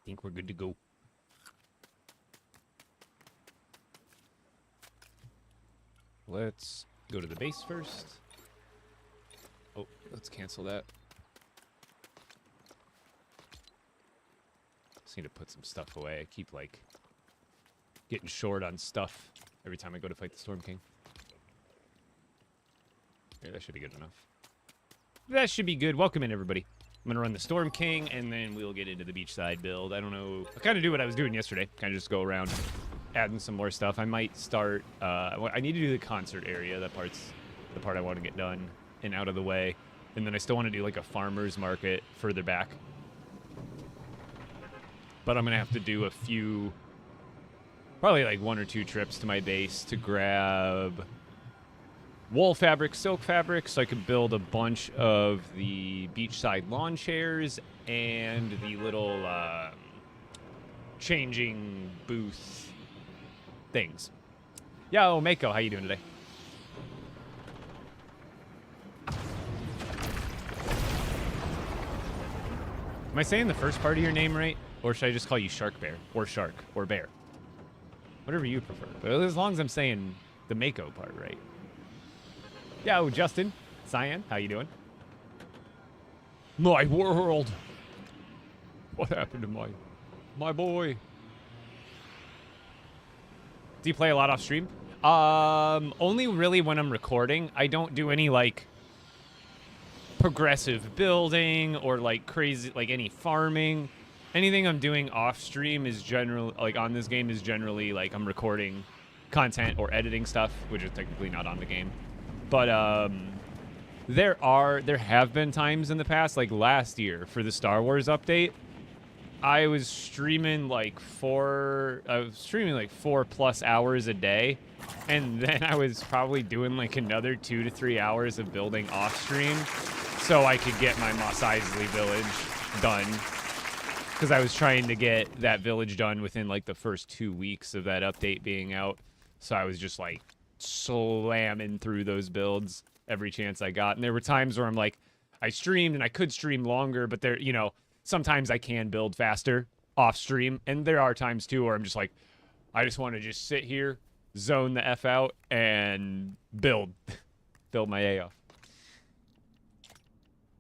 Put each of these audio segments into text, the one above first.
think we're good to go. Let's go to the base first. Oh, let's cancel that. Just need to put some stuff away. I keep, like, getting short on stuff every time I go to fight the Storm King. Yeah, that should be good enough. That should be good. Welcome in, everybody. I'm going to run the Storm King, and then we'll get into the beachside build. I don't know. I kind of do what I was doing yesterday. Kind of just go around adding some more stuff. I might start... I need to do the concert area. That part's the part I want to get done and out of the way. And then I still want to do, like, a farmer's market further back. But I'm going to have to do a few... Probably, like, 1 or 2 trips to my base to grab... wool fabric, silk fabric, so I could build a bunch of the beachside lawn chairs and the little changing booth things. Yo, Mako, how you doing today? Am I saying the first part of your name right? Or should I just call you Shark Bear? Or Shark? Or Bear? Whatever you prefer. But as long as I'm saying the Mako part right. Yo, Justin, Cyan, how you doing? My world. What happened to my boy? Do you play a lot off stream? Only really when I'm recording. I don't do any like progressive building or like crazy like any farming. Anything I'm doing off stream is generally like on this game is generally like I'm recording content or editing stuff, which is technically not on the game. But there have been times in the past, like last year for the Star Wars update, I was streaming like 4+ hours a day, and then I was probably doing like another 2 to 3 hours of building off stream, so I could get my Mos Eisley village done, because I was trying to get that village done within like the first 2 weeks of that update being out, so I was just like slamming through those builds every chance I got. And there were times where I'm like, I streamed and I could stream longer, but there, you know, sometimes I can build faster off stream. And there are times too where I'm just like, I just want to just sit here, zone the F out and build my A off.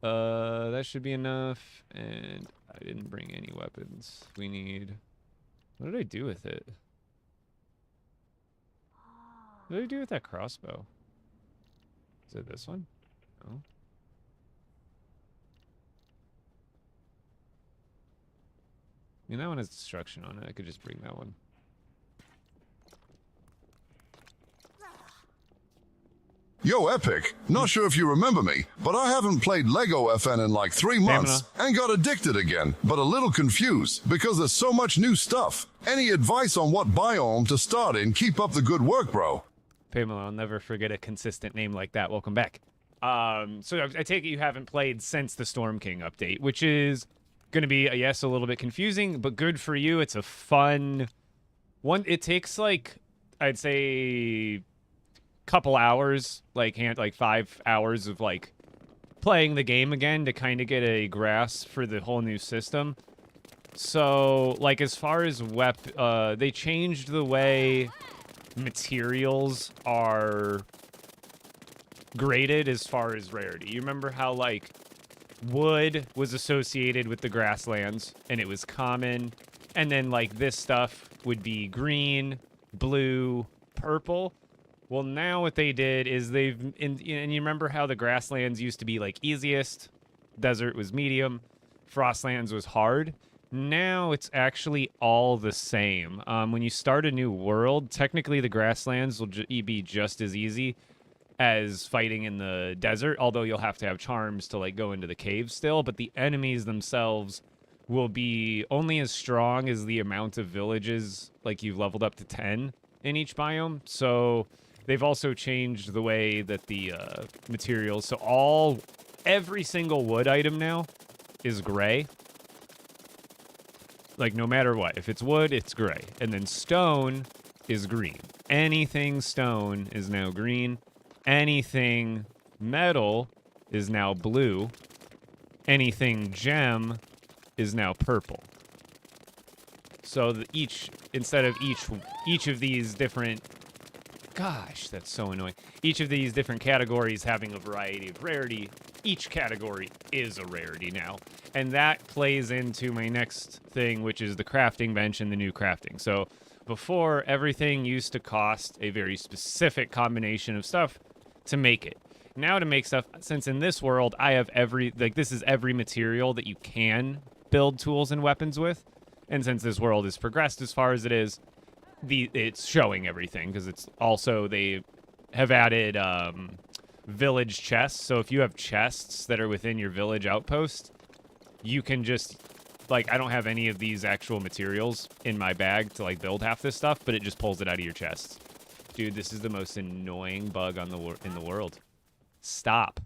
That should be enough. And I didn't bring any weapons. We need, what did I do with it? What did I do with that crossbow? Is it this one? No. I mean, that one has destruction on it. I could just bring that one. Yo, Epic. Not sure if you remember me, but I haven't played LEGO FN in like 3 months and got addicted again, but a little confused because there's so much new stuff. Any advice on what biome to start in? Keep up the good work, bro. Pamela, I'll never forget a consistent name like that. Welcome back. So I take it you haven't played since the Storm King update, which is going to be, yes, a little bit confusing, but good for you. It's a fun one. It takes like, I'd say, couple hours, like 5 hours of like playing the game again to kind of get a grasp for the whole new system. So like as far as they changed the way materials are graded as far as rarity. You remember how like wood was associated with the grasslands and it was common, and then like this stuff would be green, blue, purple. Well, now what they did is and you remember how the grasslands used to be like easiest, desert was medium, frostlands was hard. Now it's actually all the same. When you start a new world, technically the grasslands will be just as easy as fighting in the desert, although you'll have to have charms to like go into the caves still, but the enemies themselves will be only as strong as the amount of villages like you've leveled up to 10 in each biome. So they've also changed the way that the materials, so every single wood item now is gray. Like, no matter what. If it's wood, it's gray. And then stone is green. Anything stone is now green. Anything metal is now blue. Anything gem is now purple. So instead of each of these different, gosh, that's so annoying. Each of these different categories having a variety of rarity, each category is a rarity now. And that plays into my next thing, which is the crafting bench and the new crafting. So before, everything used to cost a very specific combination of stuff to make it. Now to make stuff, since in this world, I have this is every material that you can build tools and weapons with. And since this world is progressed as far as it is, it's showing everything, because it's also, they have added village chests. So if you have chests that are within your village outpost, you can just, like, I don't have any of these actual materials in my bag to, like, build half this stuff, but it just pulls it out of your chests. Dude, this is the most annoying bug in the world. Stop.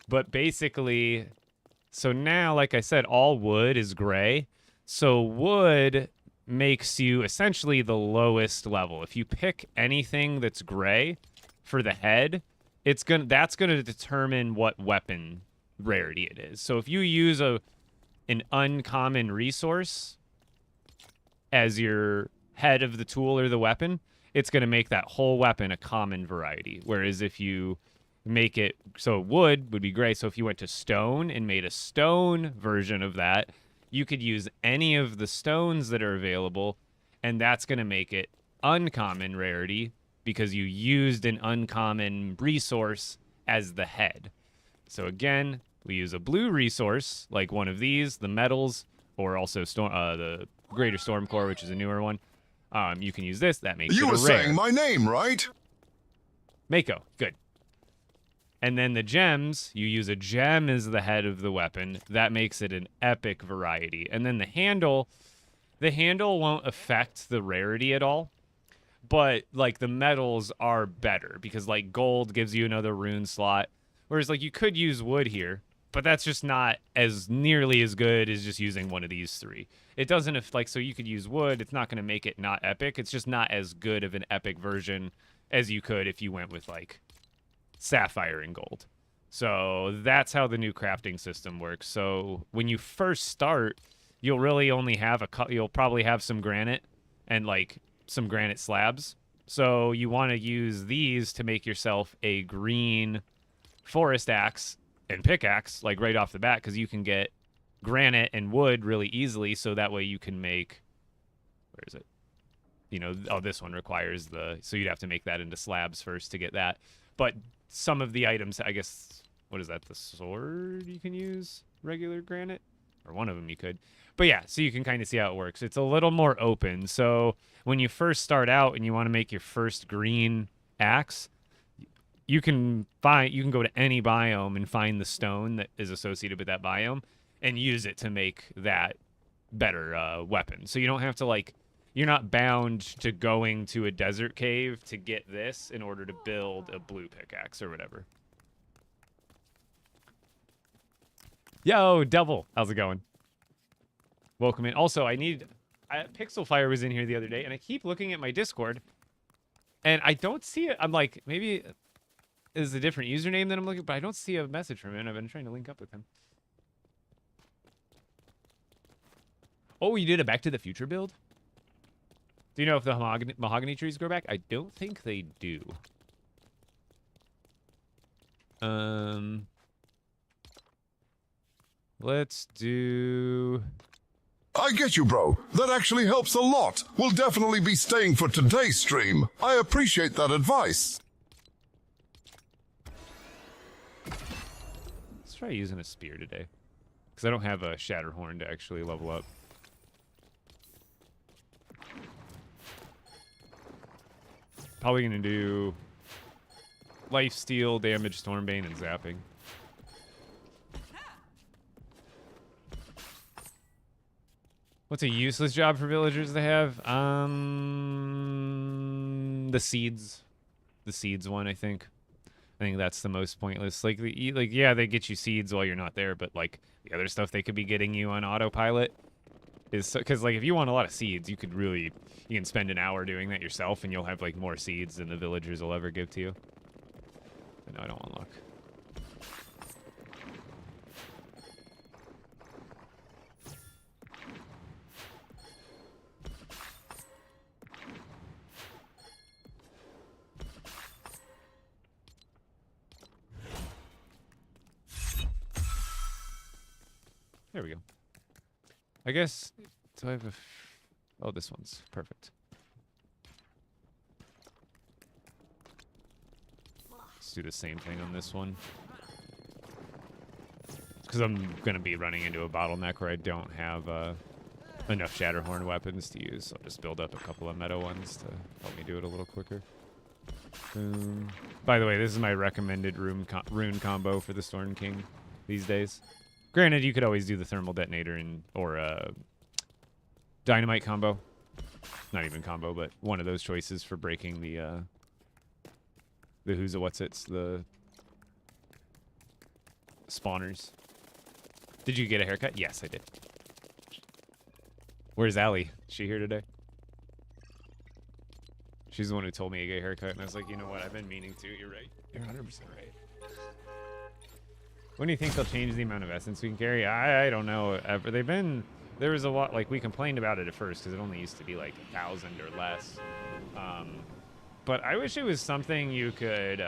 But basically, so now, like I said, all wood is gray. So wood makes you essentially the lowest level. If you pick anything that's gray for the head, that's gonna determine what weapon rarity it is. So if you use an uncommon resource as your head of the tool or the weapon, it's gonna make that whole weapon a common variety. Whereas if you make it, so wood would be gray. So if you went to stone and made a stone version of that, you could use any of the stones that are available, and that's going to make it uncommon rarity because you used an uncommon resource as the head. So again, we use a blue resource, like one of these, the metals, or also the Greater Storm Core, which is a newer one. You can use this. That makes it a rare. You were saying my name, right? Mako. Good. And then the gems, you use a gem as the head of the weapon. That makes it an epic variety. And then the handle won't affect the rarity at all. But, like, the metals are better because, like, gold gives you another rune slot. Whereas, like, you could use wood here, but that's just not as nearly as good as just using one of these three. It doesn't, so you could use wood. It's not going to make it not epic. It's just not as good of an epic version as you could if you went with, like, sapphire and gold. So that's how the new crafting system works. So when you first start, you'll really only have you'll probably have some granite and like some granite slabs. So you want to use these to make yourself a green forest axe and pickaxe, like right off the bat, because you can get granite and wood really easily. So that way you can make, where is it? This one requires so you'd have to make that into slabs first to get that. But some of the items, I guess, what is that? The sword you can use regular granite? Or one of them you could. But yeah, so you can kind of see how it works. It's a little more open. So when you first start out and you want to make your first green axe, you can go to any biome and find the stone that is associated with that biome and use it to make that better weapon. So you don't have to, you're not bound to going to a desert cave to get this in order to build a blue pickaxe or whatever. Yo, Devil. How's it going? Welcome in. Also, Pixel Fire was in here the other day, and I keep looking at my Discord, and I don't see it. I'm like, maybe it's a different username that I'm looking, but I don't see a message from him, and I've been trying to link up with him. Oh, you did a Back to the Future build? Do you know if the mahogany trees grow back? I don't think they do. Let's do... I get you, bro. That actually helps a lot. We'll definitely be staying for today's stream. I appreciate that advice. Let's try using a spear today. Because I don't have a Shatterhorn to actually level up. Probably going to do Lifesteal, Damage, Stormbane, and Zapping. What's a useless job for villagers to have? The seeds. The seeds one, I think. I think that's the most pointless. Yeah, they get you seeds while you're not there, but the other stuff they could be getting you on autopilot is because if you want a lot of seeds, you can spend an hour doing that yourself, and you'll have more seeds than the villagers will ever give to you. But no, I don't want luck. There we go. I guess, do I have a... Oh, this one's perfect. Let's do the same thing on this one. Because I'm going to be running into a bottleneck where I don't have enough Shatterhorn weapons to use. So I'll just build up a couple of meta ones to help me do it a little quicker. Boom. By the way, this is my recommended rune combo for the Storm King these days. Granted, you could always do the thermal detonator or dynamite combo. Not even combo, but one of those choices for breaking the who's a what's it's, the spawners. Did you get a haircut? Yes, I did. Where's Allie? Is she here today? She's the one who told me to get a haircut, and I was like, you know what? I've been meaning to. You're right. You're 100% right. When do you think they'll change the amount of essence we can carry? I don't know. There was a lot, like, we complained about it at first because it only used to be like 1,000 or less. But I wish it was something you could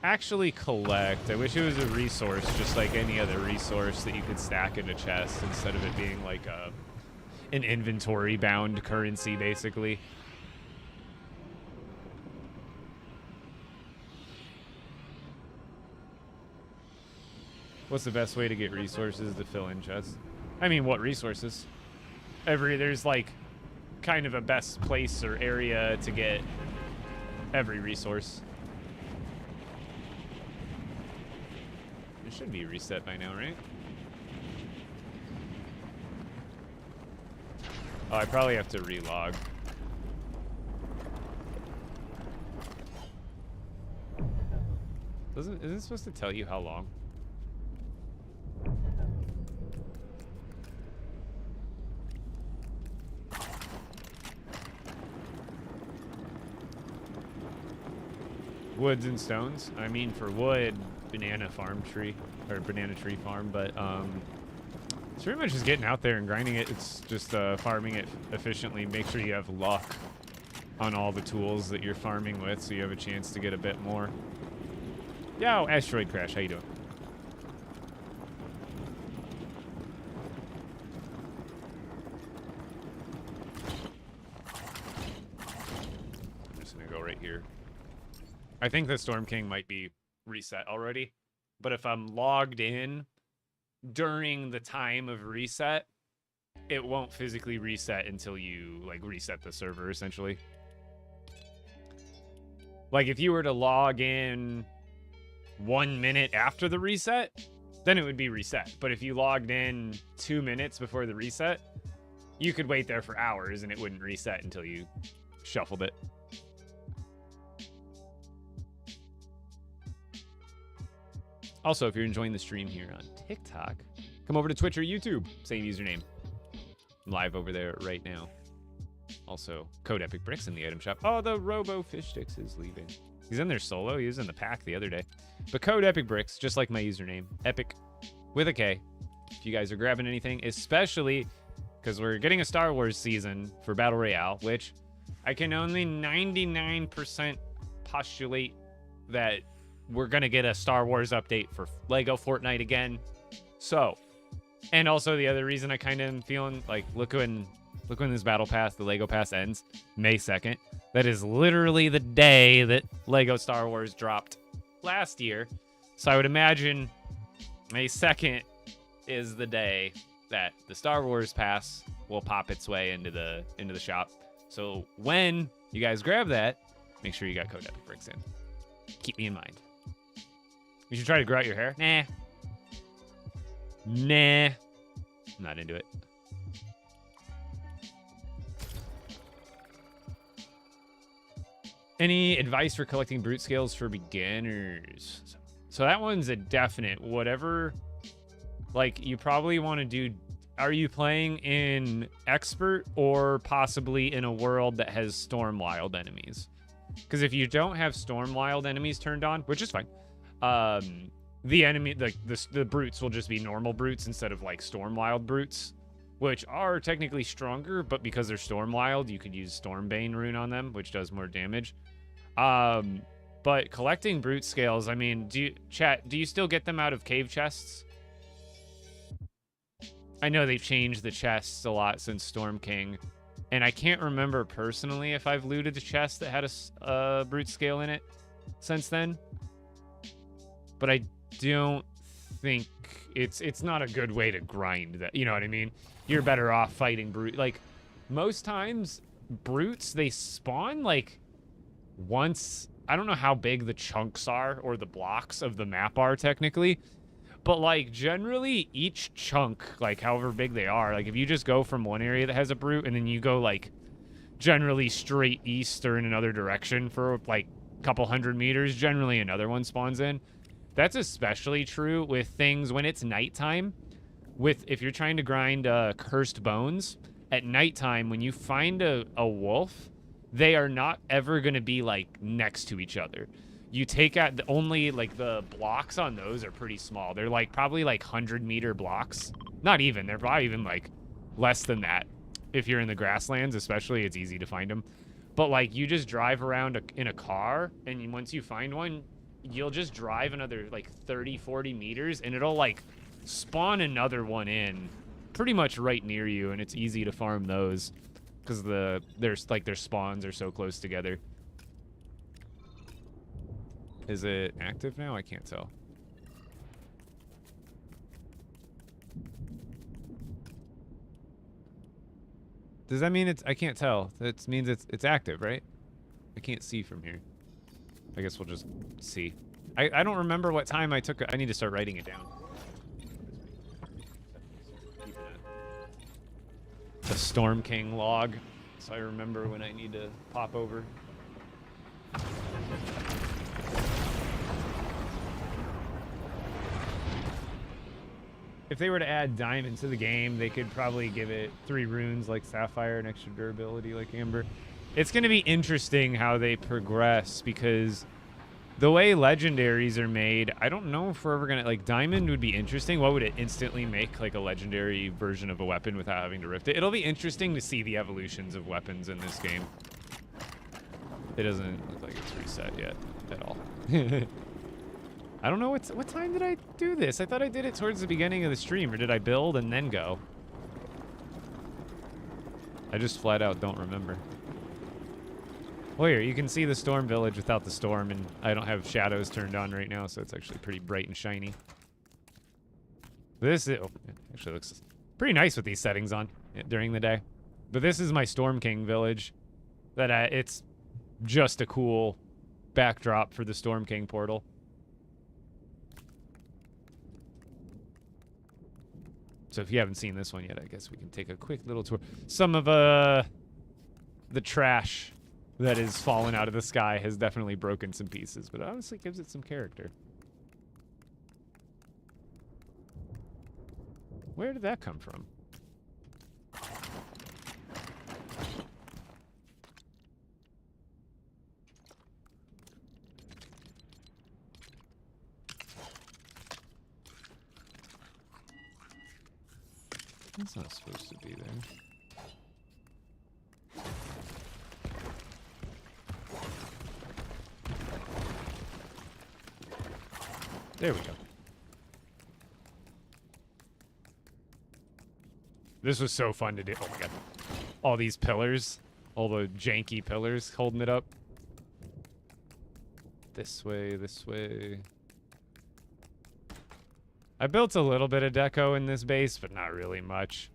actually collect. I wish it was a resource, just like any other resource that you could stack in a chest instead of it being like an inventory-bound currency, basically. What's the best way to get resources to fill in chests? I mean, what resources? There's like kind of a best place or area to get every resource. It should be reset by now, right? Oh, I probably have to relog. Isn't it supposed to tell you how long? Woods and stones. I mean, for wood, banana tree farm, but it's pretty much just getting out there and grinding it. It's just farming it efficiently. Make sure you have luck on all the tools that you're farming with, so you have a chance to get a bit more. Yo, Asteroid Crash, how you doing? I'm just gonna go right here. I think the Storm King might be reset already, but if I'm logged in during the time of reset, it won't physically reset until you like reset the server, essentially. Like if you were to log in 1 minute after the reset, then it would be reset. But if you logged in 2 minutes before the reset, you could wait there for hours and it wouldn't reset until you shuffled it. Also, if you're enjoying the stream here on TikTok, come over to Twitch or YouTube. Same username. I'm live over there right now. Also, code Epic Bricks in the item shop. Oh, the Robo Fish Sticks is leaving. He's in there solo. He was in the pack the other day. But code Epic Bricks, just like my username. Epic with a K. If you guys are grabbing anything, especially because we're getting a Star Wars season for Battle Royale, which I can only 99% postulate that we're going to get a Star Wars update for LEGO Fortnite again. So, and also the other reason I kind of am feeling like, look when this battle pass, the LEGO pass ends, May 2nd. That is literally the day that LEGO Star Wars dropped last year. So I would imagine May 2nd is the day that the Star Wars pass will pop its way into the shop. So when you guys grab that, make sure you got code Epic Bricks in. Keep me in mind. You should try to grow out your hair. Nah. I'm not into it. Any advice for collecting brute scales for beginners? So that one's a definite. Whatever, like, you probably want to do. Are you playing in expert or possibly in a world that has storm wild enemies? Because if you don't have storm wild enemies turned on, which is fine, the enemy, like the brutes will just be normal brutes instead of like storm wild brutes, which are technically stronger, but because they're storm wild, you could use Stormbane rune on them, which does more damage. But collecting brute scales, I mean, do you still get them out of cave chests? I know they've changed the chests a lot since Storm King, and I can't remember personally if I've looted a chest that had a brute scale in it since then. But I don't think it's not a good way to grind that. You know what I mean? You're better off fighting brute. Like most times, brutes they spawn like once. I don't know how big the chunks are or the blocks of the map are technically, but like generally each chunk, like however big they are, like if you just go from one area that has a brute and then you go like generally straight east or in another direction for like a couple 100 meters, generally another one spawns in. That's especially true with things when it's nighttime. If you're trying to grind cursed bones at nighttime, when you find a wolf, they are not ever going to be like next to each other. You take out only like the blocks on those are pretty small. They're like probably like 100-meter blocks. Not even. They're probably even like less than that. If you're in the grasslands, especially, it's easy to find them. But like you just drive around in a car, and once you find one, you'll just drive another like 30, 40 meters, and it'll like spawn another one in pretty much right near you, and it's easy to farm those. Because their spawns are so close together. Is it active now? I can't tell. Does that mean it's? I can't tell. That means it's active, right? I can't see from here. I guess we'll just see. I don't remember what time I took. I need to start writing it down. The Storm King log, so I remember when I need to pop over. If they were to add diamond to the game, they could probably give it 3 runes like sapphire and extra durability like amber. It's going to be interesting how they progress, because the way legendaries are made, I don't know if we're ever gonna, like, diamond would be interesting. What would it instantly make, like, a legendary version of a weapon without having to rift it? It'll be interesting to see the evolutions of weapons in this game. It doesn't look like it's reset yet at all. I don't know what time did I do this? I thought I did it towards the beginning of the stream, or did I build and then go? I just flat out don't remember. Well, here, you can see the storm village without the storm, and I don't have shadows turned on right now, so it's actually pretty bright and shiny. This is, oh, it actually looks pretty nice with these settings on during the day. But this is my Storm King village. That it's just a cool backdrop for the Storm King portal. So if you haven't seen this one yet, I guess we can take a quick little tour. Some of the trash that is fallen out of the sky has definitely broken some pieces, but honestly gives it some character. Where did that come from? That's not supposed to be there. There we go. This was so fun to do. Oh my god. All these pillars. All the janky pillars holding it up. This way, this way. I built a little bit of deco in this base, but not really much.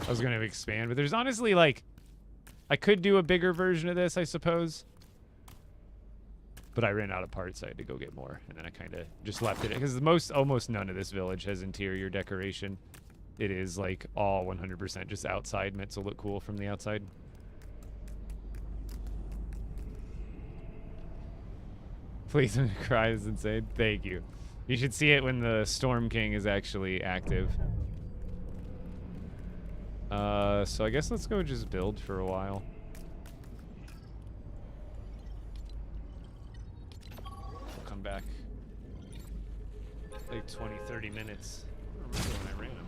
I was going to expand, but there's honestly, like, I could do a bigger version of this, I suppose. But I ran out of parts, so I had to go get more. And then I kind of just left it. Because almost none of this village has interior decoration. It is, like, all 100% just outside, meant to look cool from the outside. Please cry is insane. Thank you. You should see it when the Storm King is actually active. So I guess let's go just build for a while. We'll come back. Like 20, 30 minutes. I don't remember when I ran them.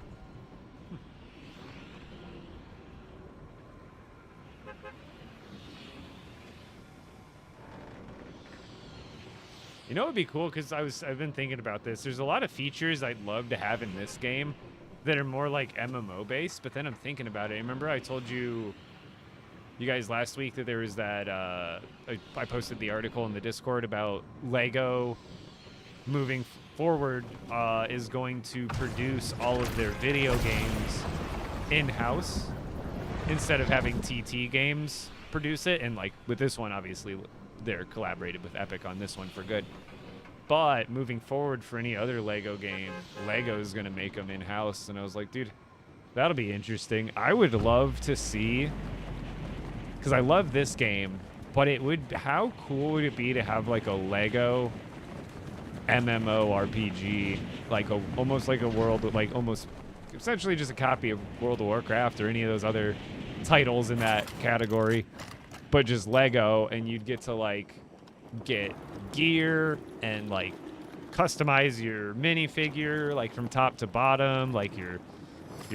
You know, it'd be cool because I've been thinking about this. There's a lot of features I'd love to have in this game that are more like MMO based. But then I'm thinking about it. Remember, I told you guys last week that there was that. I posted the article in the Discord about Lego moving forward is going to produce all of their video games in-house instead of having TT Games produce it. And like with this one, obviously they're collaborated with Epic on this one for good. But moving forward for any other Lego game, Lego's gonna make them in-house. And I was like, dude, that'll be interesting. I would love to see, because I love this game, but it would, how cool would it be to have like a Lego MMORPG, like almost like a world, like almost essentially just a copy of World of Warcraft or any of those other titles in that category, but just Lego, and you'd get to like get gear and like customize your minifigure like from top to bottom, like your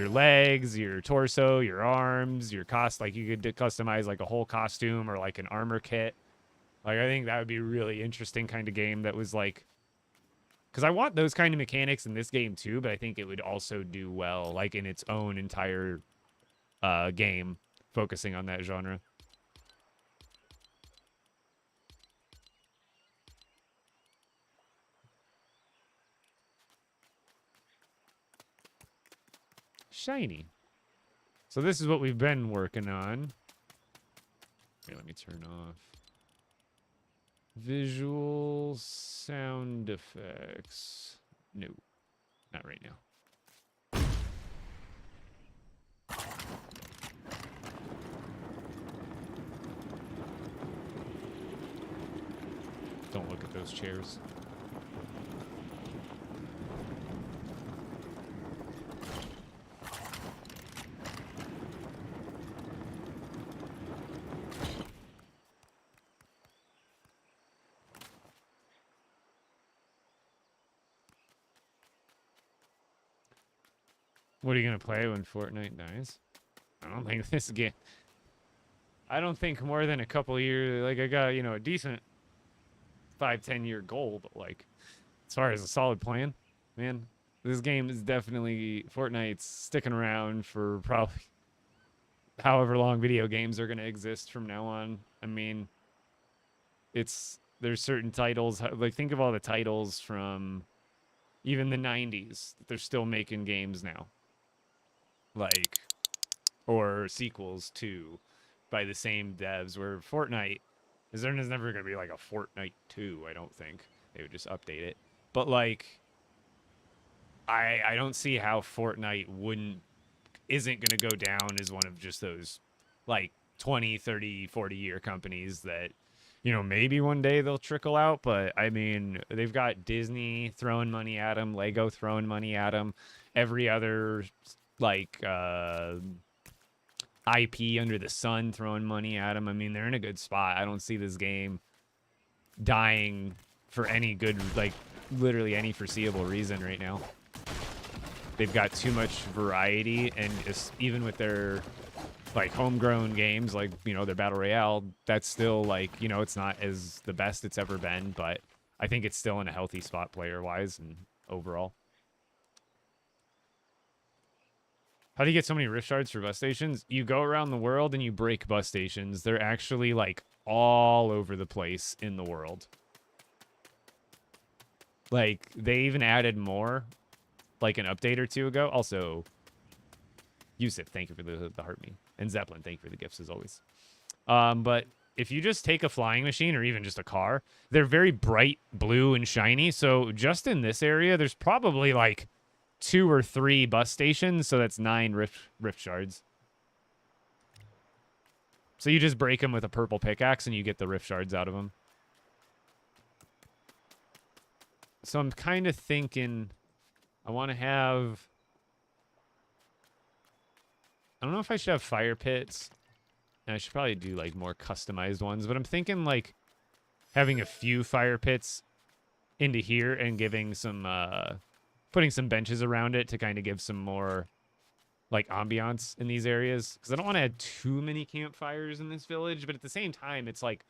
legs, your torso, your arms, your like you could customize like a whole costume or like an armor kit. Like I think that would be a really interesting kind of game that was like, because I want those kind of mechanics in this game too, but I think it would also do well like in its own entire game, focusing on that genre. Shiny. So this is what we've been working on. Here, let me turn off visual sound effects. No, not right now. Don't look at those chairs. What are you going to play when Fortnite dies? I don't think this game... I don't think more than a couple years... Like, I got, you know, a decent 5-10 year goal, but, like, as far as a solid plan, man, this game is definitely... Fortnite's sticking around for probably however long video games are going to exist from now on. I mean, there's certain titles... Like, think of all the titles from even the 90s. They're still making games now. Like, or sequels to by the same devs, where Fortnite there's never gonna be like a Fortnite 2, I don't think. They would just update it. But like I don't see how Fortnite isn't gonna go down as one of just those like 20, 30, 40 year companies that, you know, maybe one day they'll trickle out, but I mean, they've got Disney throwing money at them, Lego throwing money at them, every other like IP under the sun throwing money at them. I mean, they're in a good spot. I don't see this game dying for any good, like literally any foreseeable reason right now. They've got too much variety, and even with their like homegrown games, like, you know, their Battle Royale, that's still like, you know, it's not as the best it's ever been, but I think it's still in a healthy spot player-wise and overall. How do you get so many rift shards for bus stations? You go around the world and you break bus stations. They're actually like all over the place in the world. Like they even added more like an update or two ago. Also, Yusuf, thank you for the heart me. And Zeppelin, thank you for the gifts as always. But if you just take a flying machine or even just a car, they're very bright blue and shiny. So just in this area, there's probably like 2 or 3 bus stations, so that's 9 rift shards. So you just break them with a purple pickaxe and you get the rift shards out of them. So I'm kind of thinking I want to have... I don't know if I should have fire pits. And I should probably do like more customized ones, but I'm thinking like having a few fire pits into here and giving some putting some benches around it to kind of give some more like ambiance in these areas, because I don't want to add too many campfires in this village, but at the same time it's like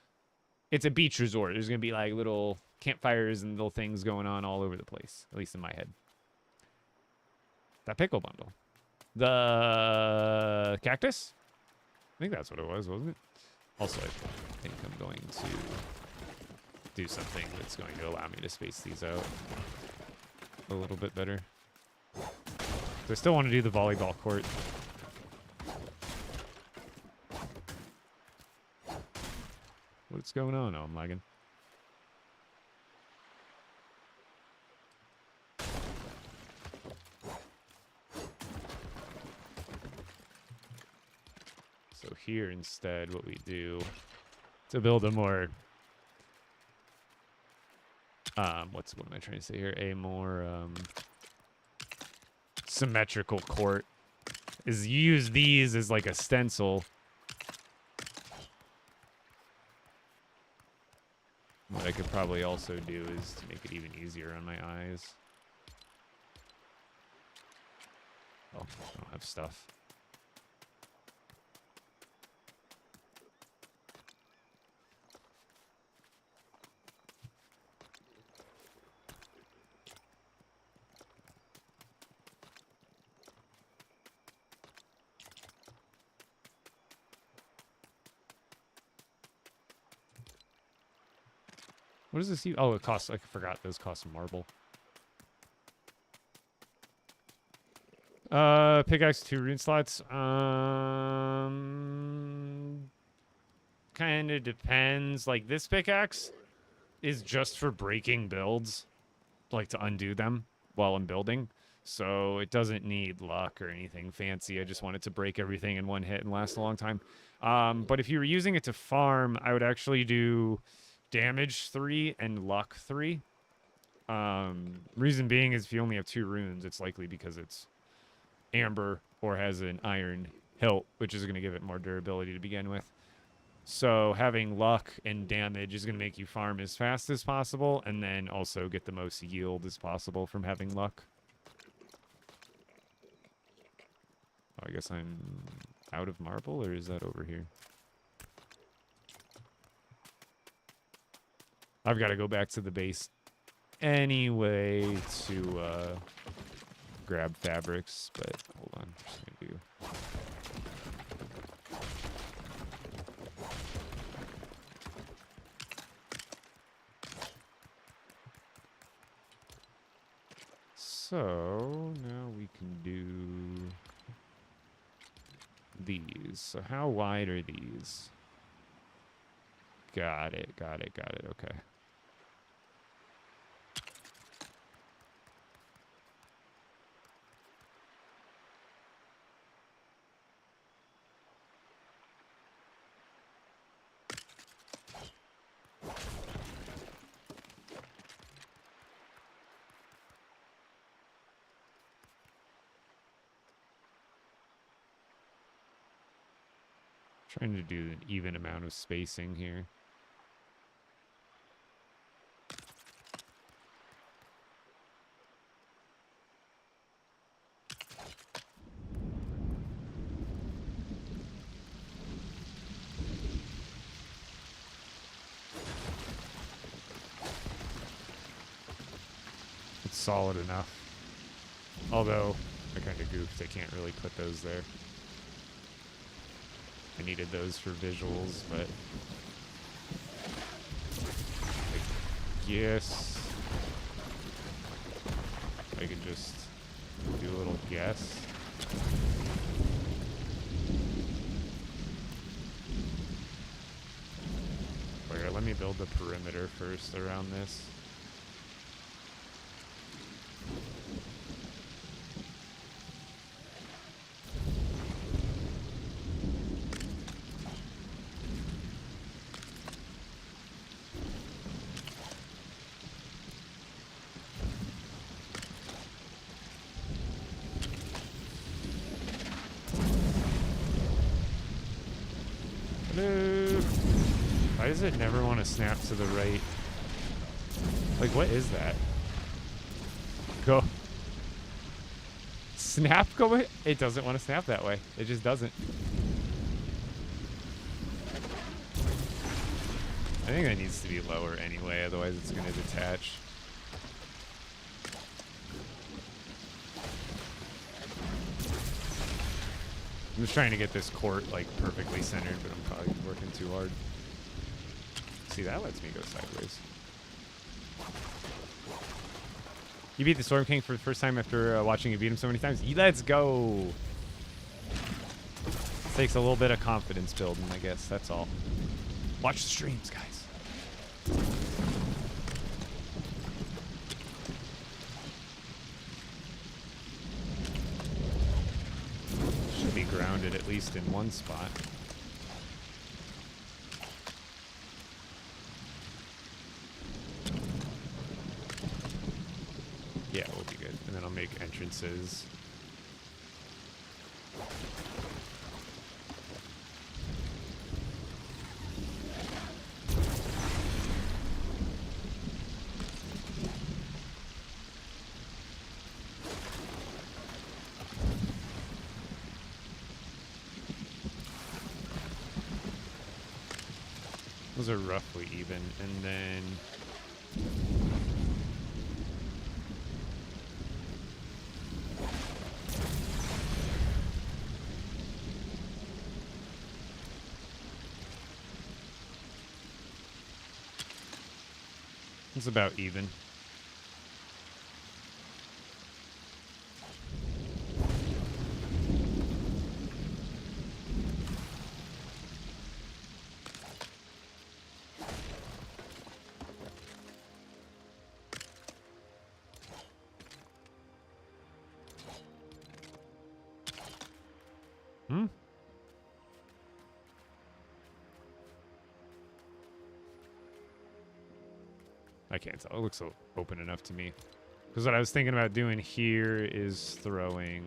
It's a beach resort. There's gonna be like little campfires and little things going on all over the place. At least in my head. That pickle bundle. The cactus? I think that's what it was, wasn't it? Also, I think I'm going to do something that's going to allow me to space these out a little bit better. I still want to do the volleyball court. What's going on? Oh, I'm lagging. So here instead, what we do to build a more what am I trying to say here? A more symmetrical court is you use these as like a stencil. What I could probably also do is to make it even easier on my eyes. Oh, I don't have stuff. What does this use? Oh, it costs. I forgot those cost marble. Pickaxe 2 rune slots. Kind of depends. Like this pickaxe is just for breaking builds, like to undo them while I'm building. So it doesn't need luck or anything fancy. I just want it to break everything in one hit and last a long time. But if you were using it to farm, I would actually do damage 3 and luck 3. Reason being is if you only have 2 runes, it's likely because it's amber or has an iron hilt, which is going to give it more durability to begin with. So having luck and damage is going to make you farm as fast as possible and then also get the most yield as possible from having luck. Oh, I guess I'm out of marble, or is that over here? I've got to go back to the base anyway to grab fabrics, but hold on. I'm just going to do... So now we can do these. So how wide are these? Got it, got it, got it. Okay. Trying to do an even amount of spacing here. It's solid enough. Although, I kind of goofed. I can't really put those there. I needed those for visuals, but I guess I could just do a little guess. Here, let me build the perimeter first around this. Why does it never want to snap to the right? Like, what is that? Go. Snap, go away? It doesn't want to snap that way. It just doesn't. I think that needs to be lower anyway, otherwise it's going to detach. I'm just trying to get this court like perfectly centered, but I'm probably working too hard. See, that lets me go sideways. You beat the Storm King for the first time after watching you beat him so many times? Let's go! Takes a little bit of confidence building, I guess. That's all. Watch the streams, guys. Should be grounded at least in one spot. Yeah, we'll be good. And then I'll make entrances. Those are roughly even, and then it's about even. I can't tell. It looks open enough to me. Because what I was thinking about doing here is throwing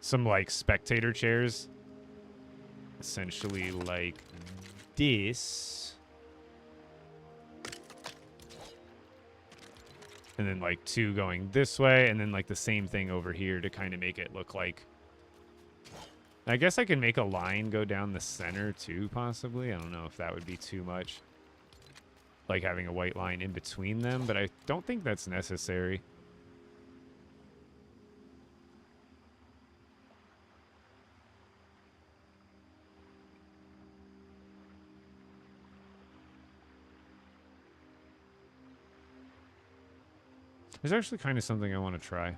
some, like, spectator chairs. Essentially like this. And then, like, two going this way. And then, like, the same thing over here to kind of make it look like... I guess I can make a line go down the center, too, possibly. I don't know if that would be too much. Like having a white line in between them, but I don't think that's necessary. There's actually kind of something I want to try.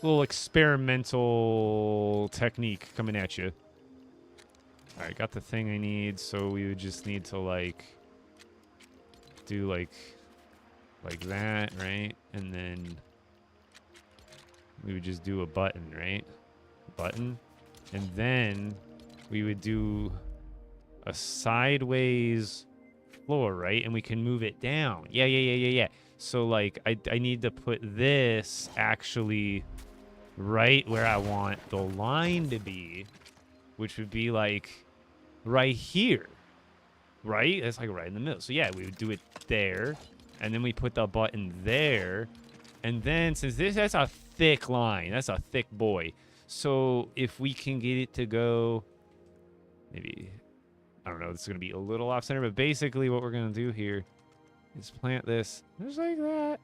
Little experimental technique coming at you. All right, got the thing I need, so we would just need to, like, do, like that, right? And then we would just do a button, right? Button. And then we would do a sideways floor, right? And we can move it down. Yeah. So, like, I need to put this actually right where I want the line to be, which would be, like... right here, right? That's like right in the middle. So yeah, we would do it there, and then we put the button there, and then since that's a thick line, that's a thick boy. So if we can get it to go, maybe, I don't know, this is gonna be a little off center, but basically what we're gonna do here is plant this just like that.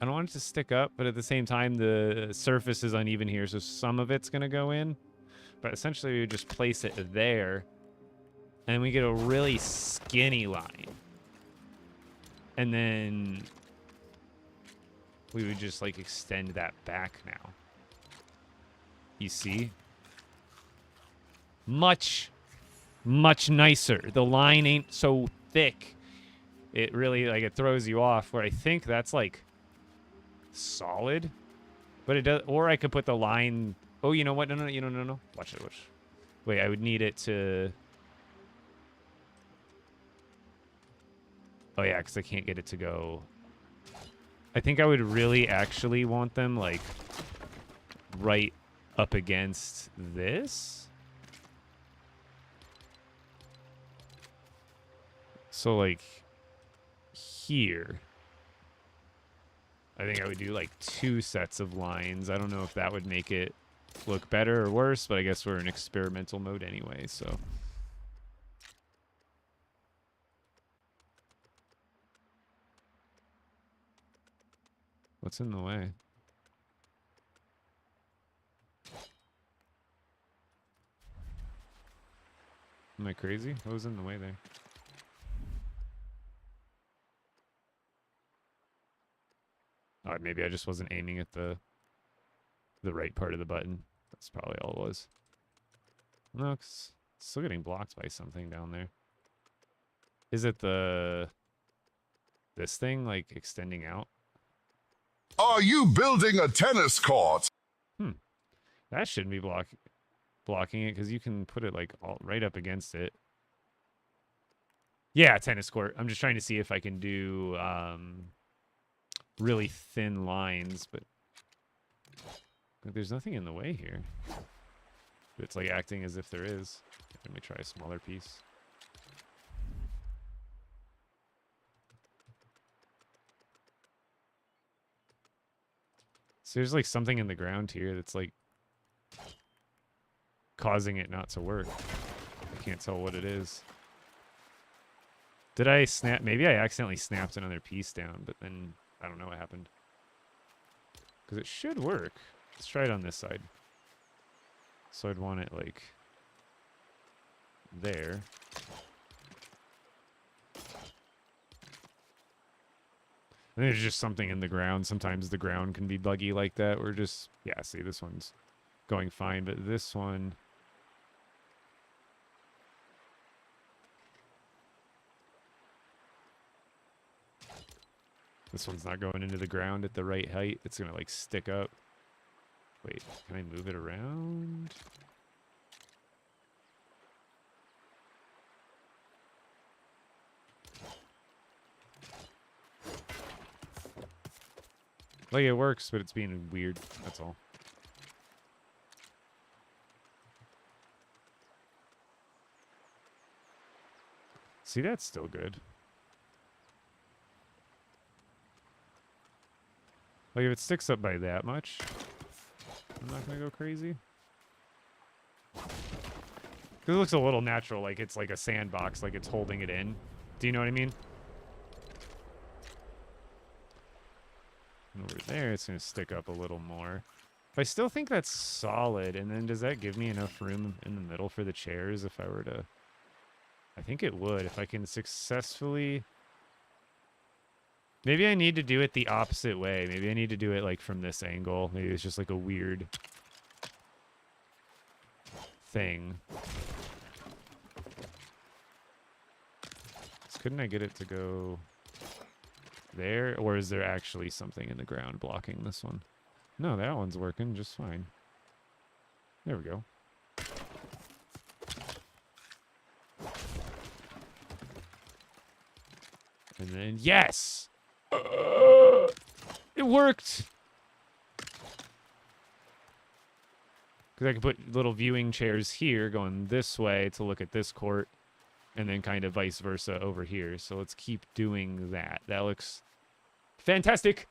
I don't want it to stick up, but at the same time, the surface is uneven here, so some of it's gonna go in. But essentially, we would just place it there, and we get a really skinny line. And then we would just, like, extend that back now. You see? Much, much nicer. The line ain't so thick. It really, like, it throws you off, where I think that's, like, solid. But it does, or I could put the line... Oh, you know what? No. Watch it. Wait, I would need it to... Oh, yeah, because I can't get it to go... I think I would really actually want them, like, right up against this. So, like, here. I think I would do like 2 sets of lines. I don't know if that would make it look better or worse, but I guess we're in experimental mode anyway, so. What's in the way? Am I crazy? What was in the way there? Oh, maybe I just wasn't aiming at the right part of the button. That's probably all it was. No, it's still getting blocked by something down there. Is it this thing, like, extending out? Are you building a tennis court? That shouldn't be blocking it, because you can put it, like, right up against it. Yeah, tennis court. I'm just trying to see if I can do really thin lines, but there's nothing in the way here. But it's like acting as if there is. Let me try a smaller piece. So there's like something in the ground here that's like causing it not to work. I can't tell what it is. Did I snap? Maybe I accidentally snapped another piece down, but then I don't know what happened. Because it should work. Let's try it on this side. So I'd want it like there. I think there's just something in the ground. Sometimes the ground can be buggy like that. We're just, yeah, see, this one's going fine, but this one... This one's not going into the ground at the right height. It's going to, like, stick up. Wait, can I move it around? Like, it works, but it's being weird. That's all. See, that's still good. Like, if it sticks up by that much, I'm not gonna go crazy. Because it looks a little natural, like it's like a sandbox, like it's holding it in. Do you know what I mean? And over there, it's gonna stick up a little more. If I still think that's solid, and then does that give me enough room in the middle for the chairs if I were to... I think it would, if I can successfully... Maybe I need to do it the opposite way. Maybe I need to do it like from this angle. Maybe it's just like a weird thing. So couldn't I get it to go there? Or is there actually something in the ground blocking this one? No, that one's working just fine. There we go. And then, yes! It worked! Because I can put little viewing chairs here going this way to look at this court, and then kind of vice versa over here. So let's keep doing that. That looks fantastic!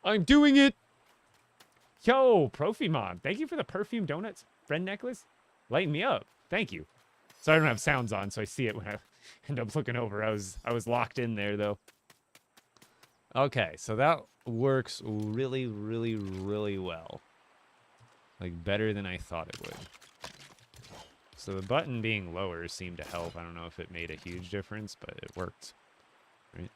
I'm doing it! Yo, Profimon, thank you for the perfume donuts friend necklace. Lighten me up. Thank you. So I don't have sounds on, so I see it when I end up looking over. I was locked in there, though. Okay, so that works really, really, really well. Like, better than I thought it would. So the button being lower seemed to help. I don't know if it made a huge difference, but it worked. Right?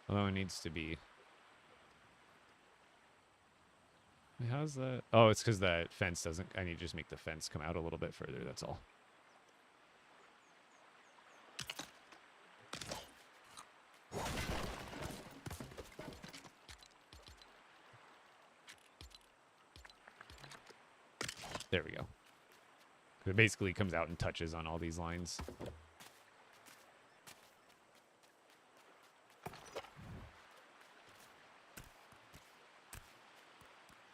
Although it needs to be... Wait, how's that? Oh, it's because that fence doesn't... I need to just make the fence come out a little bit further, that's all. There we go. It basically comes out and touches on all these lines.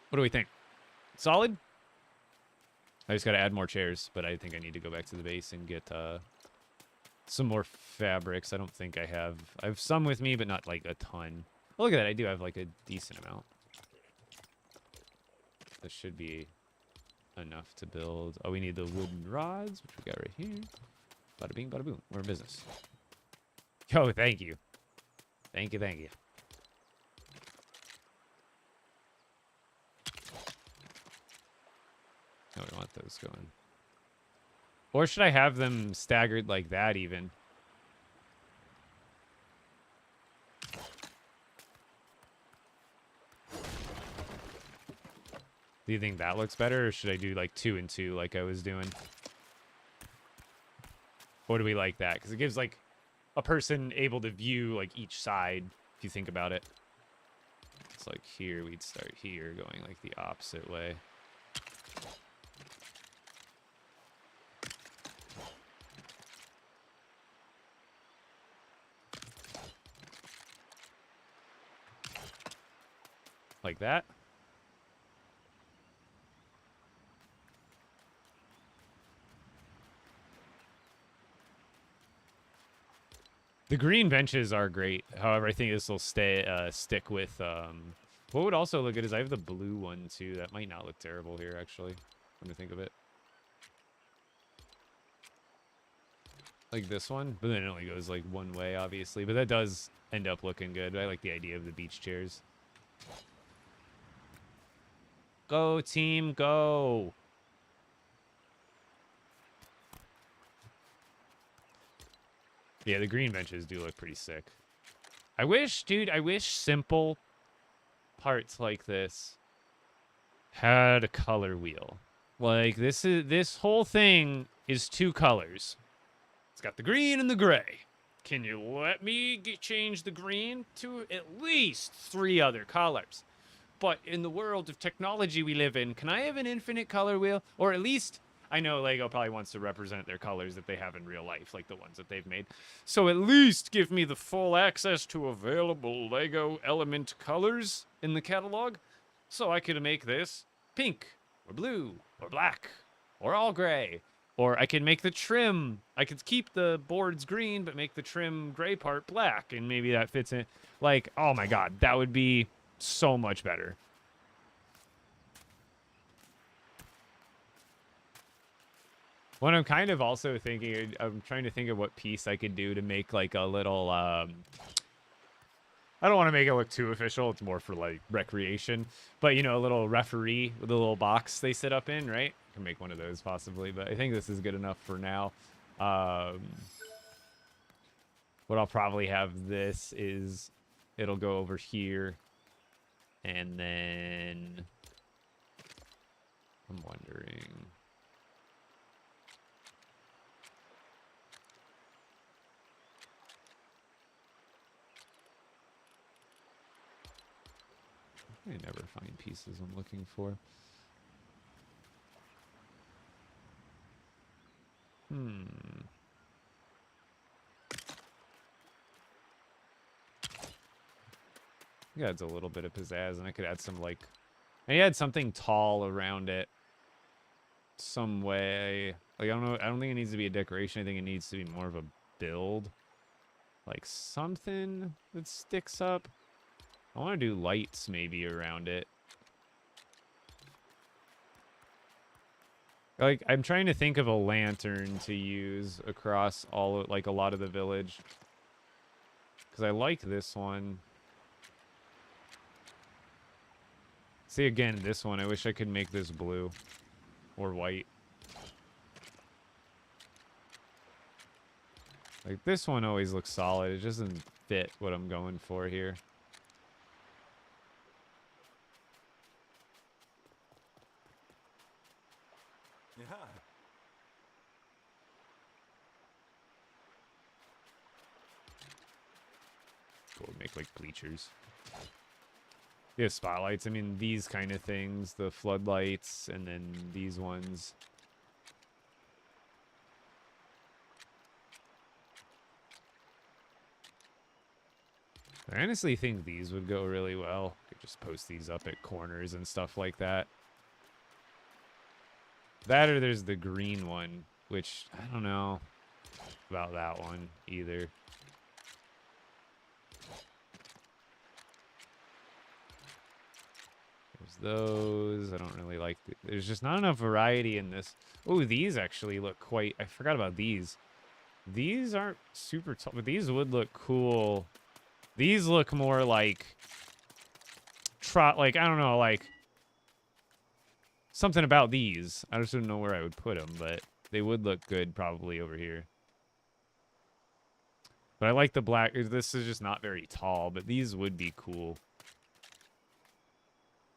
What do we think? Solid? I just got to add more chairs, but I think I need to go back to the base and get some more fabrics. I don't think I have some with me, but not like a ton. Oh, look at that. I do have like a decent amount. This should be enough to build. Oh, we need the wooden rods, which we got right here. Bada bing, bada boom. We're in business. Yo, thank you. Thank you, thank you. No, we want those going. Or should I have them staggered like that even? Do you think that looks better, or should I do like 2 and 2 like I was doing? Or do we like that? Because it gives like a person able to view like each side, if you think about it. It's like here, we'd start here, going like the opposite way. Like that. The green benches are great. However, I think this will stick with what would also look good is I have the blue one too. That might not look terrible here actually, when I think of it. Like this one, but then it only goes like one way obviously, but that does end up looking good. I like the idea of the beach chairs. Go team, go. Yeah, the green benches do look pretty sick. I wish, dude, I wish simple parts like this had a color wheel. Like this whole thing is 2 colors. It's got the green and the gray. Can you let me change the green to at least 3 other colors? But in the world of technology we live in, can I have an infinite color wheel? Or at least, I know LEGO probably wants to represent their colors that they have in real life, like the ones that they've made. So at least give me the full access to available LEGO element colors in the catalog. So I could make this pink, or blue, or black, or all gray. Or I can make the trim. I could keep the boards green, but make the trim gray part black. And maybe that fits in. Like, oh my god, that would be so much better. What I'm kind of also thinking, I'm trying to think of what piece I could do to make like a little, I don't want to make it look too official. It's more for like recreation, but you know, a little referee with a little box they sit up in, right? I can make one of those possibly, but I think this is good enough for now. What I'll probably have this is it'll go over here. And then I'm wondering. I never find pieces I'm looking for. It adds a little bit of pizzazz, and I could add some like, I add something tall around it, some way. Like I don't know. I don't think it needs to be a decoration. I think it needs to be more of a build, like something that sticks up. I want to do lights maybe around it. Like I'm trying to think of a lantern to use across all like a lot of the village, because I like this one. See, again, this one, I wish I could make this blue or white. Like, this one always looks solid. It just doesn't fit what I'm going for here. Yeah. Cool, make, like, bleachers. Yeah, spotlights. I mean, these kind of things, the floodlights, and then these ones. I honestly think these would go really well. Could just post these up at corners and stuff like that. That or there's the green one, which I don't know about that one either. There's those. I don't really like. There's just not enough variety in this. Oh, these actually look quite. I forgot about these. These aren't super tall, but these would look cool. These look more like like I don't know, like something about these. I just don't know where I would put them, but they would look good probably over here. But I like the black. This is just not very tall, but these would be cool.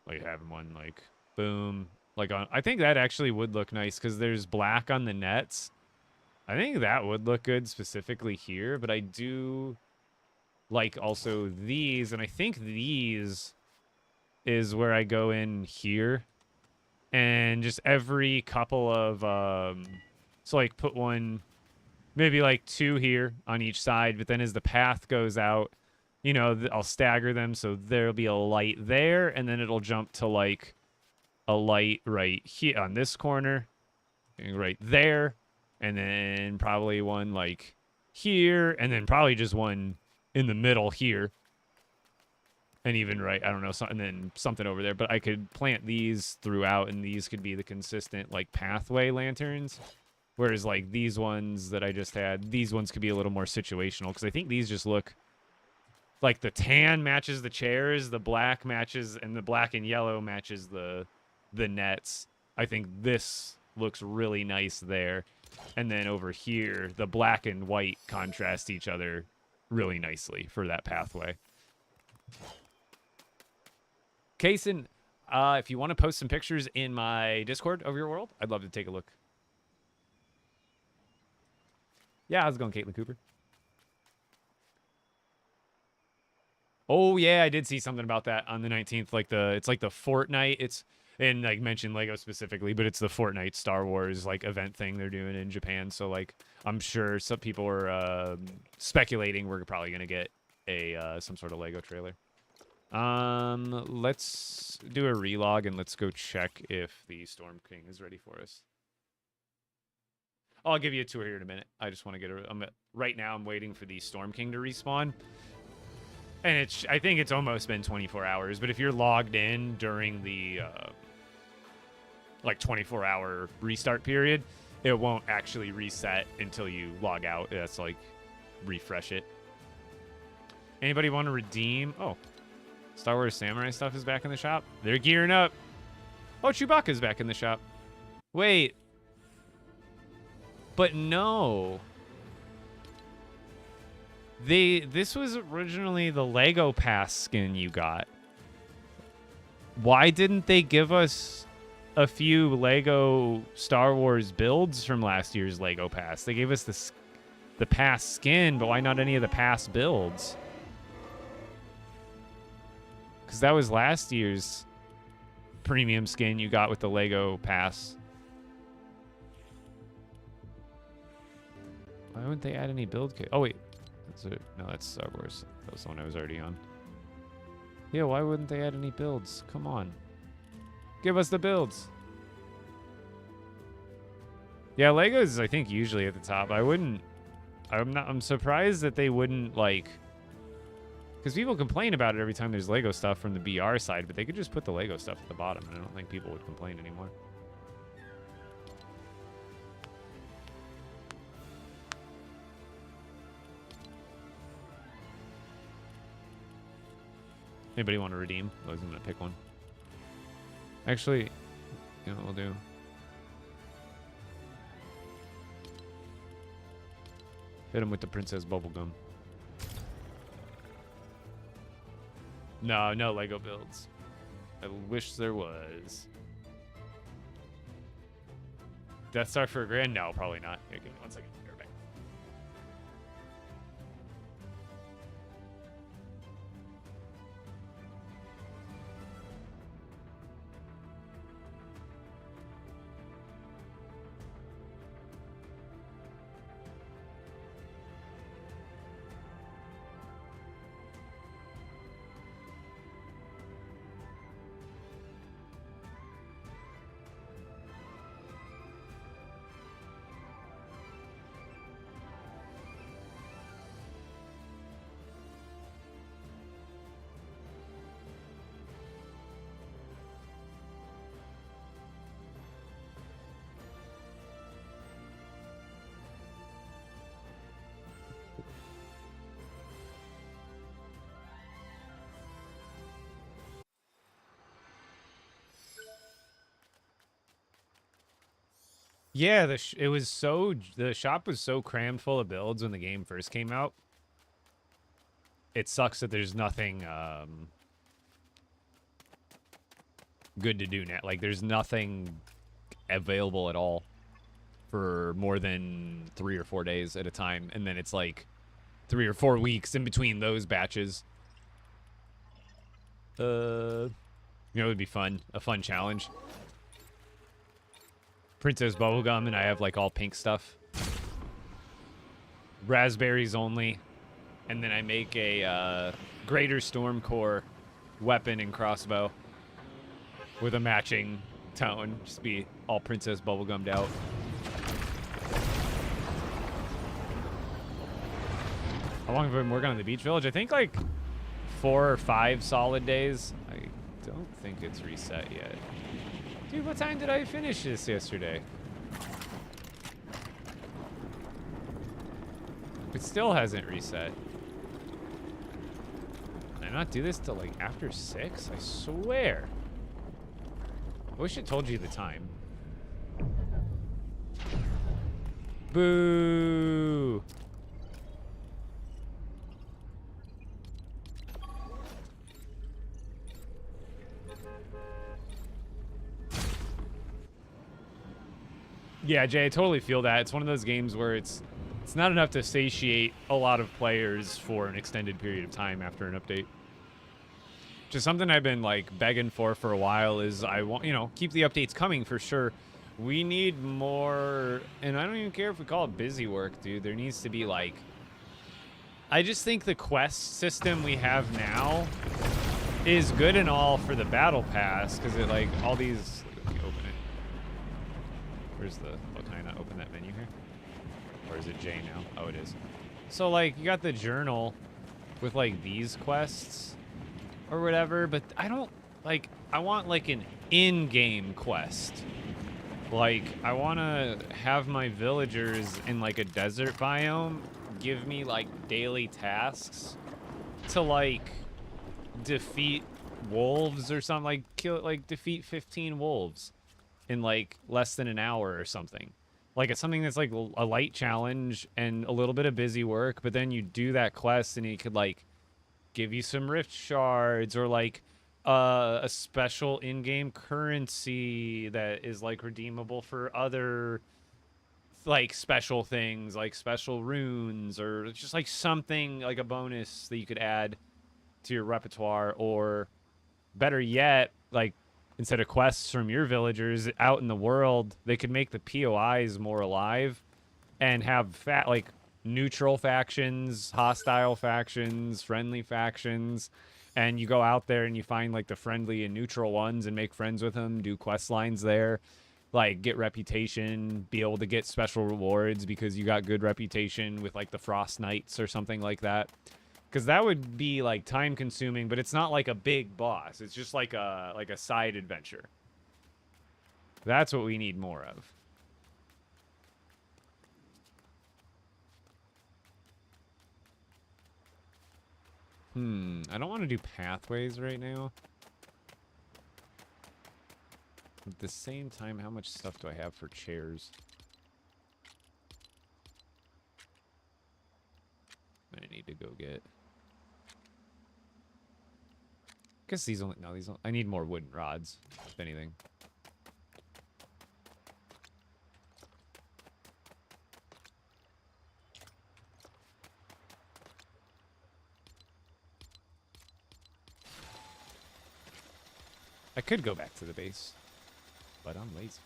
Like having one like boom, like on. I think that actually would look nice because there's black on the nets. I think that would look good specifically here, but I do like also these, and I think these is where I go in here and just every couple of so like put one, maybe like two here on each side, but then as the path goes out, you know, I'll stagger them so there'll be a light there, and then it'll jump to like a light right here on this corner, and right there, and then probably one like here, and then probably just one in the middle here, and even right, I don't know, and then something over there. But I could plant these throughout, and these could be the consistent like pathway lanterns. Whereas like these ones that I just had, these ones could be a little more situational, because I think these just look like the tan matches the chairs, the black matches, and the black and yellow matches the nets. I think this looks really nice there. And then over here, the black and white contrast each other really nicely for that pathway. Kaysen, if you want to post some pictures in my Discord of your world, I'd love to take a look. Yeah, how's it going, Caitlin Cooper? Oh yeah, I did see something about that on the 19th. Like it's like the Fortnite. It's, and like mentioned Lego specifically, but it's the Fortnite Star Wars like event thing they're doing in Japan. So like I'm sure some people are speculating we're probably gonna get a some sort of Lego trailer. Let's do a relog and let's go check if the Storm King is ready for us. I'll give you a tour here in a minute. I just want to get right now I'm waiting for the Storm King to respawn. And I think it's almost been 24 hours, but if you're logged in during the like 24-hour restart period, it won't actually reset until you log out. That's like refresh it. Anybody want to redeem? Oh, Star Wars Samurai stuff is back in the shop. They're gearing up. Oh, Chewbacca's back in the shop. Wait. But no. This was originally the Lego Pass skin you got. Why didn't they give us a few Lego Star Wars builds from last year's Lego Pass? They gave us the Pass skin, but why not any of the Pass builds? Because that was last year's premium skin you got with the Lego Pass. Why wouldn't they add any build kit? Oh, wait. No, that's Star Wars. That was the one I was already on. Yeah, why wouldn't they add any builds? Come on. Give us the builds. Yeah, Legos, I think, usually at the top. I'm surprised that they wouldn't, like... Because people complain about it every time there's Lego stuff from the BR side, but they could just put the Lego stuff at the bottom, and I don't think people would complain anymore. Anybody want to redeem? I was going to pick one. Actually, you know what we'll do? Hit him with the Princess Bubblegum. No Lego builds. I wish there was. Death Star for a grand? No, probably not. Here, give me 1 second. Be right back. Yeah, the shop was so crammed full of builds when the game first came out. It sucks that there's nothing good to do now. Like there's nothing available at all for more than 3 or 4 days at a time, and then it's like 3 or 4 weeks in between those batches. It would be fun, a fun challenge. Princess Bubblegum, and I have like all pink stuff. Raspberries only. And then I make a Greater Storm Core weapon and crossbow with a matching tone. Just be all Princess Bubblegummed out. How long have I been working on the beach village? I think like 4 or 5 solid days. I don't think it's reset yet. Dude, what time did I finish this yesterday? It still hasn't reset. Did I not do this till like after 6? I swear. I wish it told you the time. Boo! Yeah, Jay, I totally feel that. It's one of those games where it's not enough to satiate a lot of players for an extended period of time after an update. Just something I've been like begging for a while is I want, keep the updates coming for sure. We need more, and I don't even care if we call it busy work, dude. There needs to be like, I just think the quest system we have now is good and all for the battle pass because it like all these. Let me open it. Where's the? Oh, can I not open that menu here? Or is it J now? Oh, it is. So like you got the journal with like these quests or whatever, but I don't like. I want like an in-game quest. Like I want to have my villagers in like a desert biome give me like daily tasks to like defeat wolves or something, like defeat 15 wolves in like less than an hour or something. Like it's something that's like a light challenge and a little bit of busy work, but then you do that quest and it could like give you some rift shards or like a special in-game currency that is like redeemable for other like special things, like special runes or just like something like a bonus that you could add to your repertoire. Or better yet, like instead of quests from your villagers out in the world, they could make the POIs more alive and have like neutral factions, hostile factions, friendly factions, and you go out there and you find like the friendly and neutral ones and make friends with them, do quest lines there, like get reputation, be able to get special rewards because you got good reputation with like the Frost Knights or something like that. Because that would be like time consuming, but it's not like a big boss. It's just like a side adventure. That's what we need more of. I don't want to do pathways right now. At the same time, how much stuff do I have for chairs? I need to go get. I guess these only. No, these only. I need more wooden rods, if anything. I could go back to the base, but I'm lazy.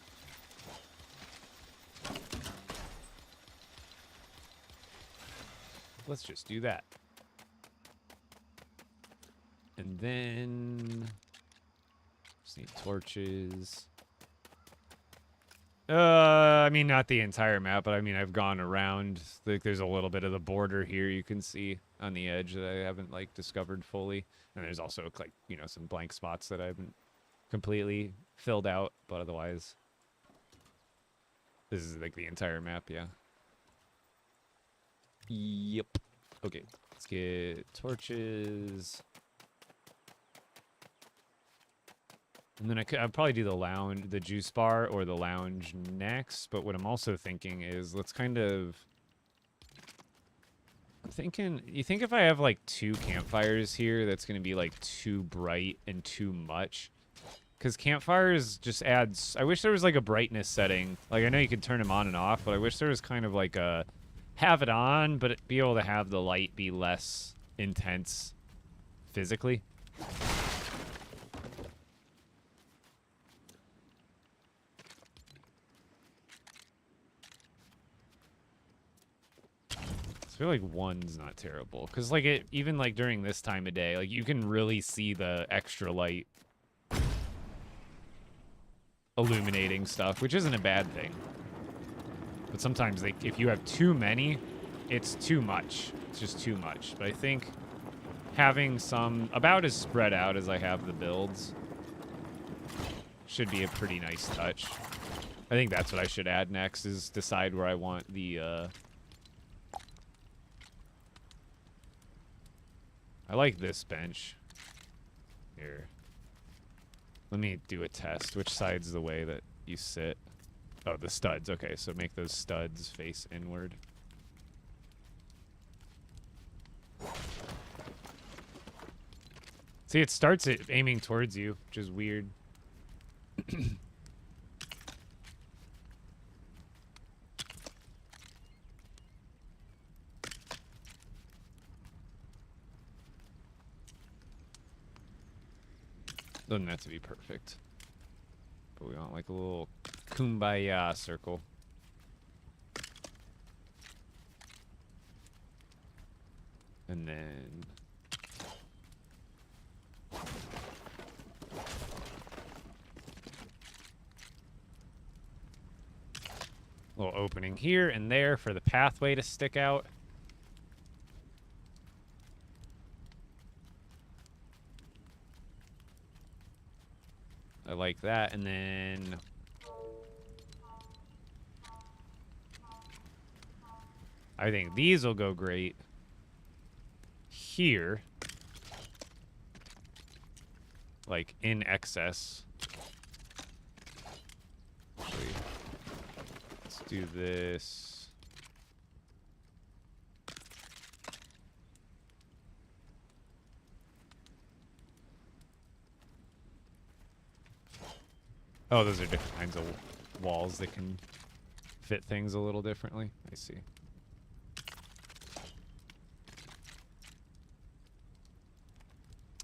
Let's just do that. And then just need torches. I mean, not the entire map, but I mean, I've gone around. Like, there's a little bit of the border here you can see on the edge that I haven't like discovered fully. And there's also like, some blank spots that I haven't completely filled out, but otherwise this is like the entire map. Yep. Okay, let's get torches. And then I'd probably do the juice bar or the lounge next. But what I'm also thinking is let's kind of... I'm thinking, you think if I have like 2 campfires here, that's going to be like too bright and too much? Because campfires just adds... I wish there was like a brightness setting. Like I know you can turn them on and off, but I wish there was kind of like a... Have it on, but be able to have the light be less intense physically. I feel like 1's not terrible. Because, like, even, like, during this time of day, like, you can really see the extra light illuminating stuff, which isn't a bad thing. But sometimes, like, if you have too many, it's too much. It's just too much. But I think having some, about as spread out as I have the builds, should be a pretty nice touch. I think that's what I should add next, is decide where I want the, I like this bench. Here. Let me do a test. Which side's the way that you sit? Oh, the studs. Okay, so make those studs face inward. See, it starts it aiming towards you, which is weird. Doesn't have to be perfect. But we want like a little kumbaya circle. And then... little opening here and there for the pathway to stick out. I like that, and then... I think these will go great here. Like, in excess. Actually, let's do this. Oh, those are different kinds of walls that can fit things a little differently. I see.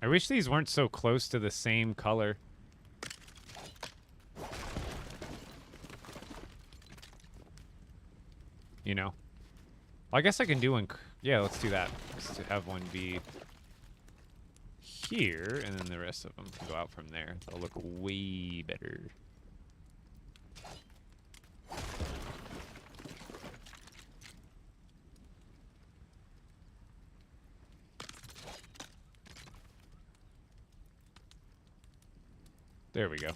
I wish these weren't so close to the same color. You know? Well, I guess I can do one. Yeah, let's do that. Let's have one be here, and then the rest of them can go out from there. They'll look way better. There we go.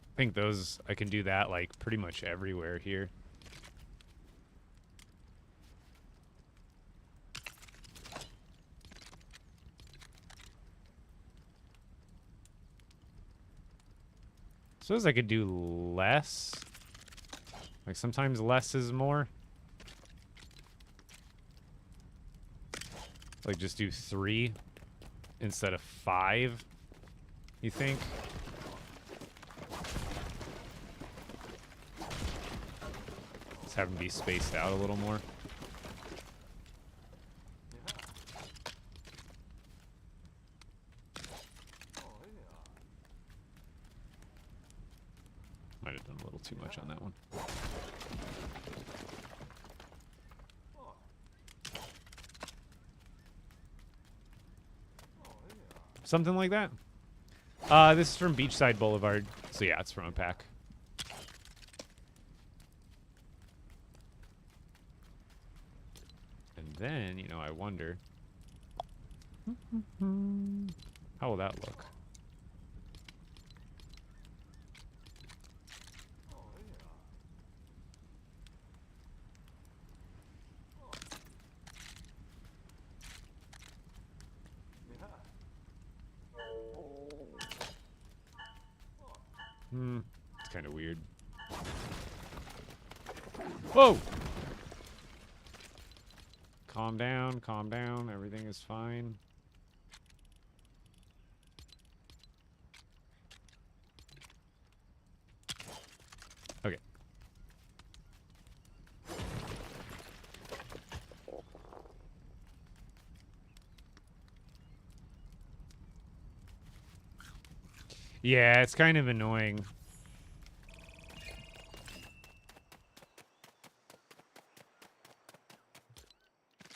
I think those, I can do that like pretty much everywhere here. Suppose I could do less. Like sometimes less is more. Like just do 3 instead of 5, you think? Have them be spaced out a little more. Might have done a little too much on that one. Something like that. This is from Beachside Boulevard. So yeah, it's from a pack. And then, you know, I wonder... how will that look? It's kind of weird. Whoa! Calm down, calm down. Everything is fine. Okay. Yeah, it's kind of annoying.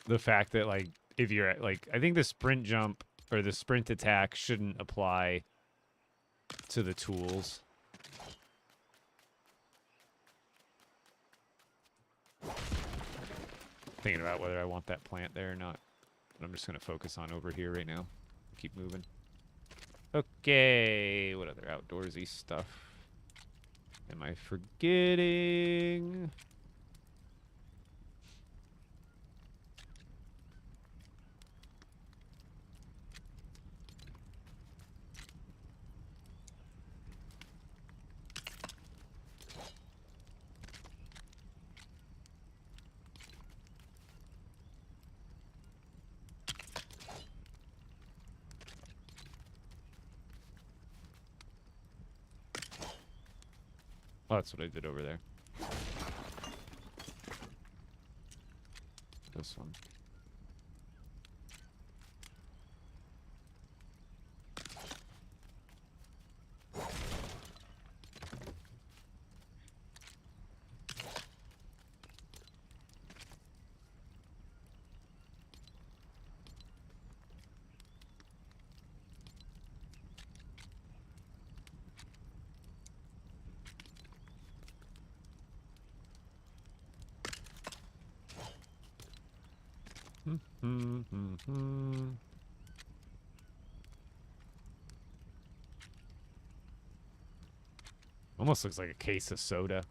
The fact that, like, if you're at, like, I think the sprint jump or the sprint attack shouldn't apply to the tools. Thinking about whether I want that plant there or not. But I'm just going to focus on over here right now. Keep moving. Okay, what other outdoorsy stuff am I forgetting? Oh, that's what I did over there. This one. Almost looks like a case of soda.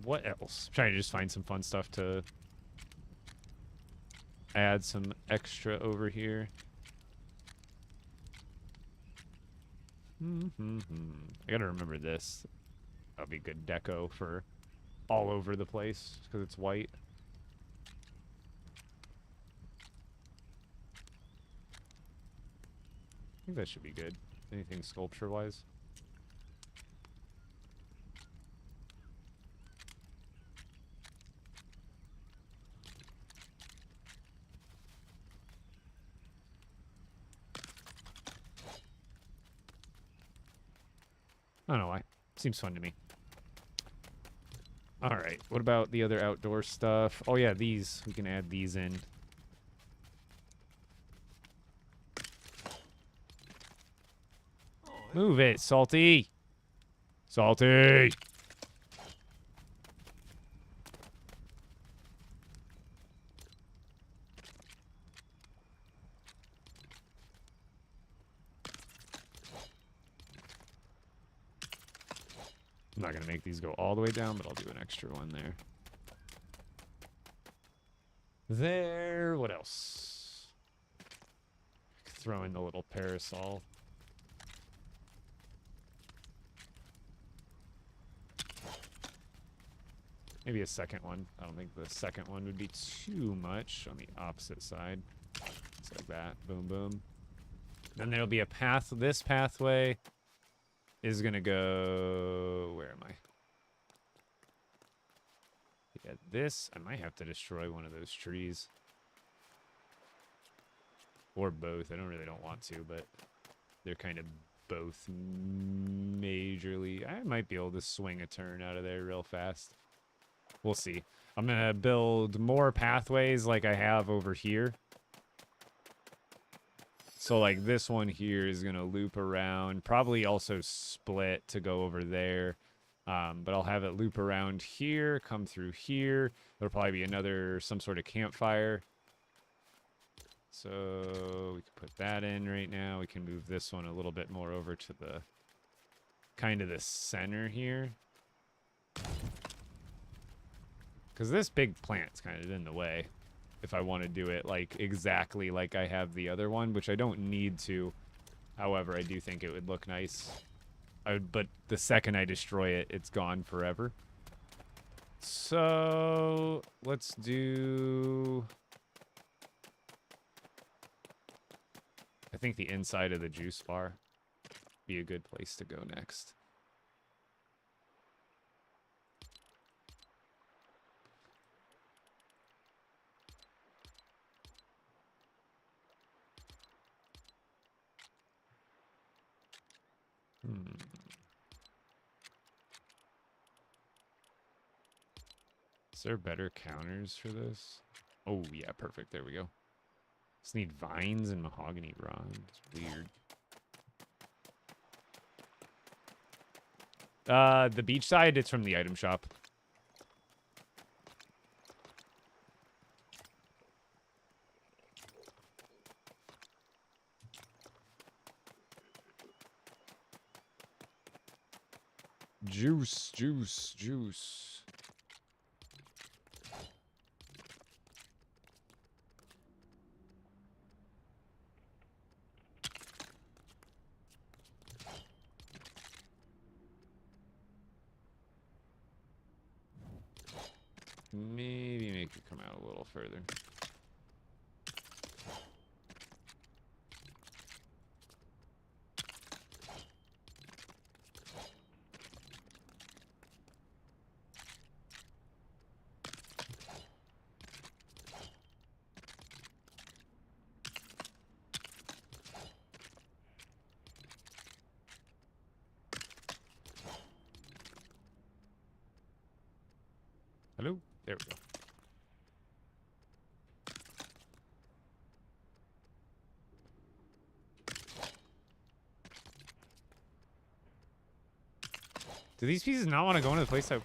What else? I'm trying to just find some fun stuff to add some extra over here. I gotta remember this. That'll be good deco for all over the place because it's white. I think that should be good. Anything sculpture-wise? I don't know why. Seems fun to me. Alright, what about the other outdoor stuff? Oh yeah, these. We can add these in. Move it, Salty! Salty! I'm not gonna make these go all the way down, but I'll do an extra one there. There, what else? Throw in the little parasol. Maybe a second one. I don't think the second one would be too much on the opposite side. Just like that. Boom, boom. Then there'll be a path. This pathway is going to go... Where am I? Yeah, this, I might have to destroy one of those trees. Or both. I don't want to, but they're kind of both majorly. I might be able to swing a turn out of there real fast. We'll see. I'm going to build more pathways like I have over here. So like this one here is going to loop around, probably also split to go over there. But I'll have it loop around here, come through here. There'll probably be another, some sort of campfire. So we can put that in right now. We can move this one a little bit more over to the kind of the center here. Because this big plant's kind of in the way if I want to do it like exactly like I have the other one, which I don't need to. However, I do think it would look nice. But the second I destroy it, it's gone forever. So let's do... I think the inside of the juice bar be a good place to go next. Is there better counters for this? Oh, yeah, perfect. There we go. Just need vines and mahogany rods. Weird. The beach side, it's from the item shop. Juice, juice, juice. Maybe make it come out a little further. Hello? There we go. Do these pieces not want to go into the place I...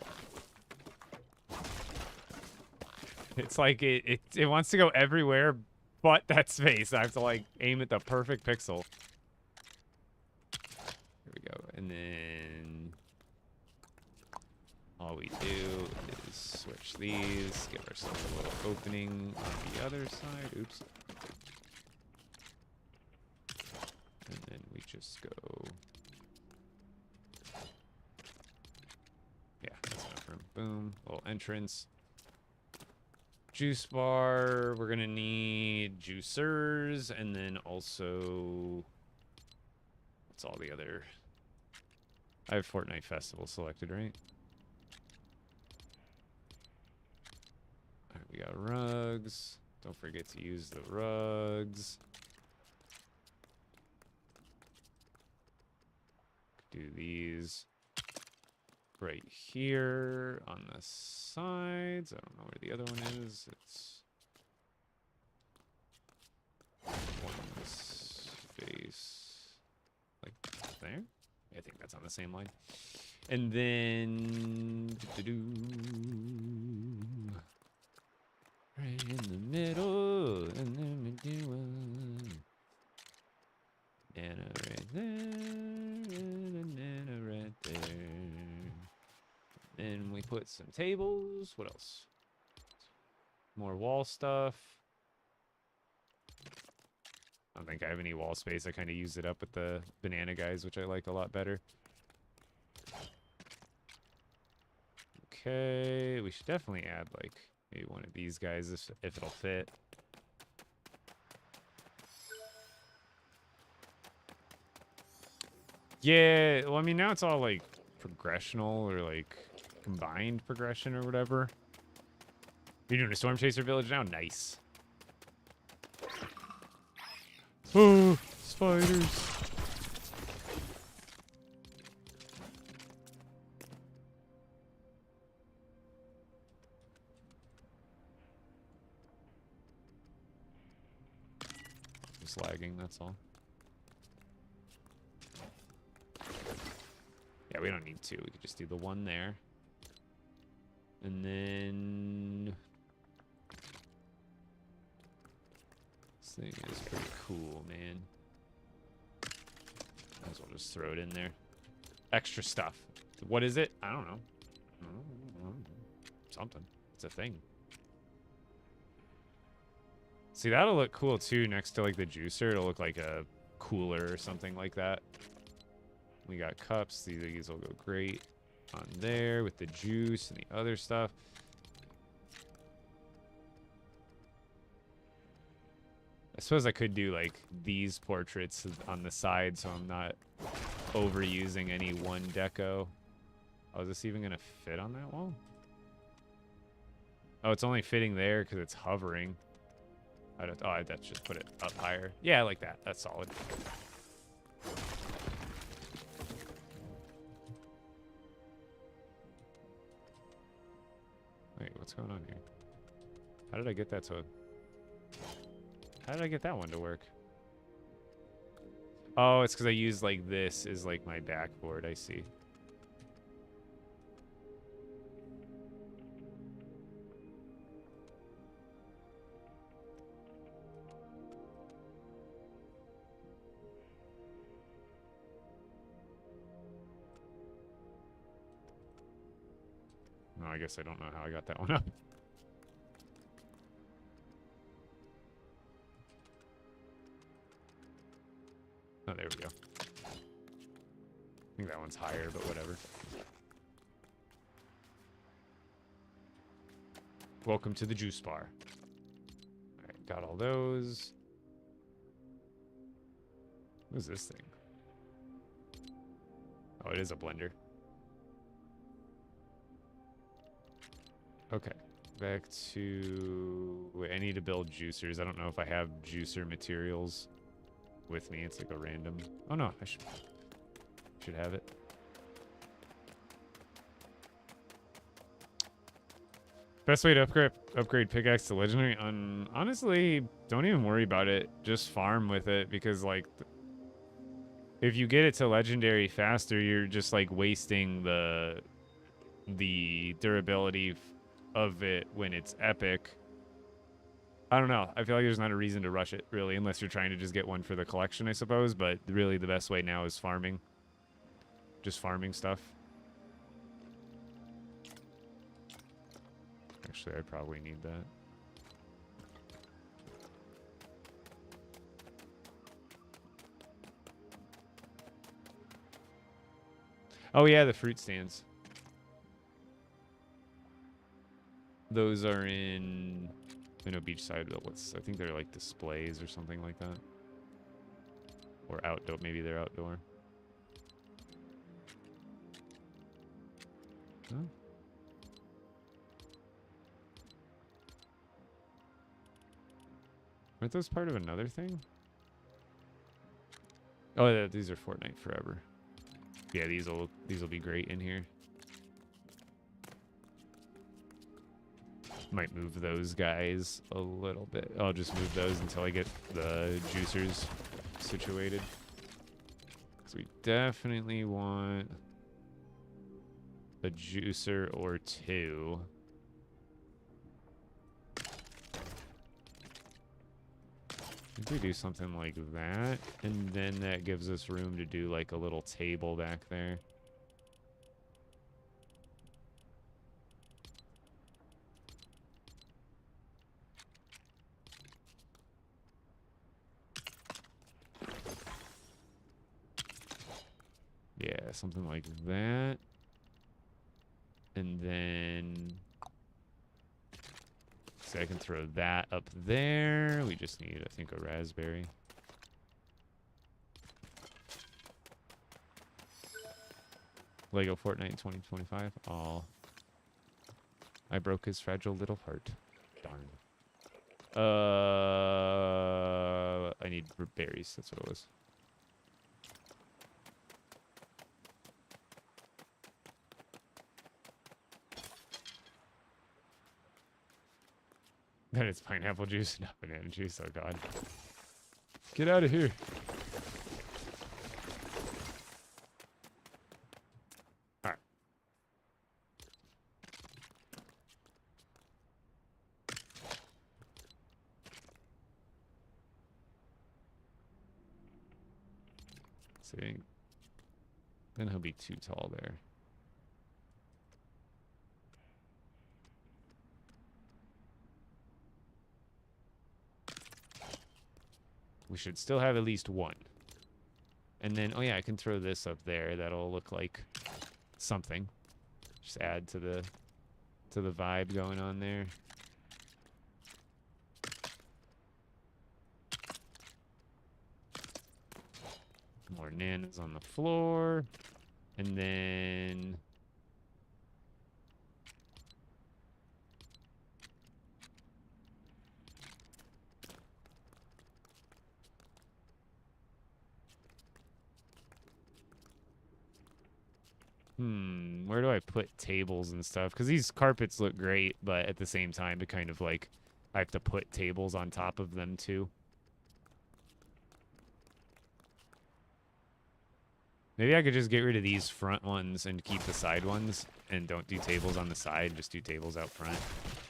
It's like it wants to go everywhere but that space. I have to like aim at the perfect pixel. Here we go. And then all we do is switch these, give ourselves a little opening on the other side. Oops. And then we just go... Yeah, that's enough room. Boom. Little entrance. Juice bar. We're going to need juicers. And then also... What's all the other... I have Fortnite Festival selected, right? Alright, we got rugs. Don't forget to use the rugs. Do these right here on the sides. I don't know where the other one is. It's one in this space, like there. I think that's on the same line. And then right in the middle, and then we do banana right there, and a banana right there. Then we put some tables. What else? More wall stuff. I don't think I have any wall space. I kind of used it up with the banana guys, which I like a lot better. Okay, we should definitely add like maybe one of these guys if it'll fit. Yeah, well, I mean, now it's all like progressional or like combined progression or whatever. You're doing a Storm Chaser village now? Nice. Oh, spiders. Just lagging, that's all. Yeah, we don't need two. We could just do the one there. And then... this thing is pretty cool, man. Might as well just throw it in there. Extra stuff. What is it? I don't know. Something. It's a thing. See, that'll look cool too next to like the juicer. It'll look like a cooler or something like that. We got cups. These will go great on there with the juice and the other stuff. I suppose I could do like these portraits on the side so I'm not overusing any one deco. Oh, is this even going to fit on that wall? Oh, it's only fitting there because it's hovering. I'd just put it up higher. Yeah, I like that. That's solid. Wait, what's going on here? How did I get that to... How did I get that one to work? Oh, it's because I used like this as like my backboard. I see. No, I guess I don't know how I got that one up. Oh, there we go. I think that one's higher, but whatever. Welcome to the juice bar. Alright, got all those. What is this thing? Oh, it is a blender. Okay, back to... Wait, I need to build juicers. I don't know if I have juicer materials with me. It's like a random... Oh no, I should have it. Best way to upgrade pickaxe to legendary? Honestly, don't even worry about it. Just farm with it because like... If you get it to legendary faster, you're just like wasting the durability of it when it's epic. I don't know. I feel like there's not a reason to rush it, really, unless you're trying to just get one for the collection, I suppose. But really, the best way now is farming. Just farming stuff. Actually, I probably need that. Oh, yeah, the fruit stands. Those are in... I know beachside, but I think they're like displays or something like that. Or outdoor, maybe they're outdoor. Huh? Aren't those part of another thing? Oh, yeah, these are Fortnite Forever. Yeah, these will be great in here. Might move those guys a little bit. I'll just move those until I get the juicers situated. Because we definitely want a juicer or two. I think we do something like that, and then that gives us room to do like a little table back there. Yeah, something like that. And then... So I can throw that up there. We just need, I think, a raspberry. LEGO Fortnite 2025. Oh. I broke his fragile little heart. I need berries. That's what it was. Then it's pineapple juice, not banana juice. Oh god. Get out of here. Alright. See? Then he'll be too tall there. We should still have at least one. And then, oh yeah, I can throw this up there. That'll look like something. Just add to the vibe going on there. More nanas on the floor. And then... where do I put tables and stuff? Because these carpets look great, but at the same time, to kind of like, I have to put tables on top of them too. Maybe I could just get rid of these front ones and keep the side ones and don't do tables on the side, just do tables out front.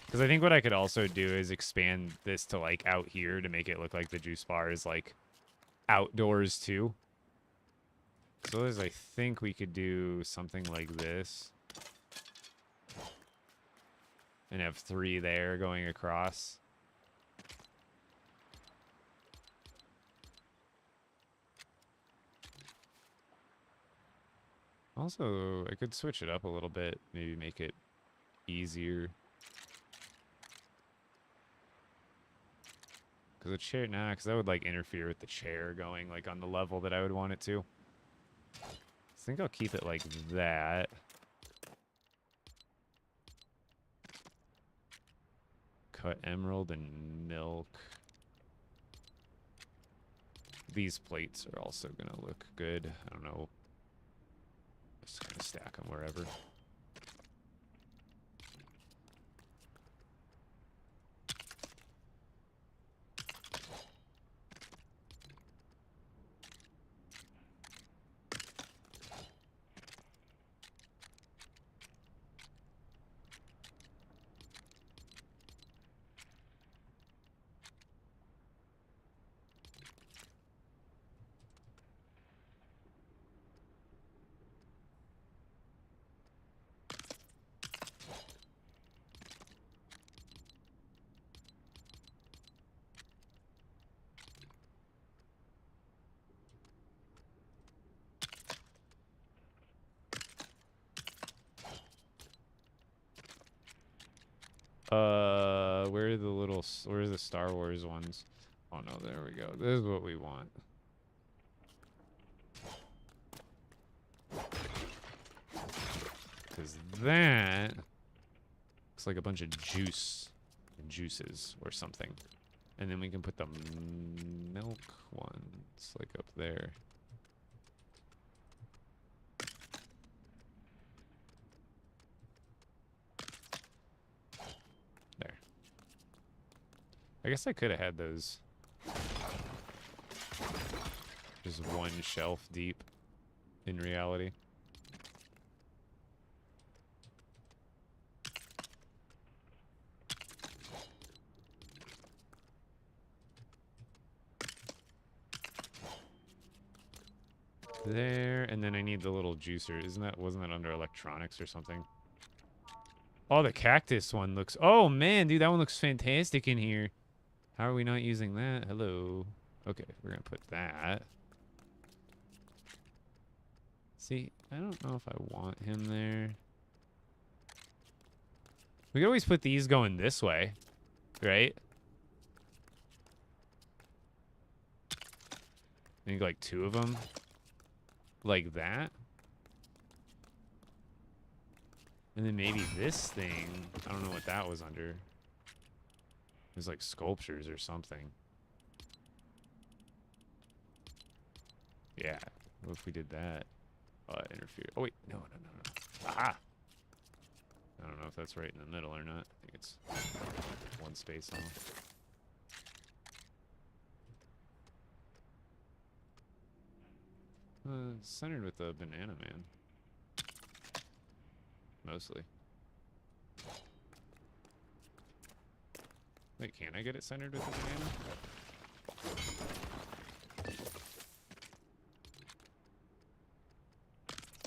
Because I think what I could also do is expand this to like out here to make it look like the juice bar is like outdoors too. So as I think we could do something like this. And have 3 there going across. Also, I could switch it up a little bit. Maybe make it easier. Because the chair, nah, because that would like interfere with the chair going like on the level that I would want it to. I think I'll keep it like that. Cut emerald and milk. These plates are also gonna look good. I don't know. Just gonna stack them wherever. Where's the Star Wars ones? Oh no, there we go. This is what we want. Because that looks like a bunch of juices or something. And then we can put the milk ones like up there. There. I guess I could have had those just one shelf deep in reality. There, and then I need the little juicer. Wasn't that under electronics or something? Oh, the cactus one looks... Oh, man, dude, that one looks fantastic in here. How are we not using that? Hello. Okay, we're going to put that. See, I don't know if I want him there. We could always put these going this way, right? I think like 2 of them. Like that. And then maybe this thing. I don't know what that was under. There's like sculptures or something. Yeah. What if we did that? Interfere. Oh, wait. No. Aha! I don't know if that's right in the middle or not. I think it's one space off. Centered with the banana man. Mostly. Wait, can I get it centered with the banana?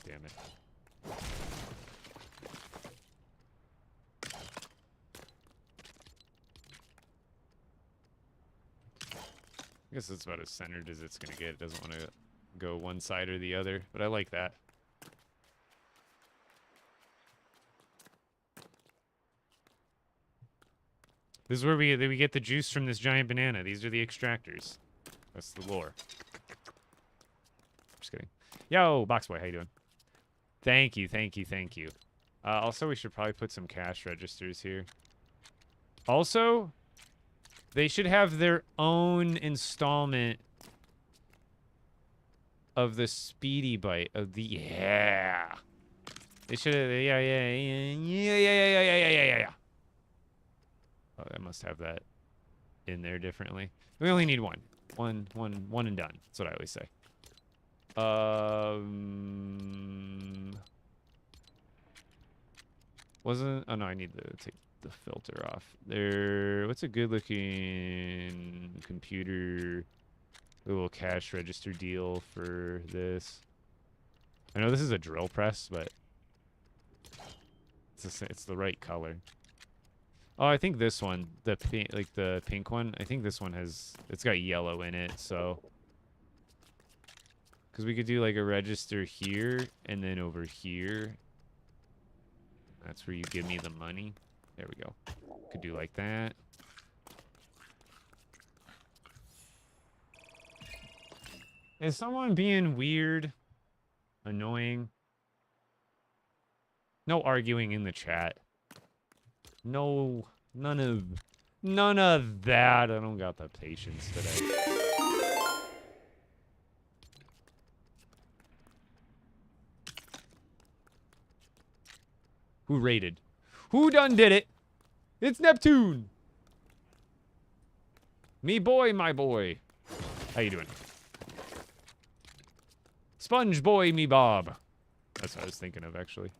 Damn it. I guess it's about as centered as it's gonna get. It doesn't want to go one side or the other, but I like that. This is where we get the juice from this giant banana. These are the extractors. That's the lore. Just kidding. Yo, Boxboy, how you doing? Thank you. Also, we should probably put some cash registers here. Also, they should have their own installment of the Speedy Bite of the They should have yeah. Oh, I must have that in there differently. We only need one and done. That's what I always say. Wasn't... Oh, no, I need to take the filter off. What's a good-looking computer little cash register deal for this? I know this is a drill press, but it's the right color. Oh, I think this one, the pink one, I think this one it's got yellow in it, so... Because we could do like a register here, and then over here. That's where you give me the money. There we go. Could do like that. Is someone being weird? Annoying? No arguing in the chat. No, none of that. I don't got the patience today. Who raided? Who done did it? It's Neptune. Me boy, my boy. How you doing? Sponge boy, me Bob. That's what I was thinking of, actually.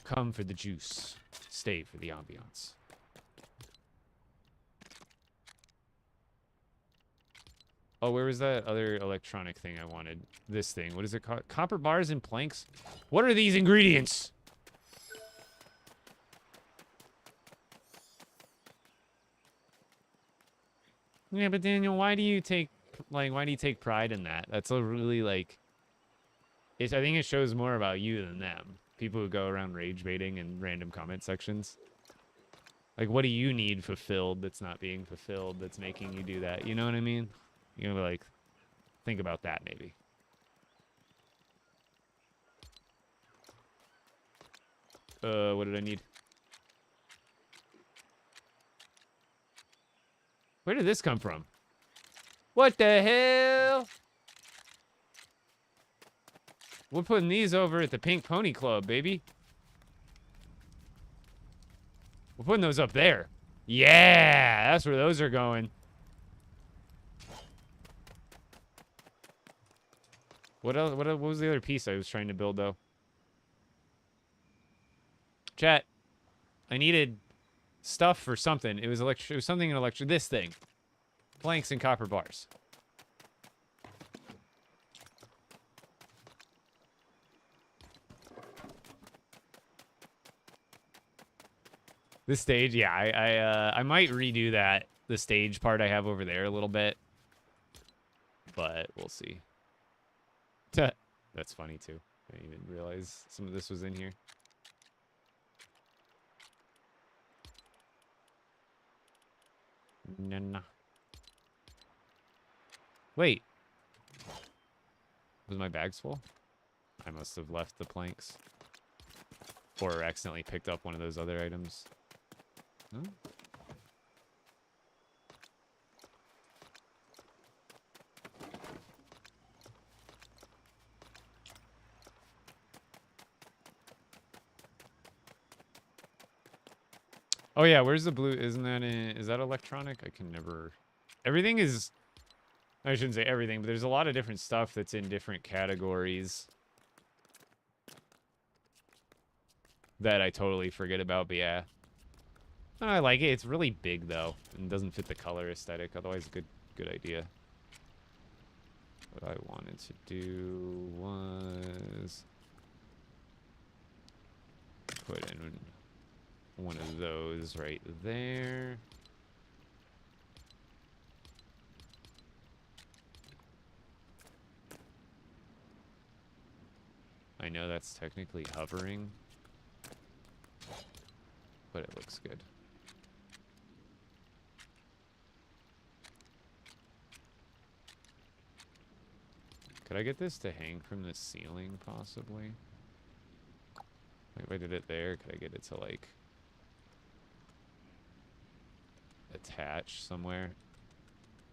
Come for the juice. Stay for the ambiance. Oh, where was that other electronic thing I wanted? This thing. What is it called? Copper bars and planks? What are these ingredients? Yeah, but Daniel, why do you take pride in that? That's a really, like... I think it shows more about you than them. People who go around rage baiting in random comment sections. Like, what do you need fulfilled that's not being fulfilled that's making you do that? You know what I mean? You know, like, think about that, maybe. What did I need? Where did this come from? What the hell? We're putting these over at the Pink Pony Club, baby. We're putting those up there. Yeah, that's where those are going. What else? What was the other piece I was trying to build, though? Chat. I needed stuff for something. It was something in electric. This thing. Planks and copper bars. This stage, yeah, I might redo that, the stage part I have over there a little bit. But we'll see. That's funny, too. I didn't even realize some of this was in here. Nah. Wait. Was my bags full? I must have left the planks. Or accidentally picked up one of those other items. No? Oh yeah, where's the blue? Isn't that in, is that electronic? I can never... Everything is... I shouldn't say everything, but there's a lot of different stuff that's in different categories that I totally forget about, but yeah. I like it. It's really big, though, and doesn't fit the color aesthetic. Otherwise, good idea. What I wanted to do was put in one of those right there. I know that's technically hovering, but it looks good. Could I get this to hang from the ceiling, possibly? Like, if I did it there, could I get it to, like, attach somewhere?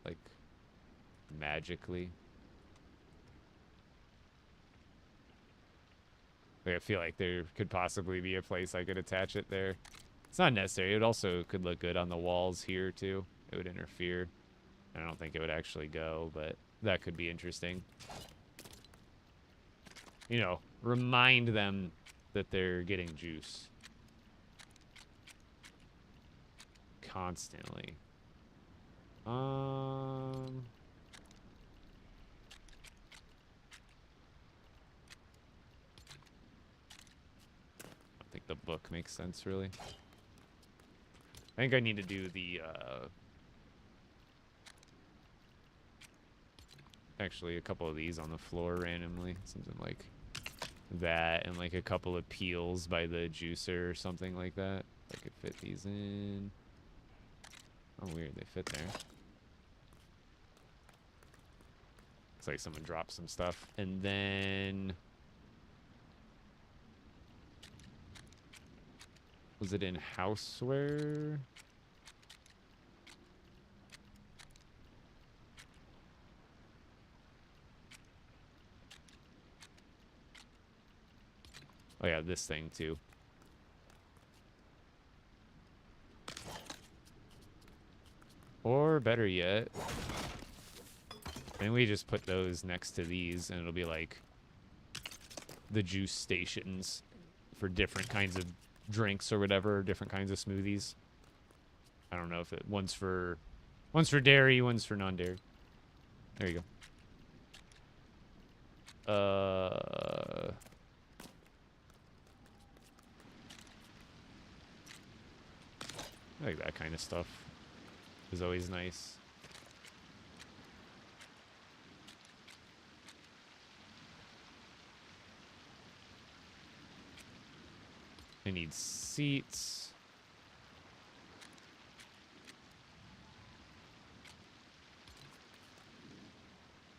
Like, magically? Like, I feel like there could possibly be a place I could attach it there. It's not necessary. It also could look good on the walls here, too. It would interfere. I don't think it would actually go, but that could be interesting. You know, remind them that they're getting juice. Constantly. I don't think the book makes sense, really. I think I need to do the, actually a couple of these on the floor randomly. Something like that, and like a couple of peels by the juicer or something like that. I could fit these in. Oh, weird, they fit there. Looks like someone dropped some stuff. And then... was it in houseware? Oh yeah, this thing too. Or better yet, and we just put those next to these, and it'll be like the juice stations for different kinds of drinks or whatever, different kinds of smoothies. I don't know if it one's for dairy, one's for non-dairy. There you go. I like that kind of stuff. Is always nice. I need seats.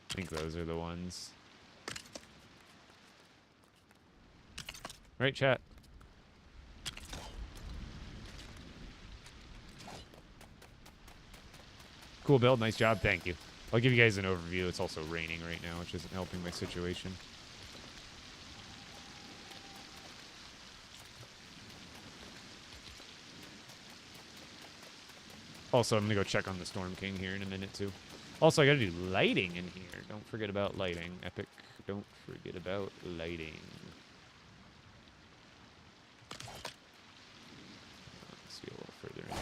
I think those are the ones. Right, chat? Cool build, nice job, thank you. I'll give you guys an overview. It's also raining right now, which isn't helping my situation. Also, I'm gonna go check on the Storm King here in a minute, too. Also, I gotta do lighting in here. Don't forget about lighting. Epic, don't forget about lighting. Let's see a little further in.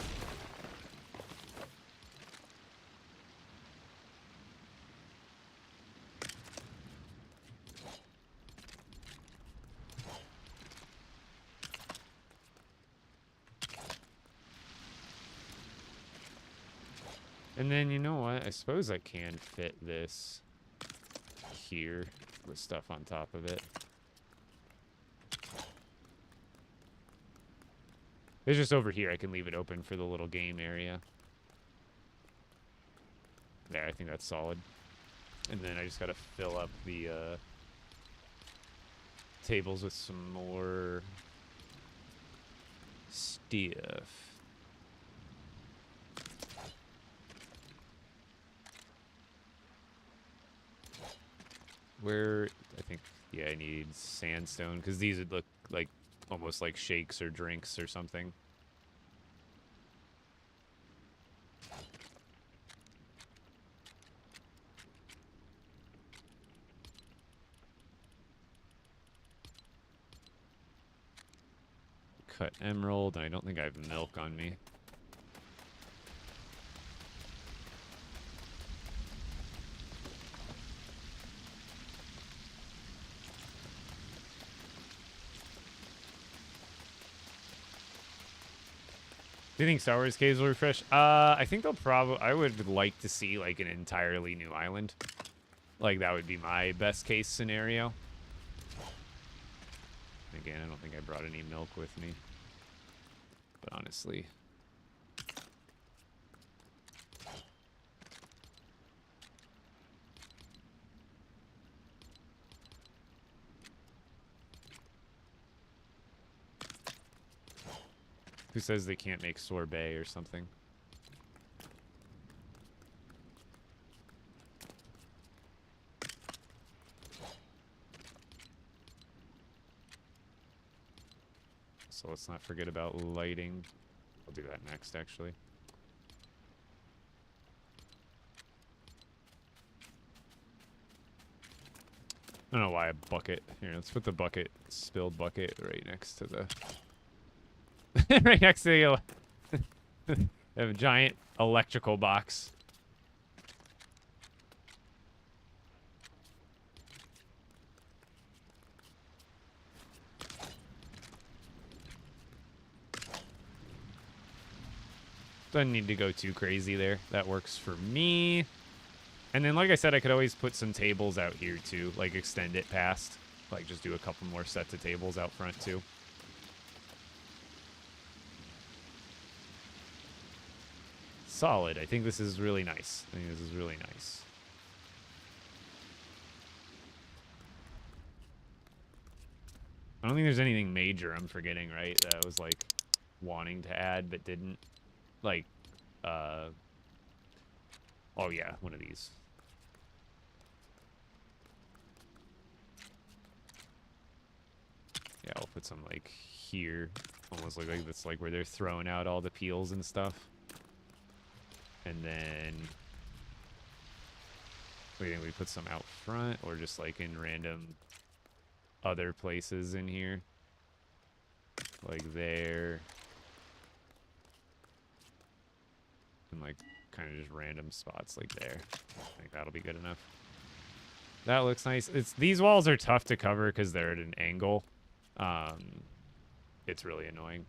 And then, you know what? I suppose I can fit this here with stuff on top of it. It's just over here. I can leave it open for the little game area. There, I think that's solid. And then I just gotta fill up the tables with some more stuff. Where, I think, yeah, I need sandstone, because these would look like almost like shakes or drinks or something. Cut emerald, and I don't think I have milk on me. Do you think Star Wars caves will refresh? I think they'll probably... I would like to see, like, an entirely new island. Like, that would be my best case scenario. Again, I don't think I brought any milk with me. But honestly... Who says they can't make sorbet or something? So let's not forget about lighting. I'll do that next, actually. I don't know why a bucket. Here, let's put the bucket, spilled bucket, right next to the... right next to the giant electrical box. Doesn't need to go too crazy there. That works for me. And then, like I said, I could always put some tables out here, too. Like, extend it past. Like, just do a couple more sets of tables out front, too. Solid. I think this is really nice. I think this is really nice. I don't think there's anything major I'm forgetting, right? That I was, like, wanting to add but didn't. Like, oh, yeah, one of these. Yeah, I'll put some, like, here. Almost like that's, like, where they're throwing out all the peels and stuff. And then... we think we put some out front, or just, like, in random other places in here. Like there. And, like, kind of just random spots like there. I think that'll be good enough. That looks nice. These walls are tough to cover because they're at an angle. It's really annoying.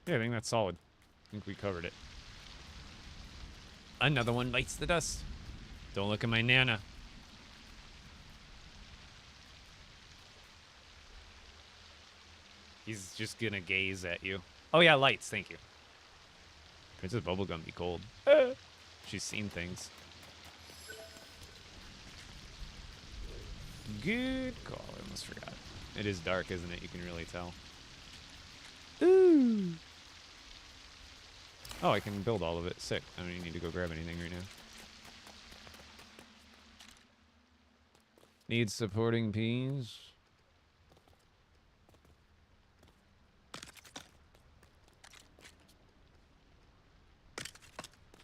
Yeah, I think that's solid. I think we covered it. Another one bites the dust. Don't look at my Nana. He's just gonna gaze at you. Oh yeah, lights, thank you. Princess Bubblegum be cold. She's seen things. Good call, I almost forgot. It is dark, isn't it? You can really tell. Ooh. Oh, I can build all of it. Sick. I don't even need to go grab anything right now. Needs supporting peas.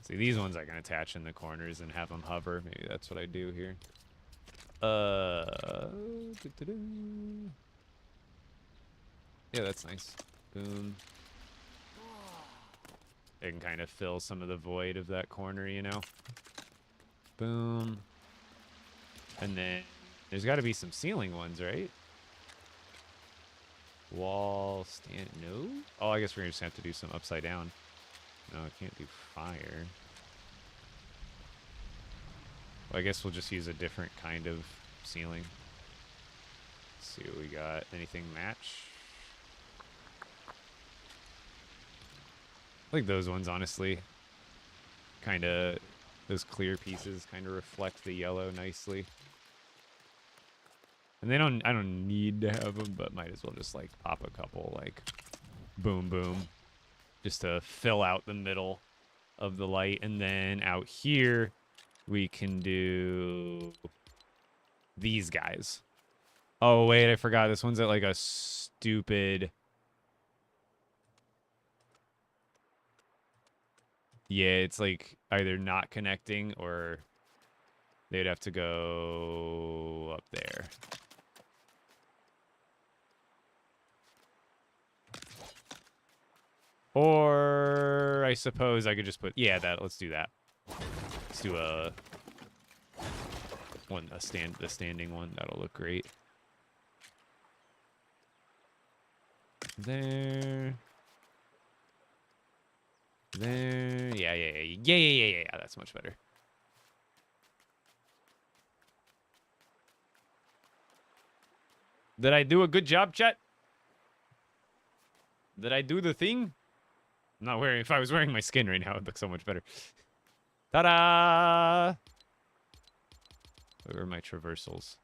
See, these ones I can attach in the corners and have them hover. Maybe that's what I do here. Yeah, that's nice. Boom. It can kind of fill some of the void of that corner, you know? Boom. And then there's got to be some ceiling ones, right? Wall stand. No? Oh, I guess we're going to just have to do some upside down. No, I can't do fire. Well, I guess we'll just use a different kind of ceiling. Let's see what we got. Anything match? I like those ones, honestly. Kind of, those clear pieces kind of reflect the yellow nicely. And I don't need to have them, but might as well just like pop a couple, like boom, boom, just to fill out the middle of the light. And then out here, we can do these guys. Oh, wait, I forgot. This one's at like a stupid... Yeah, it's like either not connecting or they'd have to go up there. Or I suppose I could just put, yeah, let's do that. Let's do the standing one. That'll look great. There. Yeah. That's much better. Did I do a good job, chat? Did I do the thing? I'm not wearing. If I was wearing my skin right now, it'd look so much better. Ta-da! Where are my traversals?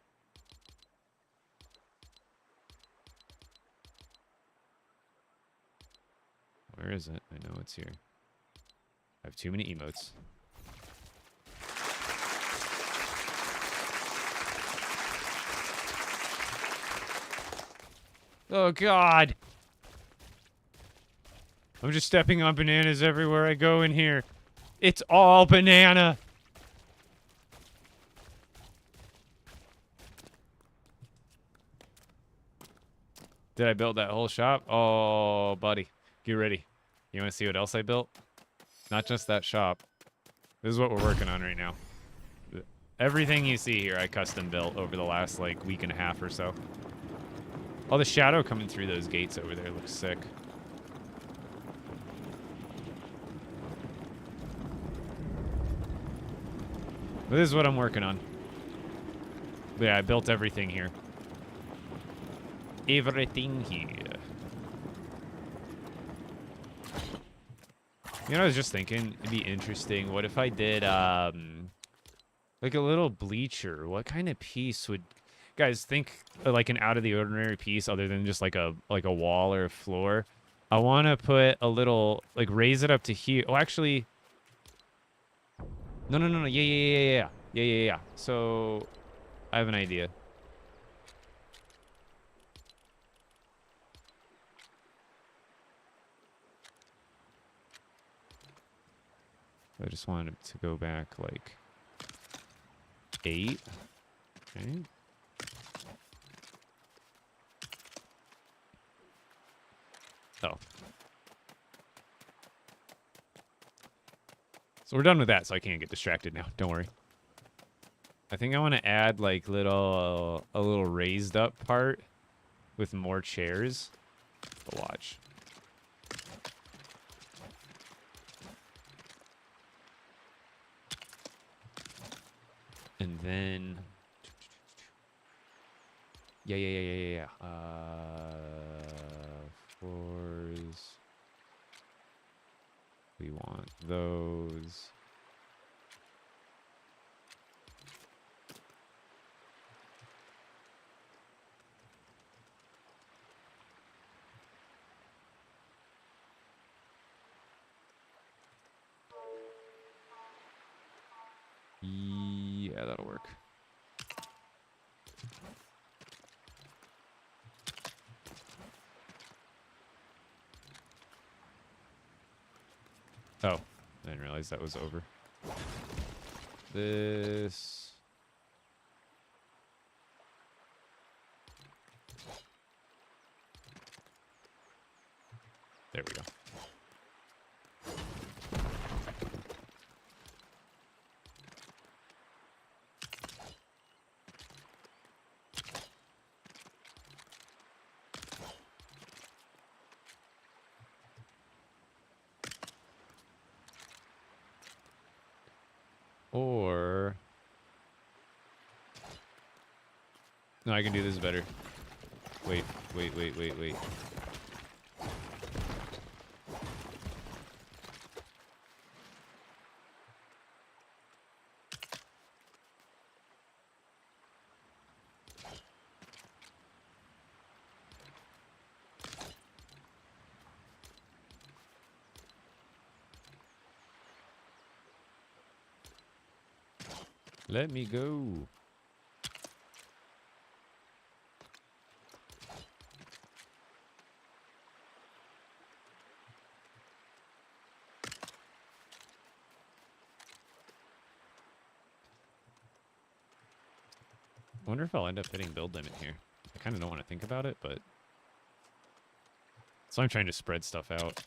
Where is it? I know it's here. I have too many emotes. Oh, God. I'm just stepping on bananas everywhere I go in here. It's all banana. Did I build that whole shop? Oh, buddy. Get ready. You want to see what else I built? Not just that shop. This is what we're working on right now. Everything you see here I custom built over the last, like, week and a half or so. Oh, the shadow coming through those gates over there looks sick. But this is what I'm working on. But yeah, I built everything here. Everything here. You know, I was just thinking, it'd be interesting. What if I did, like a little bleacher? What kind of piece would... Guys, think like an out-of-the-ordinary piece other than just like a wall or a floor. I want to put a little... Like, raise it up to here. Oh, actually... No. Yeah. So, I have an idea. I just wanted it to go back, like, 8. Okay. Oh. So we're done with that, so I can't get distracted now. Don't worry. I think I want to add, like, a little raised up part with more chairs. But watch. And then... Yeah. Floors. We want those. Yeah, that'll work. Oh, I didn't realize that was over. This. There we go. No, I can do this better. Wait, wait, wait, wait, wait. Let me go. I wonder if I'll end up hitting build limit here. I kind of don't want to think about it, but... So I'm trying to spread stuff out.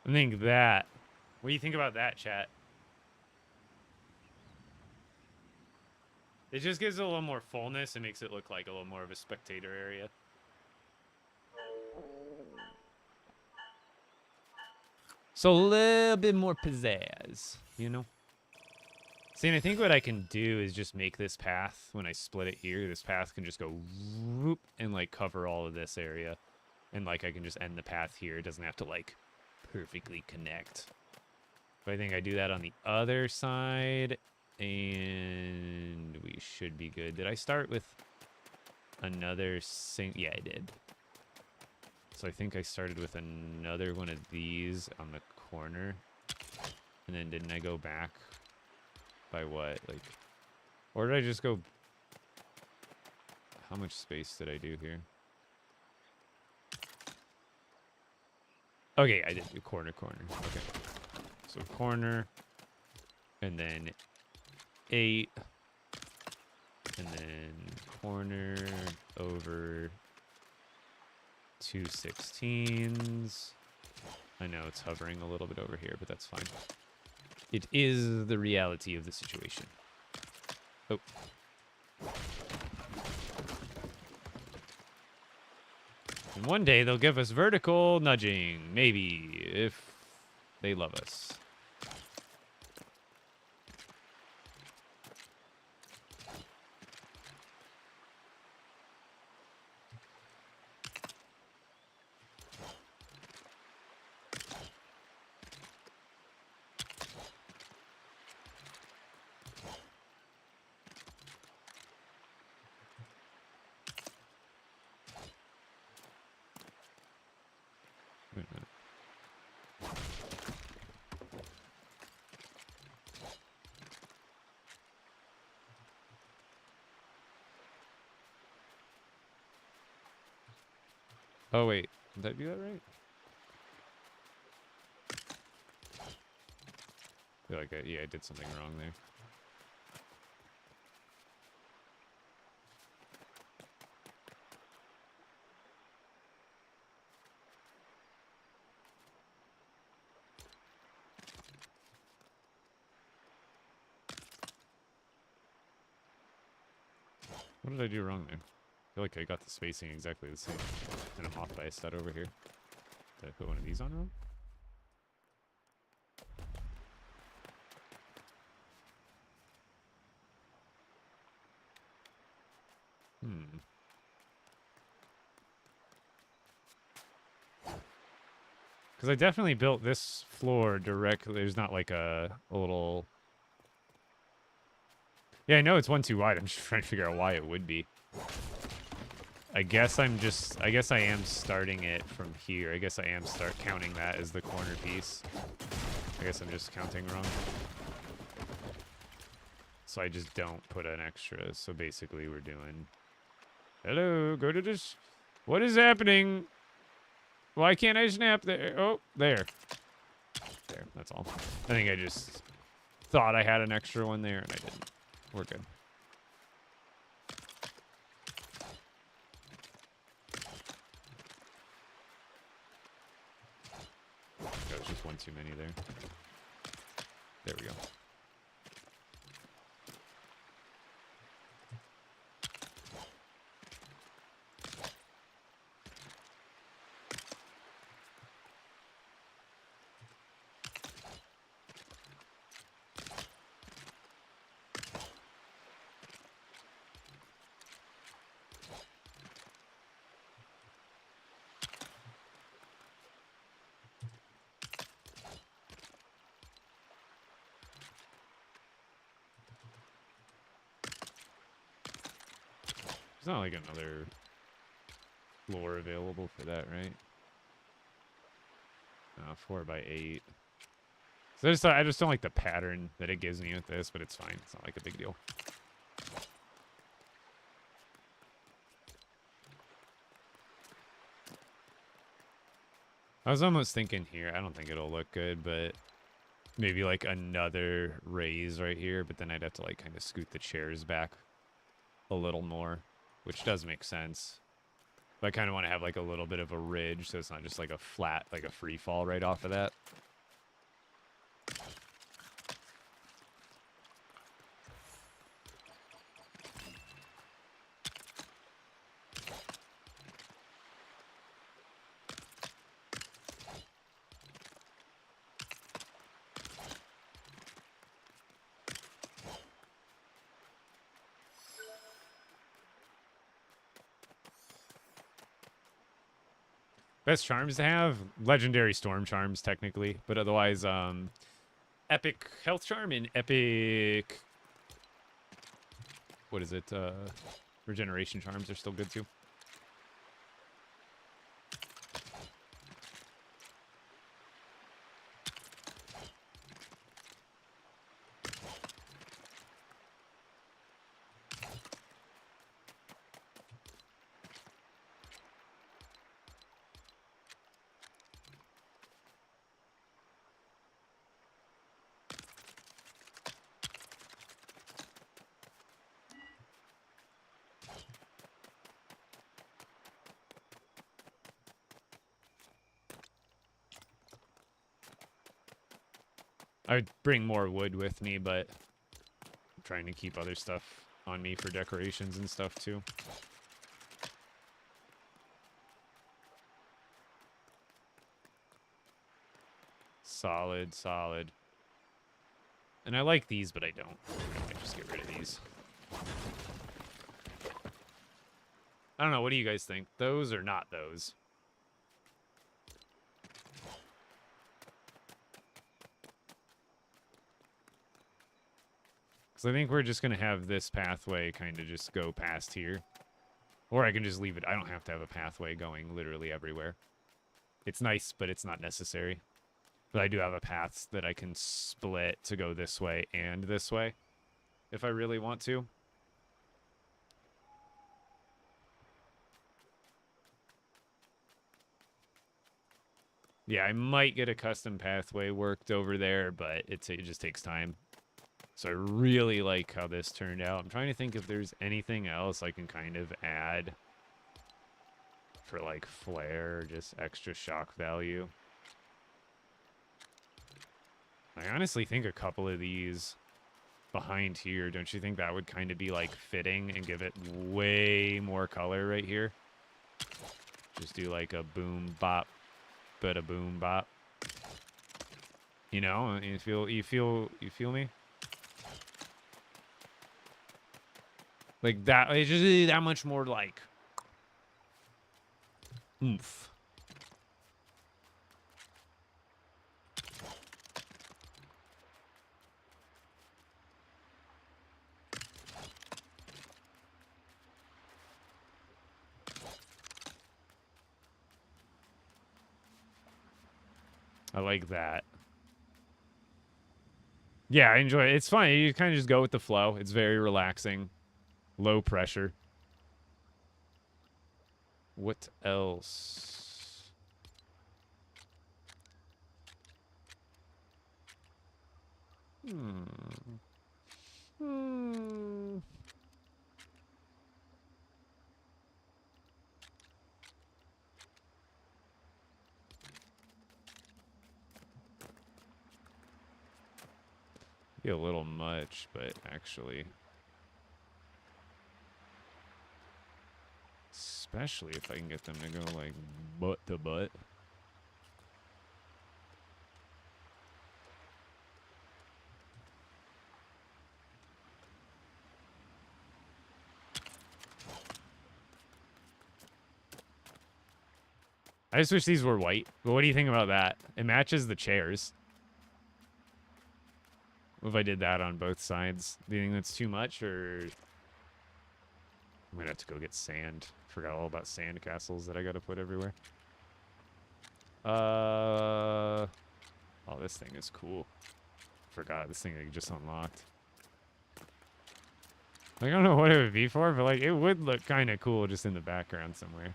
I think that. What do you think about that, chat? It just gives it a little more fullness and makes it look like a little more of a spectator area. So a little bit more pizzazz, you know? See, and I think what I can do is just make this path, when I split it here, this path can just go whoop and, like, cover all of this area. And, like, I can just end the path here. It doesn't have to, like, perfectly connect. But I think I do that on the other side, and we should be good. Did I start with another Yeah, I did. So I think I started with another one of these on the corner. And then didn't I go back by what? Like, or did I just go... How much space did I do here? Okay, I did do corner. Okay. So corner, and then 8, and then corner over 2 16s. I know it's hovering a little bit over here, but that's fine. It is the reality of the situation. Oh. And one day they'll give us vertical nudging, maybe, if they love us. Wait a minute. Oh, wait. Did I do that right? I feel like I did something wrong there. What did I do wrong there? I feel like I got the spacing exactly the same. And I'm off by a stud over here. Did I put one of these on wrong? Because I definitely built this floor directly. There's not like a little... Yeah, I know it's one too wide. I'm just trying to figure out why it would be. I guess I am starting it from here. I guess I am counting that as the corner piece. I guess I'm just counting wrong. So I just don't put an extra. So basically we're doing... Hello, go to this... What is happening? Why can't I snap there? Oh, there. There, that's all. I think I just thought I had an extra one there, and I didn't. We're good. That was just one too many there. There we go. There's not like another floor available for that, right? 4x8. So I just don't like the pattern that it gives me with this, but it's fine. It's not like a big deal. I was almost thinking here, I don't think it'll look good, but maybe like another raise right here, but then I'd have to like kind of scoot the chairs back a little more, which does make sense. But I kind of want to have like a little bit of a ridge, so it's not just like a flat, like a free fall right off of that. Best charms to have? Legendary storm charms, technically. But otherwise, epic health charm and epic... What is it? Regeneration charms are still good, too. I'd bring more wood with me, but I'm trying to keep other stuff on me for decorations and stuff, too. Solid, solid. And I like these, but I don't. I might just get rid of these. I don't know. What do you guys think? Those or not those? So I think we're just going to have this pathway kind of just go past here. Or I can just leave it. I don't have to have a pathway going literally everywhere. It's nice, but it's not necessary. But I do have a path that I can split to go this way and this way, if I really want to. Yeah, I might get a custom pathway worked over there, but it just takes time. So I really like how this turned out. I'm trying to think if there's anything else I can kind of add for like flare or just extra shock value. I honestly think a couple of these behind here, don't you think that would kind of be like fitting and give it way more color right here? Just do like a boom bop, but a boom bop. You know, you feel me? Like that, it's just that much more like oomph. I like that. Yeah, I enjoy it. It's fun. You kind of just go with the flow. It's very relaxing. Low pressure. What else? Hmm. Hmm. Be a little much, but actually. Especially if I can get them to go like butt to butt. I just wish these were white. But what do you think about that? It matches the chairs. What if I did that on both sides? Do you think that's too much, or I'm gonna have to go get sand. Forgot all about sand castles that I gotta put everywhere. Oh, this thing is cool. Forgot this thing I just unlocked. I don't know what it would be for, but like it would look kind of cool just in the background somewhere.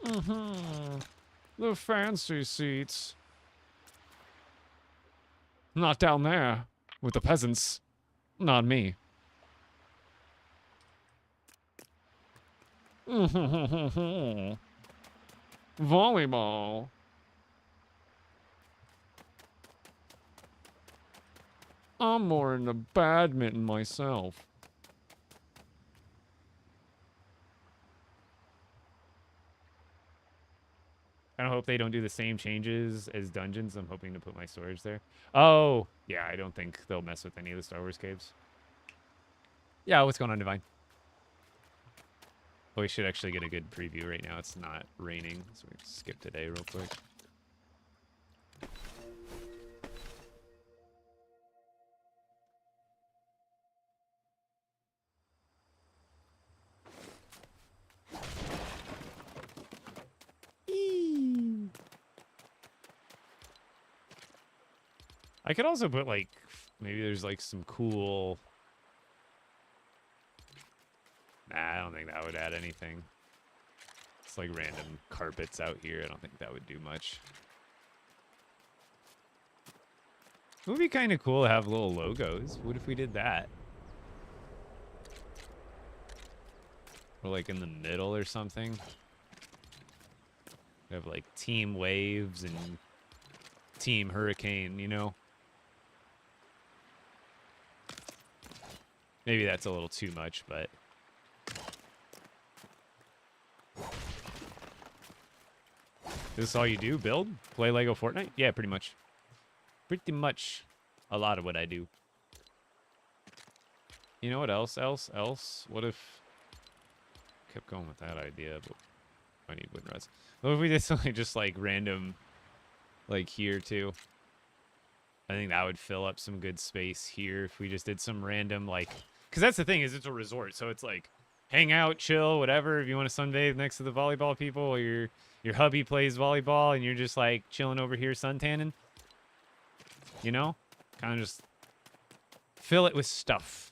Mm-hmm. The fancy seats. Not down there with the peasants. Not me. Volleyball. I'm more into badminton myself. I hope they don't do the same changes as dungeons. I'm hoping to put my storage there. Oh, yeah, I don't think they'll mess with any of the Star Wars caves. Yeah, what's going on, Divine? Oh, we should actually get a good preview right now. It's not raining, so we can skip today real quick. I could also put, like, maybe there's, like, some cool... Nah, I don't think that would add anything. It's like random carpets out here. I don't think that would do much. It would be kind of cool to have little logos. What if we did that? Or like in the middle or something. We have like Team Waves and Team Hurricane, you know? Maybe that's a little too much, but... Is this all you do? Build? Play LEGO Fortnite? Yeah, pretty much. Pretty much a lot of what I do. You know what else? What if... Kept going with that idea, but I need wood rods. What if we did something just like random, like here too? I think that would fill up some good space here if we just did some random like... Because that's the thing, is it's a resort, so it's like hang out, chill, whatever. If you want to sunbathe next to the volleyball people, or your hubby plays volleyball and you're just like chilling over here suntanning. You know? Kind of just fill it with stuff.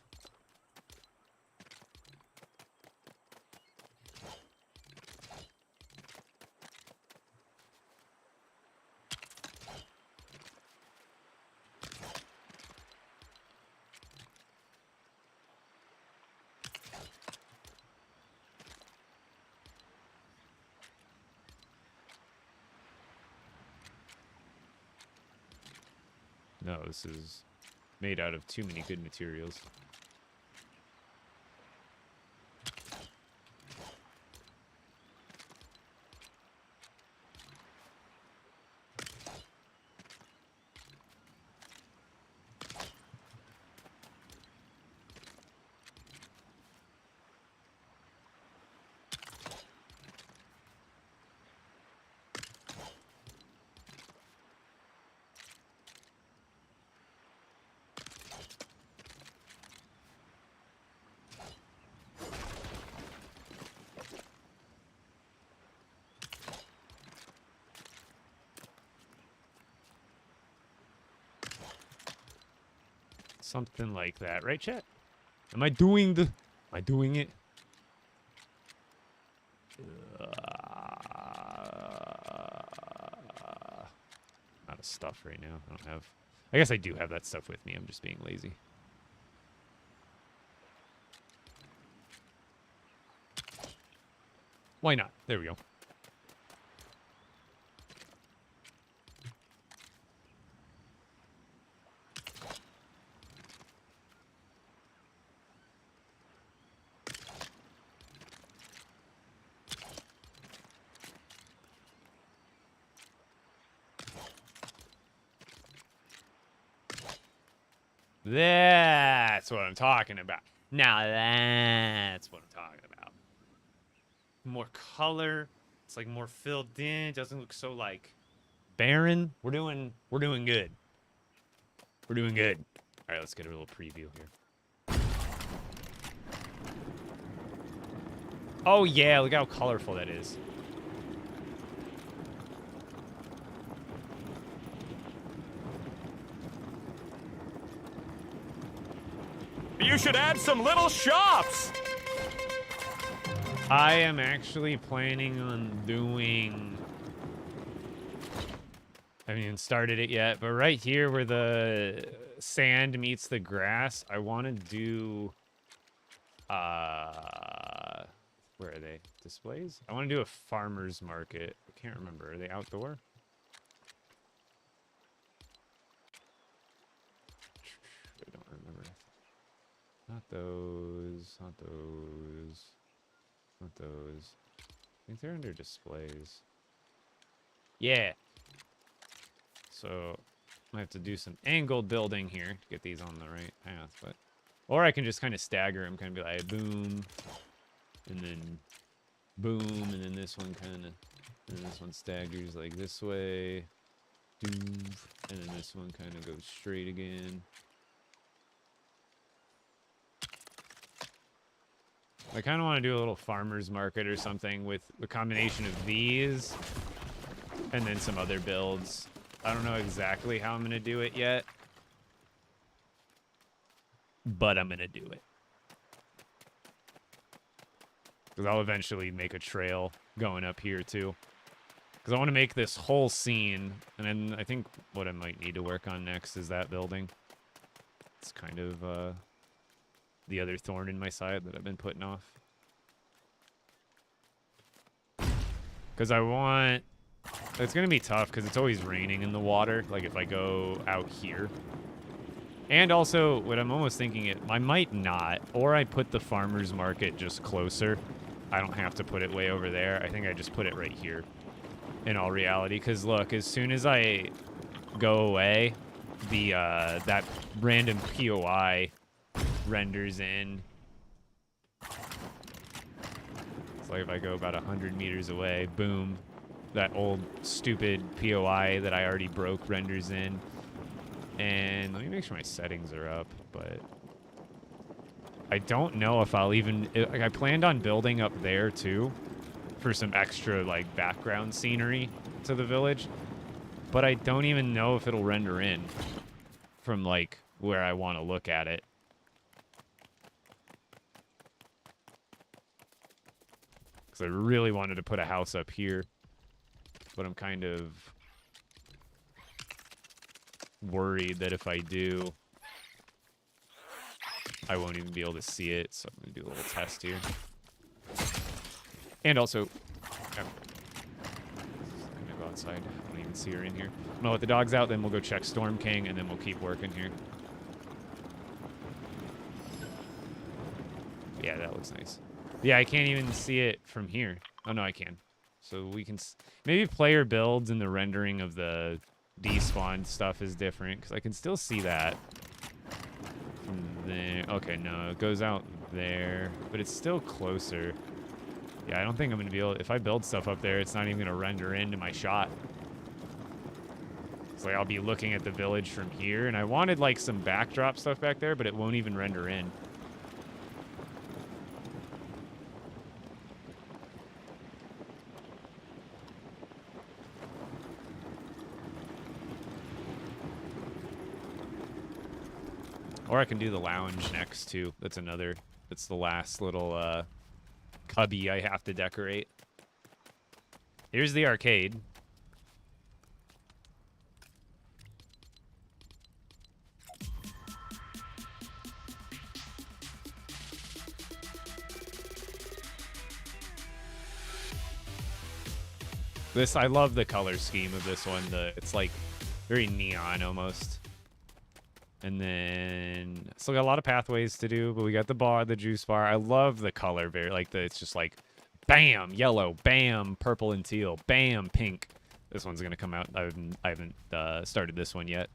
No, this is made out of too many good materials. Something like that, right, chat? Am I doing it? Out of stuff right now. I don't have... I guess I do have that stuff with me. I'm just being lazy. Why not? There we go. That's what I'm talking about. Now that's what I'm talking about. More color. It's like more filled in. It doesn't look so like barren. We're doing good. We're doing good. All right, let's get a little preview here. Oh yeah, look how colorful that is. You should add some little shops. I am actually planning on doing... I haven't even started it yet, but right here where the sand meets the grass, I want to do... where are they? Displays? I want to do a farmer's market. I can't remember. Are they outdoor? I don't remember. Not those. Not those. Not those. I think they're under displays. Yeah. So I have to do some angled building here to get these on the right path, but or I can just kind of stagger them, kind of be like boom, and then boom, and then this one kind of, and this one staggers like this way, doom, and then this one kind of goes straight again. I kind of want to do a little farmer's market or something with a combination of these and then some other builds. I don't know exactly how I'm going to do it yet, but I'm going to do it. Because I'll eventually make a trail going up here too. Because I want to make this whole scene, and then I think what I might need to work on next is that building. It's kind of the other thorn in my side that I've been putting off. Because I want... It's going to be tough because it's always raining in the water, like if I go out here. And also, what I'm almost thinking, I might not, or I put the farmer's market just closer. I don't have to put it way over there. I think I just put it right here, in all reality. Because look, as soon as I go away, the that random POI renders in. It's like if I go about 100 meters away, boom, that old stupid POI that I already broke renders in. And let me make sure my settings are up, but I don't know if I'll even... Like, I planned on building up there too for some extra like background scenery to the village, but I don't even know if it'll render in from like where I want to look at it. Because I really wanted to put a house up here, but I'm kind of worried that if I do, I won't even be able to see it, so I'm going to do a little test here. And also, I'm going to go outside. I don't even see her in here. I'm going to let the dogs out, then we'll go check Storm King, and then we'll keep working here. Yeah, that looks nice. Yeah, I can't even see it from here. Oh, no, I can. So we can... Maybe player builds and the rendering of the despawn stuff is different, because I can still see that from there. Okay, no, it goes out there, but it's still closer. Yeah, I don't think I'm going to be able... If I build stuff up there, it's not even going to render into my shot. It's like I'll be looking at the village from here, and I wanted, like, some backdrop stuff back there, but it won't even render in. Or I can do the lounge next, too. That's the last little, cubby I have to decorate. Here's the arcade. I love the color scheme of this one. It's like very neon almost. And then still got a lot of pathways to do, but we got the bar, the juice bar. I love the color, it's just like bam, yellow, bam, purple and teal, bam, pink. This one's gonna come out. I haven't started this one yet.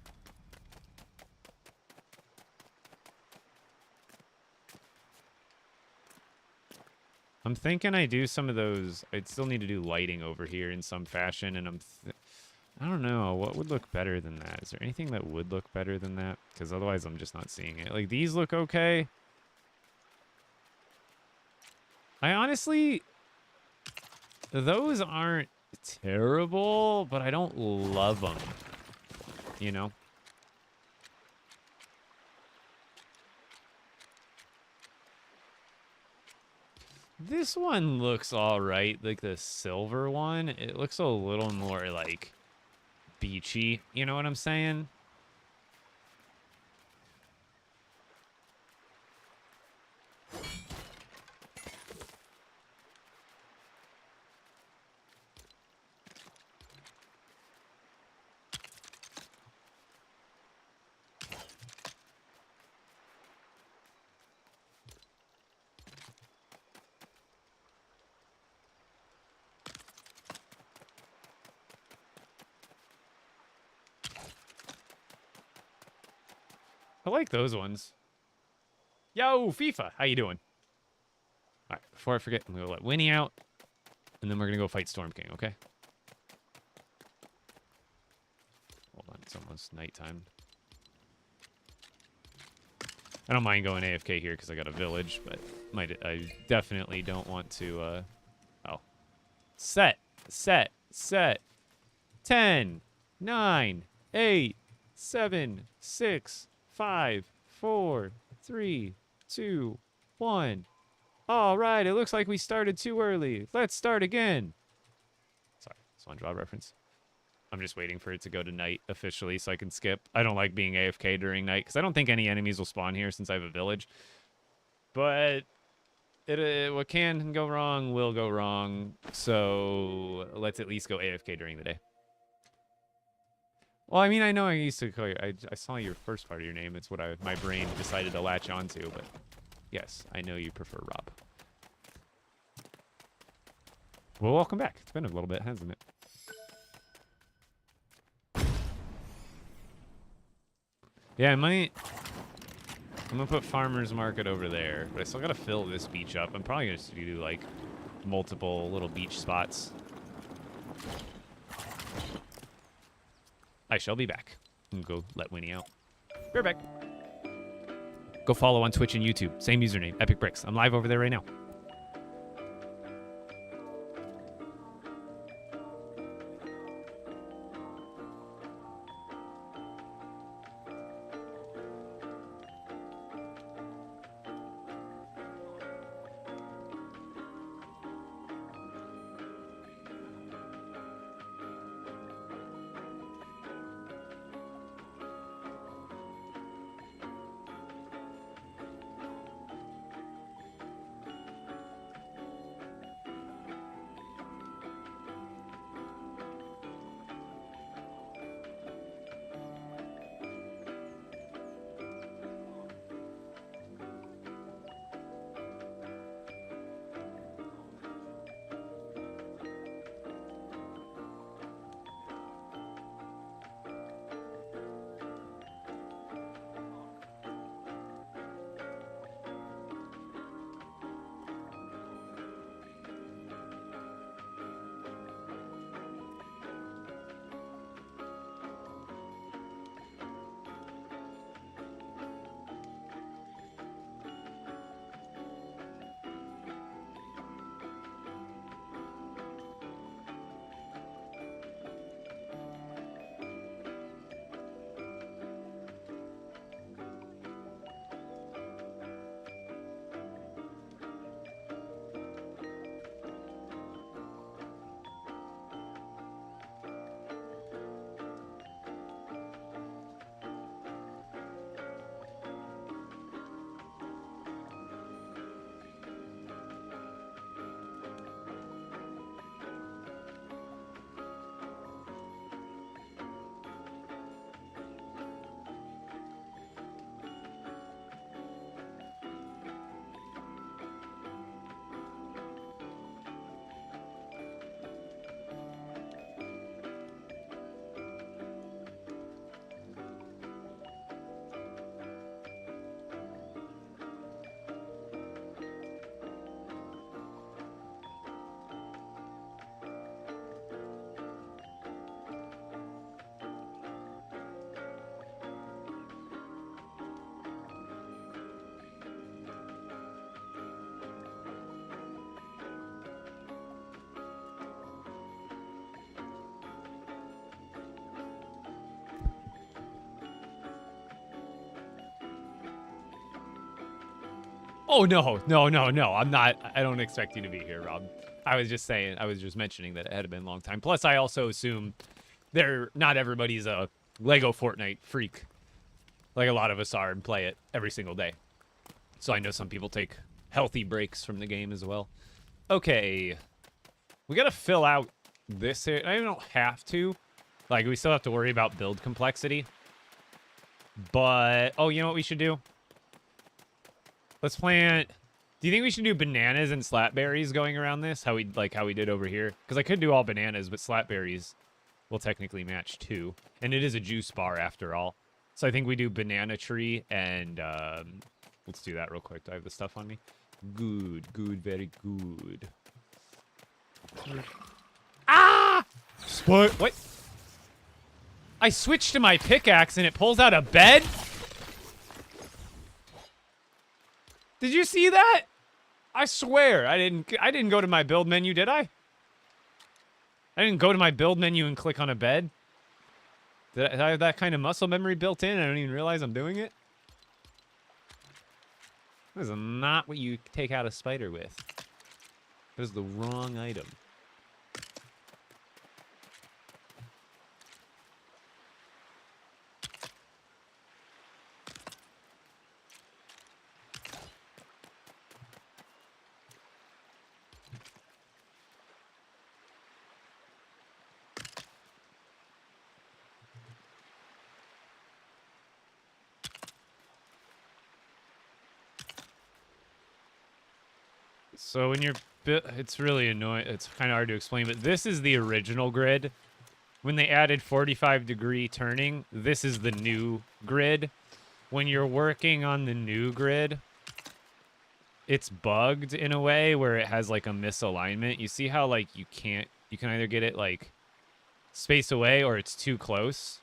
I'm thinking I do some of those. I'd still need to do lighting over here in some fashion, and I don't know. What would look better than that? Is there anything that would look better than that? Because otherwise I'm just not seeing it. Like, these look okay. I honestly... Those aren't terrible, but I don't love them. You know? This one looks alright, like the silver one. It looks a little more, like, beachy. You know what I'm saying? I like those ones. Yo, FIFA, how you doing? All right, before I forget, I'm going to let Winnie out, and then we're going to go fight Storm King, okay? Hold on, it's almost nighttime. I don't mind going AFK here because I got a village, but I definitely don't want to, oh. Set. 10, 9, 8, 7, 6, 5, 4, 3, 2, 1. All right, it looks like we started too early. Let's start again. Sorry, SpongeBob reference. I'm just waiting for it to go to night officially so I can skip. I don't like being AFK during night because I don't think any enemies will spawn here since I have a village. But what can go wrong will go wrong. So let's at least go AFK during the day. Well, I mean, I know I used to call you. I saw your first part of your name. It's what my brain decided to latch onto. But yes, I know you prefer Rob. Well, welcome back. It's been a little bit, hasn't it? Yeah, I'm gonna put Farmer's Market over there, but I still gotta fill this beach up. I'm probably gonna do like multiple little beach spots. I shall be back. And go let Winnie out. We're back. Go follow on Twitch and YouTube. Same username, Epic Bricks. I'm live over there right now. Oh, no. I'm not. I don't expect you to be here, Rob. I was just saying, I was just mentioning that it had been a long time. Plus, I also assume not everybody's a LEGO Fortnite freak. Like a lot of us are and play it every single day. So I know some people take healthy breaks from the game as well. Okay. We gotta fill out this area. I don't have to. Like, we still have to worry about build complexity. But, oh, you know what we should do? Let's plant... Do you think we should do bananas and slapberries going around this? How we did over here? Because I could do all bananas, but slapberries will technically match too. And it is a juice bar after all. So I think we do banana tree and... let's do that real quick. Do I have the stuff on me? Good, very good. Ah! What? I switched to my pickaxe and it pulls out a bed? Did you see that? I swear, I didn't go to my build menu, did I? I didn't go to my build menu and click on a bed. Did I have that kind of muscle memory built in? I don't even realize I'm doing it. This is not what you take out a spider with. That is the wrong item. So when you're... It's really annoying. It's kind of hard to explain, but this is the original grid. When they added 45-degree turning, this is the new grid. When you're working on the new grid, it's bugged in a way where it has like a misalignment. You see how like you can either get it like space away or it's too close.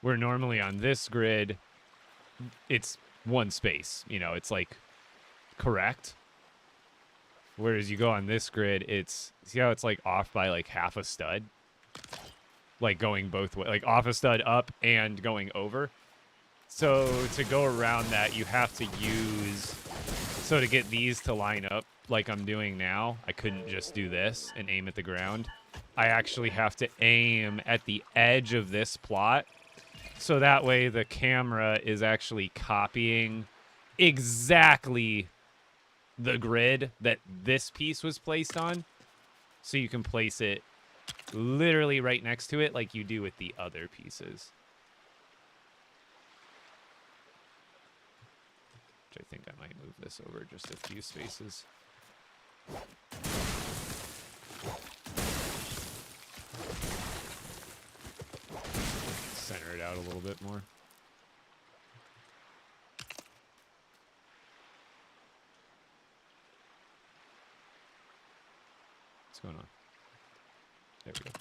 Where normally on this grid, it's one space. You know, it's like correct. Whereas you go on this grid, see how it's like off by like half a stud? Like going both ways, like off a stud up and going over. So to go around that, you have to so to get these to line up like I'm doing now, I couldn't just do this and aim at the ground. I actually have to aim at the edge of this plot. So that way the camera is actually copying exactly the grid that this piece was placed on. So you can place it literally right next to it like you do with the other pieces. Which I think I might move this over just a few spaces. Center it out a little bit more. What's going on? There we go.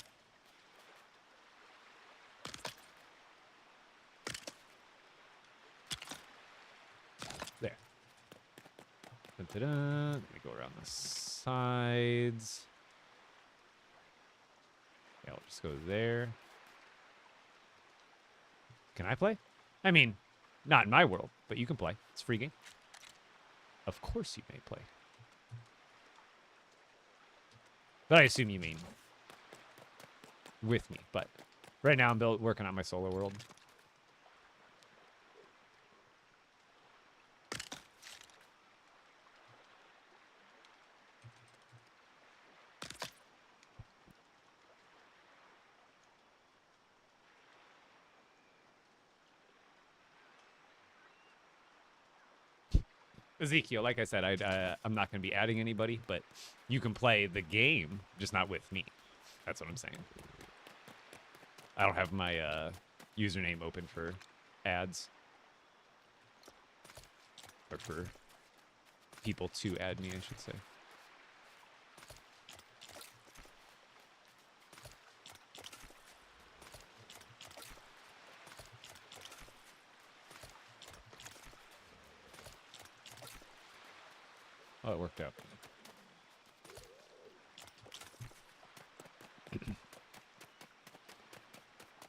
There. Dun-dun-dun. Let me go around the sides. Yeah, I'll just go there. Can I play? I mean, not in my world, but you can play. It's free game. Of course you may play. But I assume you mean with me. But right now I'm working on my solo world. Ezekiel, like I said, I'm not going to be adding anybody, but you can play the game, just not with me. That's what I'm saying. I don't have my username open for ads. Or for people to add me, I should say. Oh, it worked out.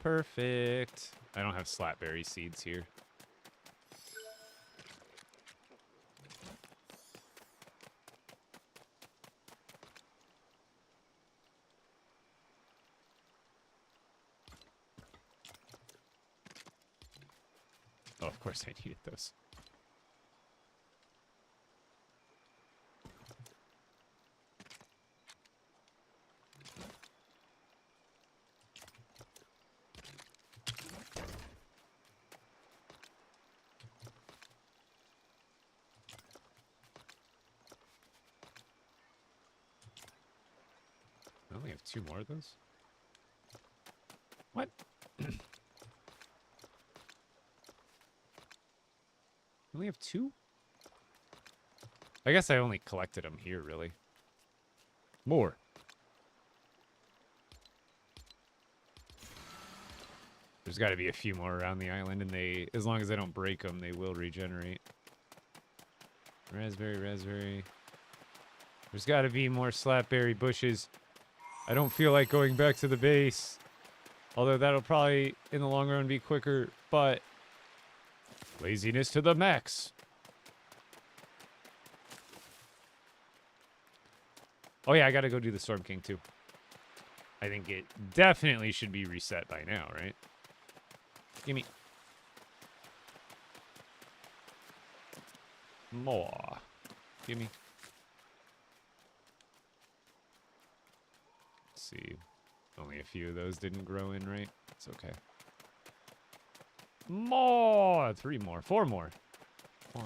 Perfect. I don't have slapberry seeds here. Oh, of course I needed those. I only have 2 more of those? What? I only have 2? I guess I only collected them here, really. More. There's got to be a few more around the island, and they, as long as I don't break them, they will regenerate. Raspberry, raspberry. There's got to be more slapberry bushes. I don't feel like going back to the base. Although that'll probably, in the long run, be quicker, but laziness to the max. Oh yeah, I gotta go do the Storm King, too. I think it definitely should be reset by now, right? Gimme. More. Gimme. Let's see. Only a few of those didn't grow in, right? It's okay. More! 3 more. 4 more. 1,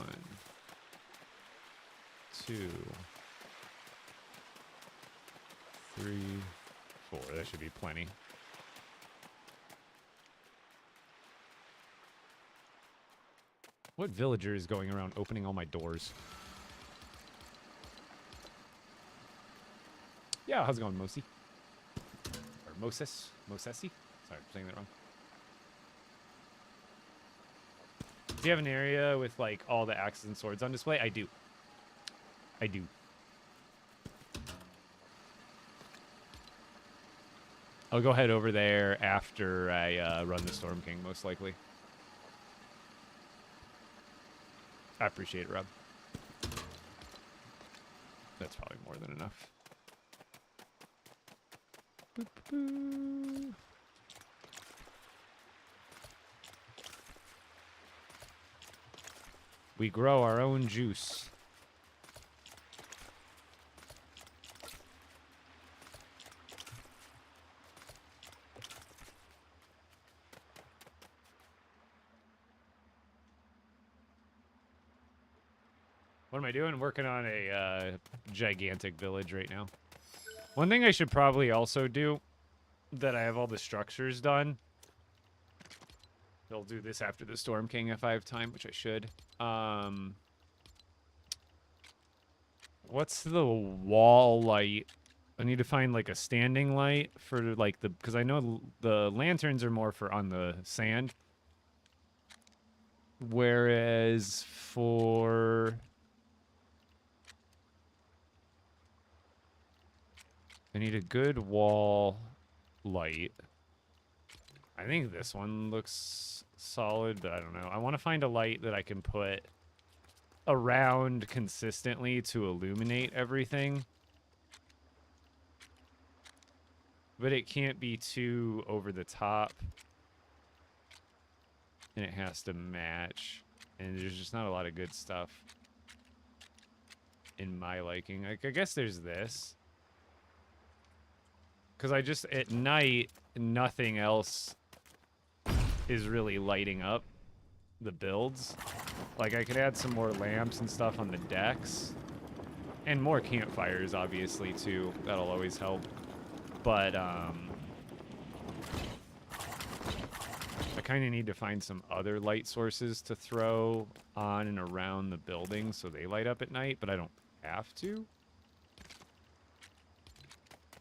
2, 3, 4. That should be plenty. What villager is going around opening all my doors? Yeah, how's it going, Mosi? Or Moses? Mosesi? Sorry, I'm saying that wrong. Do you have an area with, like, all the axes and swords on display? I do. I do. I'll go head over there after I run the Storm King, most likely. I appreciate it, Rob. That's probably more than enough. Boop, boop. We grow our own juice. What am I doing? Working on a gigantic village right now. One thing I should probably also do, that I have all the structures done. I'll do this after the Storm King if I have time, which I should. What's the wall light? I need to find like a standing light for like the, because I know the lanterns are more for on the sand. Whereas for... I need a good wall light. I think this one looks solid, but I don't know. I want to find a light that I can put around consistently to illuminate everything. But it can't be too over the top. And it has to match. And there's just not a lot of good stuff in my liking. Like, I guess there's this. Because I just, at night, nothing else is really lighting up the builds. Like, I could add some more lamps and stuff on the decks. And more campfires, obviously, too. That'll always help. But, I kind of need to find some other light sources to throw on and around the building so they light up at night, but I don't have to.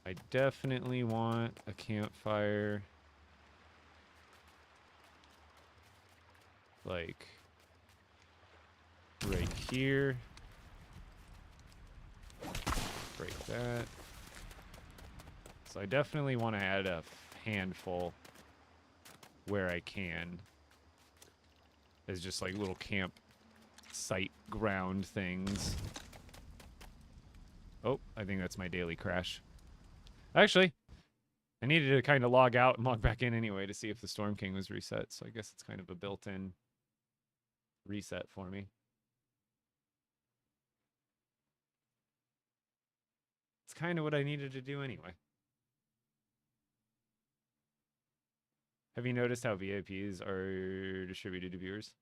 I definitely want a campfire. Like, right here. Break that. So I definitely want to add a handful where I can. As just like little camp site ground things. Oh, I think that's my daily crash. Actually, I needed to kind of log out and log back in anyway to see if the Storm King was reset, so I guess it's kind of a built-in reset for me. It's kind of what I needed to do anyway. Have you noticed how VIPs are distributed to viewers?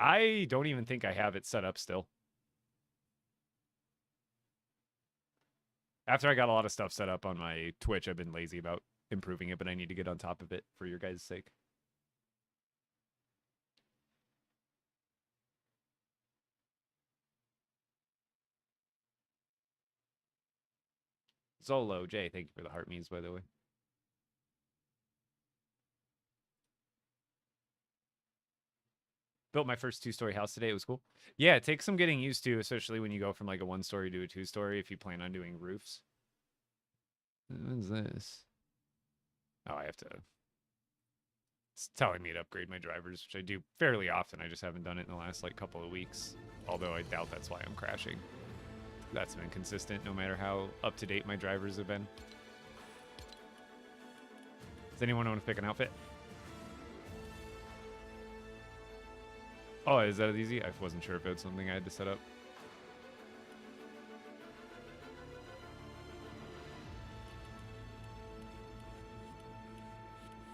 I don't even think I have it set up still. After I got a lot of stuff set up on my Twitch, I've been lazy about improving it, but I need to get on top of it for your guys' sake. Zolo J, thank you for the heart memes, by the way. Built my first 2-story house today. It was cool. Yeah, it takes some getting used to, especially when you go from like a 1-story to a 2-story if you plan on doing roofs. What's this? Oh, I have to... It's telling me to upgrade my drivers, which I do fairly often. I just haven't done it in the last like couple of weeks. Although I doubt that's why I'm crashing. That's been consistent no matter how up-to-date my drivers have been. Does anyone want to pick an outfit? Oh, is that easy? I wasn't sure if it was something I had to set up.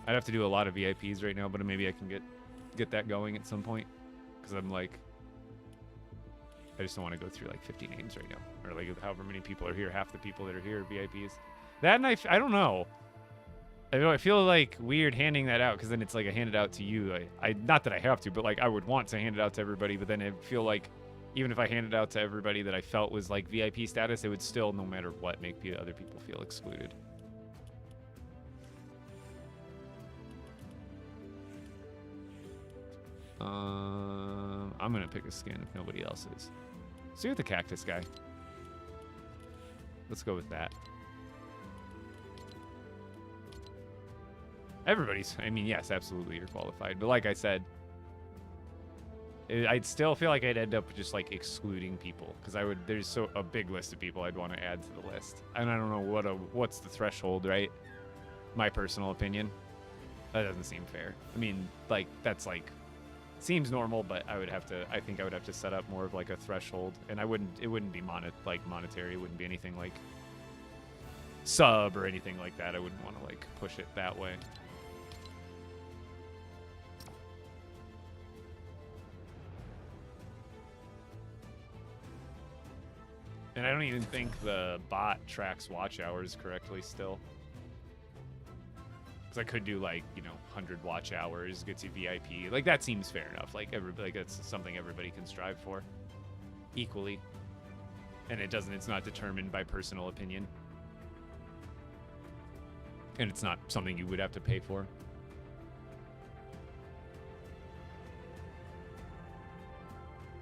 I'd have to do a lot of VIPs right now, but maybe I can get that going at some point. Because I'm like... I just don't want to go through like 50 names right now. Or like however many people are here. Half the people that are here are VIPs. That and I don't know. I feel like weird handing that out because then it's like I hand it out to you. Not that I have to, but like I would want to hand it out to everybody. But then I feel like even if I handed it out to everybody that I felt was like VIP status, it would still, no matter what, make other people feel excluded. I'm gonna pick a skin if nobody else is. See with the cactus guy. Let's go with that. Everybody's, I mean, yes, absolutely, you're qualified. But like I said, I'd still feel like I'd end up just like excluding people because there's a big list of people I'd want to add to the list. And I don't know what's the threshold, right? My personal opinion. That doesn't seem fair. I mean, like, that's like, seems normal, but I think I would have to set up more of like a threshold. And it wouldn't be monetary. It wouldn't be anything like sub or anything like that. I wouldn't want to like push it that way. And I don't even think the bot tracks watch hours correctly still. Because I could do like, 100 watch hours, gets you VIP. Like that seems fair enough. Like that's something everybody can strive for equally. And it's not determined by personal opinion. And it's not something you would have to pay for.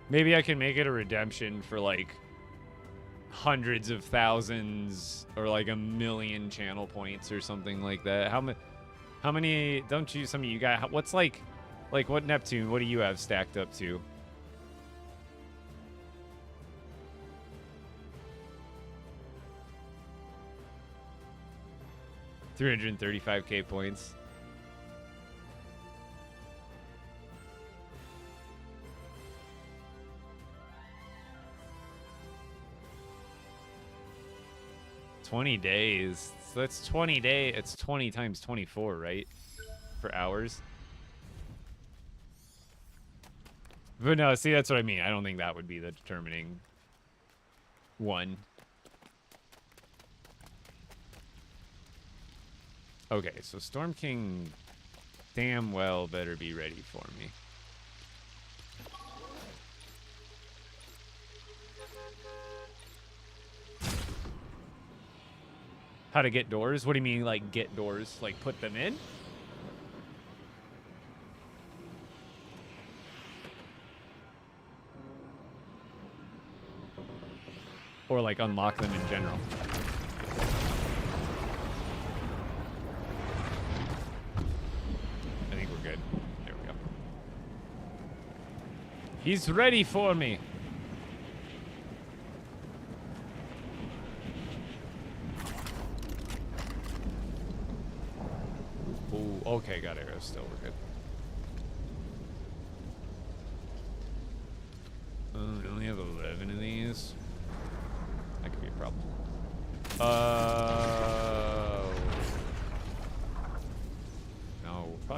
Maybe I can make it a redemption for like hundreds of thousands or like 1 million channel points or something like that. How many don't you, some of you got, what's like what Neptune, what do you have stacked up to? $335K points. $20 days. So that's 20 days. It's 20 times 24, right? For hours. But no, see, that's what I mean. I don't think that would be the determining one. Okay, so Storm King damn well better be ready for me. How to get doors? What do you mean, like, get doors? Like, put them in? Or, like, unlock them in general? I think we're good. There we go. He's ready for me. Okay, got arrows still, we're good.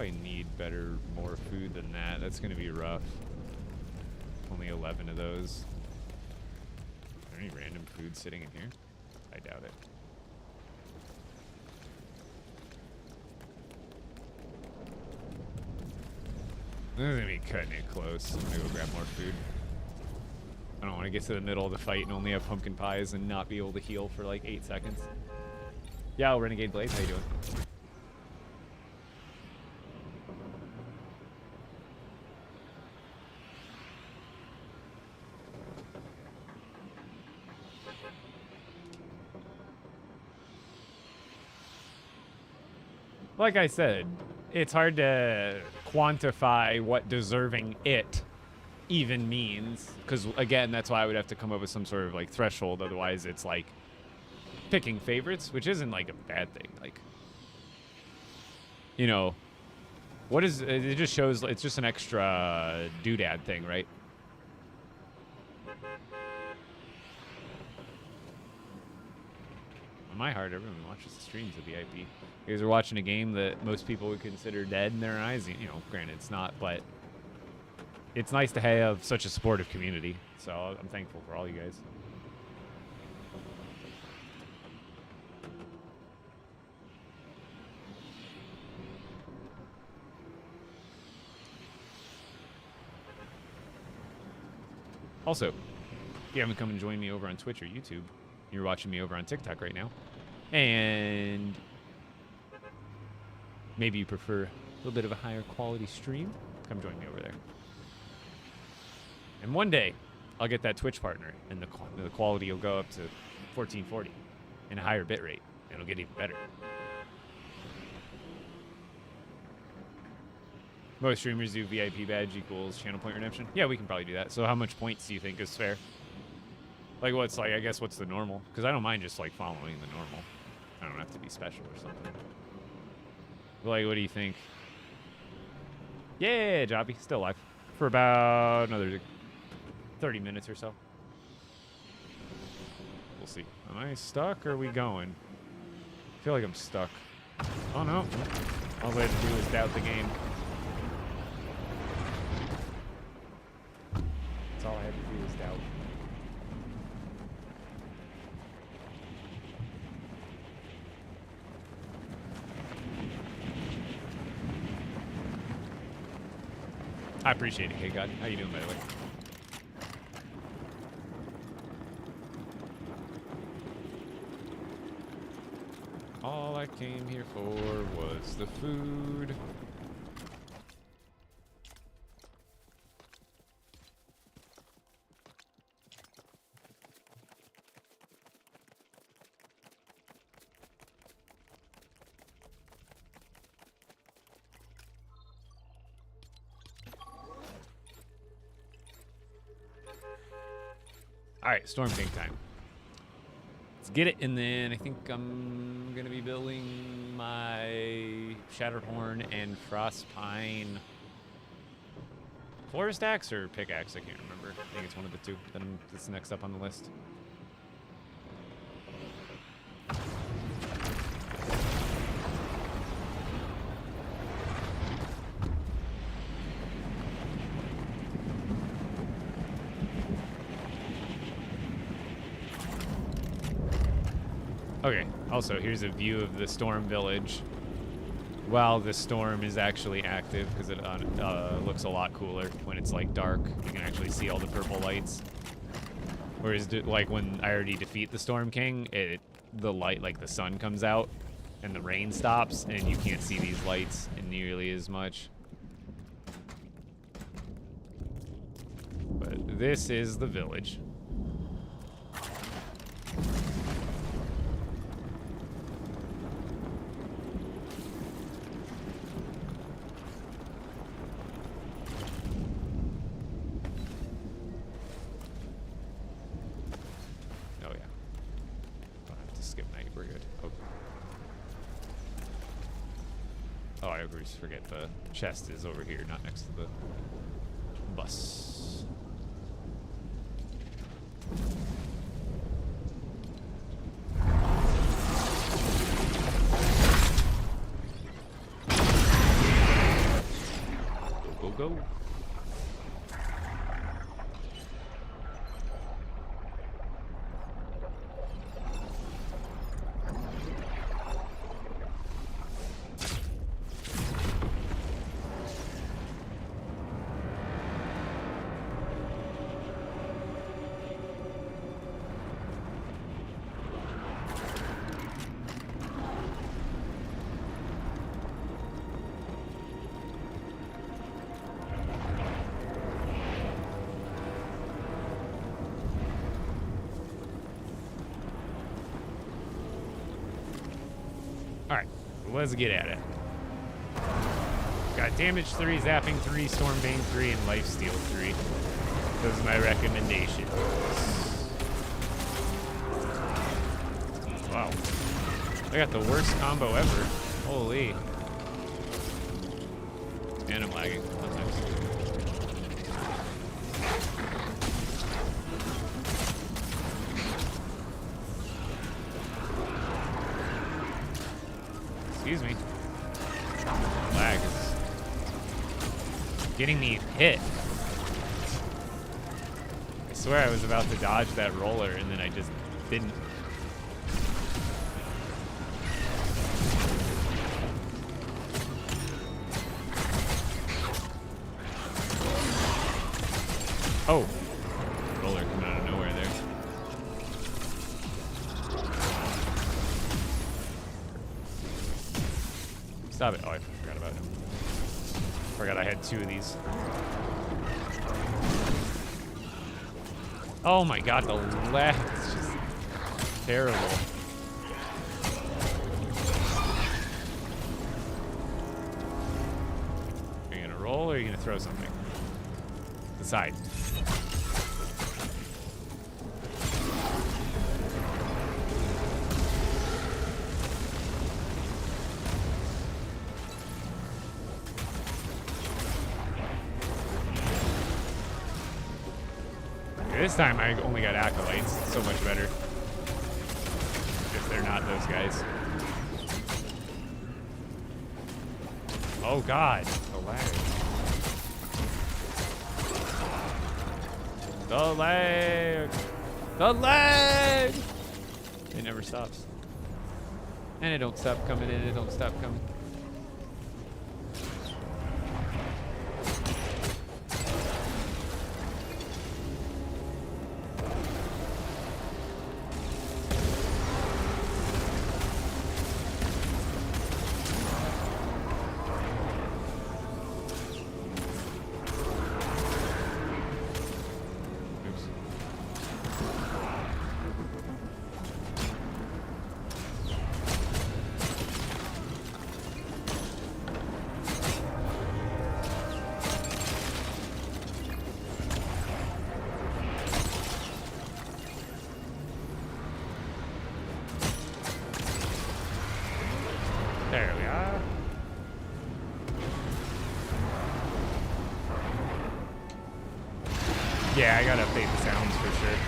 probably need more food than that. That's gonna be rough. Only 11 of those. Are there any random food sitting in here? I doubt it. This is gonna be cutting it close. I'm gonna go grab more food. I don't want to get to the middle of the fight and only have pumpkin pies and not be able to heal for like 8 seconds. Yeah, Renegade Blaze, how you doing? Like I said, it's hard to quantify what deserving it even means, because again, that's why I would have to come up with some sort of like threshold. Otherwise, it's like picking favorites, which isn't like a bad thing. Like, you know, what is it? Just shows it's just an extra doodad thing, right? On my heart, everyone watches the streams of VIP. You guys are watching a game that most people would consider dead in their eyes. You know, granted, it's not, but it's nice to have such a supportive community. So I'm thankful for all you guys. Also, if you haven't come and joined me over on Twitch or YouTube, you're watching me over on TikTok right now, and maybe you prefer a little bit of a higher quality stream, come join me over there. And one day, I'll get that Twitch partner, and the quality will go up to 1440 and a higher bit rate. It'll get even better. Most streamers do VIP badge equals channel point redemption. Yeah, we can probably do that. So how much points do you think is fair? Like, what's like, I guess, what's the normal? Because I don't mind just like following the normal. I don't have to be special or something. Like, what do you think? Yeah, Jobby, still alive for about another 30 minutes or so. We'll see. Am I stuck or are we going? I feel like I'm stuck. Oh no. All I had to do is doubt the game. That's all I had to do is doubt. I appreciate it, K-God. How you doing, by the way? All I came here for was the food. All right, Storm King time. Let's get it, and then I think I'm gonna be building my Shatterhorn and Frostpine Forest Axe or Pickaxe. I can't remember. I think it's one of the two that's next up on the list. Okay, also here's a view of the storm village while the storm is actually active, because it looks a lot cooler when it's like dark. You can actually see all the purple lights. Whereas like when I already defeat the Storm King, the light, like the sun comes out and the rain stops and you can't see these lights nearly as much. But this is the village. Forget the chest is over here, not next to the bus. go. Alright, let's get at it. Got damage 3, zapping 3, stormbane 3, and lifesteal 3. Those are my recommendations. Wow. I got the worst combo ever. Holy. And I'm lagging sometimes. Excuse me. Lag is getting me hit. I swear I was about to dodge that roller and then I just didn't. Oh, roller coming out of nowhere there. Stop it. Oh, I forgot about him. Forgot I had 2 of these. Oh my god, the lag is just terrible. Are you gonna roll or are you gonna throw something? Decide. This time I only got acolytes. So much better. If they're not those guys. Oh god, the lag. The lag! The lag! It never stops. And it don't stop coming and it don't stop coming. There we are. Yeah, I gotta update the sounds for sure.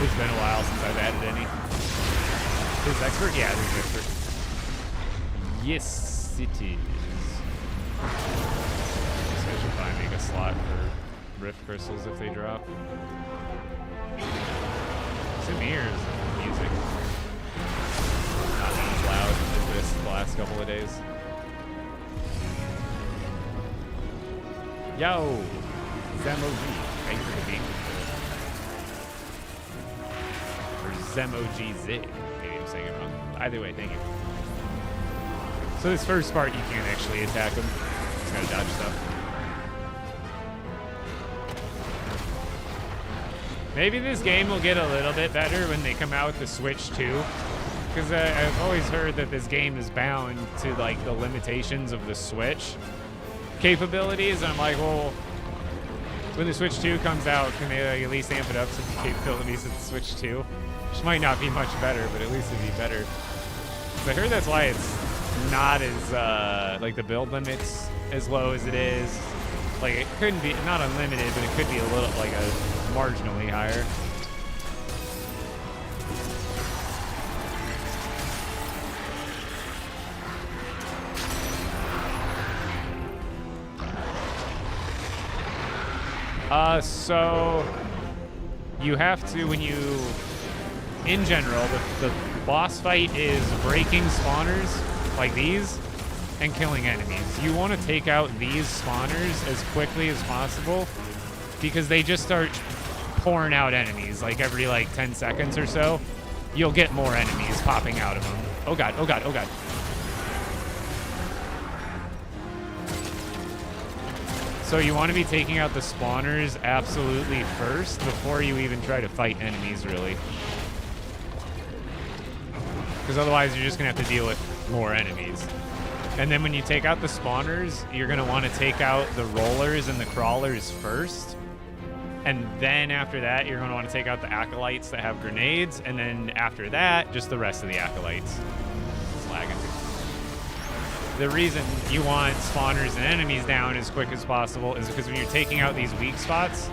It's been a while since I've added any. Is expert? Yeah, it is expert. Yes, it is. So I should probably make a slot for rift crystals if they drop. Some ears music. Not as loud as this the last couple of days. Yo! Zemoji. Thank you for being here. Or Zemoji Zig. Maybe I'm saying it wrong. Either way, thank you. So this first part, you can't actually attack them. Just gotta dodge stuff. Maybe this game will get a little bit better when they come out with the Switch 2. Because I've always heard that this game is bound to like the limitations of the Switch capabilities. And I'm like, well, when the Switch 2 comes out, can they like, at least amp it up to the capabilities of the Switch 2? Which might not be much better, but at least it'd be better. So I heard that's why it's not as, like the build limit's as low as it is. Like it couldn't be, not unlimited, but it could be a little, like a marginally higher. So you have to, when you, in general, the boss fight is breaking spawners like these and killing enemies. You want to take out these spawners as quickly as possible because they just start pouring out enemies like every like 10 seconds or so. You'll get more enemies popping out of them. Oh god, oh god, oh god. So you want to be taking out the spawners absolutely first before you even try to fight enemies, really. Because otherwise you're just going to have to deal with more enemies. And then when you take out the spawners, you're going to want to take out the rollers and the crawlers first. And then after that, you're going to want to take out the acolytes that have grenades. And then after that, just the rest of the acolytes. It's lagging. The reason you want spawners and enemies down as quick as possible is because when you're taking out these weak spots,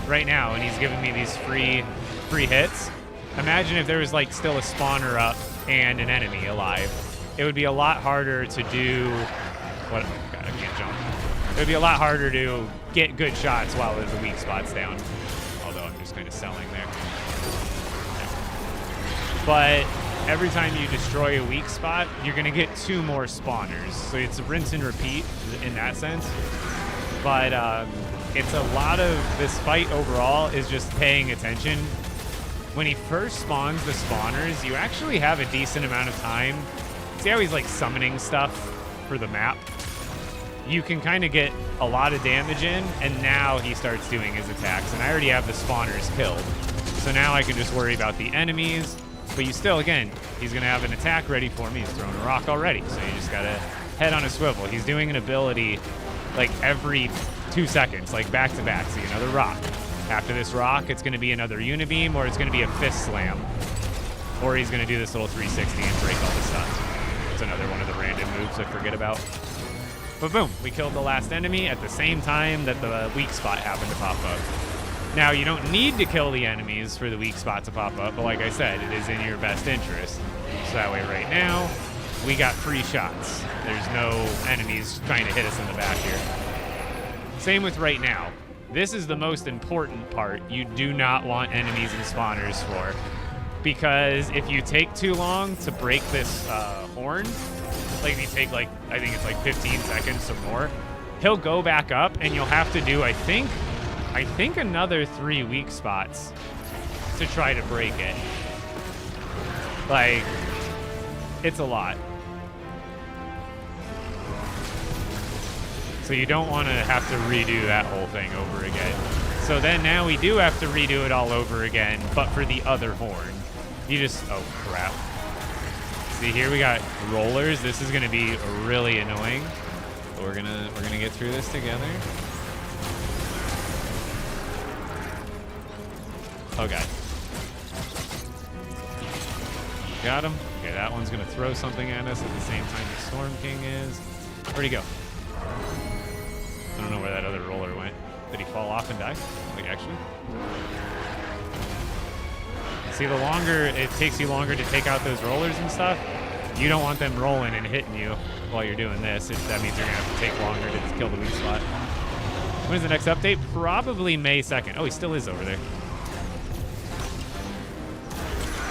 right now, and he's giving me these free hits, imagine if there was like still a spawner up and an enemy alive. It would be a lot harder to do, what, God, I can't jump. It would be a lot harder to get good shots while there's the weak spots down. Although I'm just kind of selling there. But every time you destroy a weak spot, you're going to get 2 more spawners. So it's a rinse and repeat in that sense. But it's a lot of this fight overall is just paying attention. When he first spawns the spawners, you actually have a decent amount of time. See how he's like summoning stuff for the map? You can kind of get a lot of damage in, and now he starts doing his attacks. And I already have the spawners killed. So now I can just worry about the enemies. But you still, again, he's going to have an attack ready for me. He's throwing a rock already, so you just got to head on a swivel. He's doing an ability like every 2 seconds, like back to back. See, another rock. After this rock, it's going to be another unibeam, or it's going to be a fist slam. Or he's going to do this little 360 and break all the stuns. It's another one of the random moves I forget about. But boom, we killed the last enemy at the same time that the weak spot happened to pop up. Now, you don't need to kill the enemies for the weak spot to pop up, but like I said, it is in your best interest. So that way right now, we got free shots. There's no enemies trying to hit us in the back here. Same with right now. This is the most important part you do not want enemies and spawners for. Because if you take too long to break this horn, like if you take like, I think it's like 15 seconds or more, he'll go back up and you'll have to do, I think another 3 weak spots to try to break it. Like, it's a lot. So you don't want to have to redo that whole thing over again. So then now we do have to redo it all over again, but for the other horn. You just, oh crap. See, here we got rollers. This is gonna be really annoying. But we're gonna get through this together. Oh god. Got him. Okay, that one's gonna throw something at us at the same time the Storm King is. Where'd he go? I don't know where that other roller went. Did he fall off and die? Like, actually? See, the longer it takes you longer to take out those rollers and stuff, you don't want them rolling and hitting you while you're doing this. That means you're gonna have to take longer to kill the weak spot. When is the next update? Probably May 2nd. Oh, he still is over there.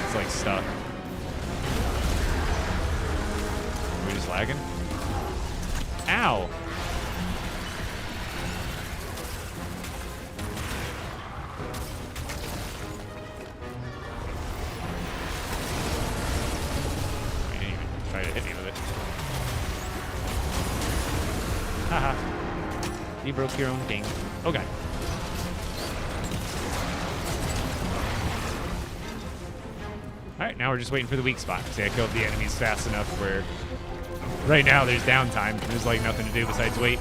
It's like stuck. Are we just lagging? Ow! He didn't even try to hit me with it. Haha. You broke your own thing. Oh god. Alright, now we're just waiting for the weak spot. See, I killed the enemies fast enough where right now there's downtime. There's like nothing to do besides wait.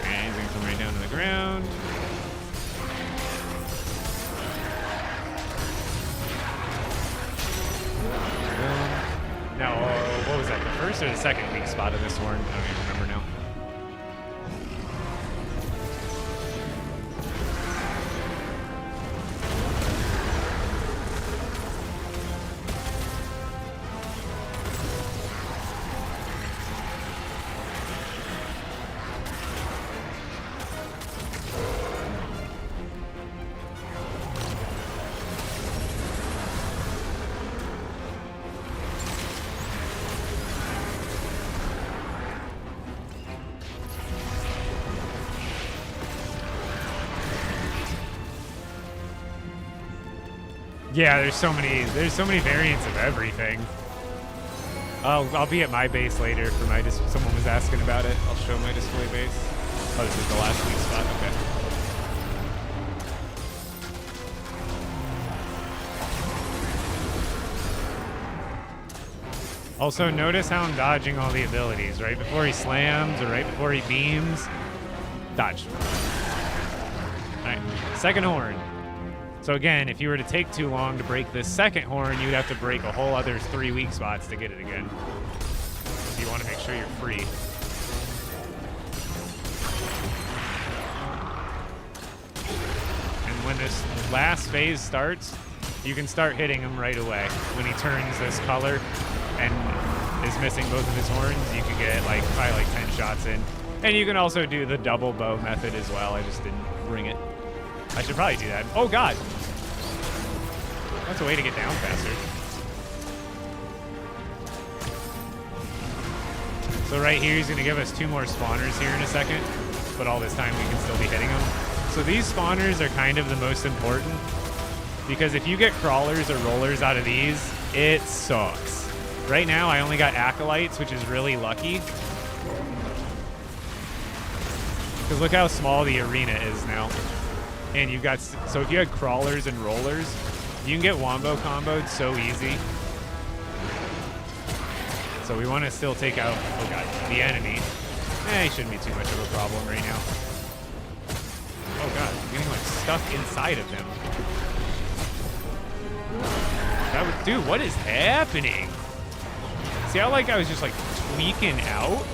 And he's gonna come right down to the ground. Now, what was that, the first or the second weak spot of this horn? I don't even remember now. Yeah, there's so many variants of everything. I'll be at my base later for my someone was asking about it. I'll show my display base. Oh, this is the last weak spot. Okay. Also, notice how I'm dodging all the abilities. Right before he slams or right before he beams. Dodge. Alright, second horn. So again, if you were to take too long to break this second horn, you'd have to break a whole other 3 weak spots to get it again. So you want to make sure you're free. And when this last phase starts, you can start hitting him right away. When he turns this color and is missing both of his horns, you can get probably 10 shots in. And you can also do the double bow method as well. I just didn't bring it. I should probably do that. Oh, God. That's a way to get down faster. So right here, he's going to give us 2 more spawners here in a second. But all this time, we can still be hitting them. So these spawners are kind of the most important. Because if you get crawlers or rollers out of these, it sucks. Right now, I only got acolytes, which is really lucky. Because look how small the arena is now. And you've got, so if you had crawlers and rollers, you can get wombo comboed so easy. So we want to still take out, oh god, the enemy. He shouldn't be too much of a problem right now. Oh god, I'm getting stuck inside of him. Dude, what is happening? See how I was just tweaking out?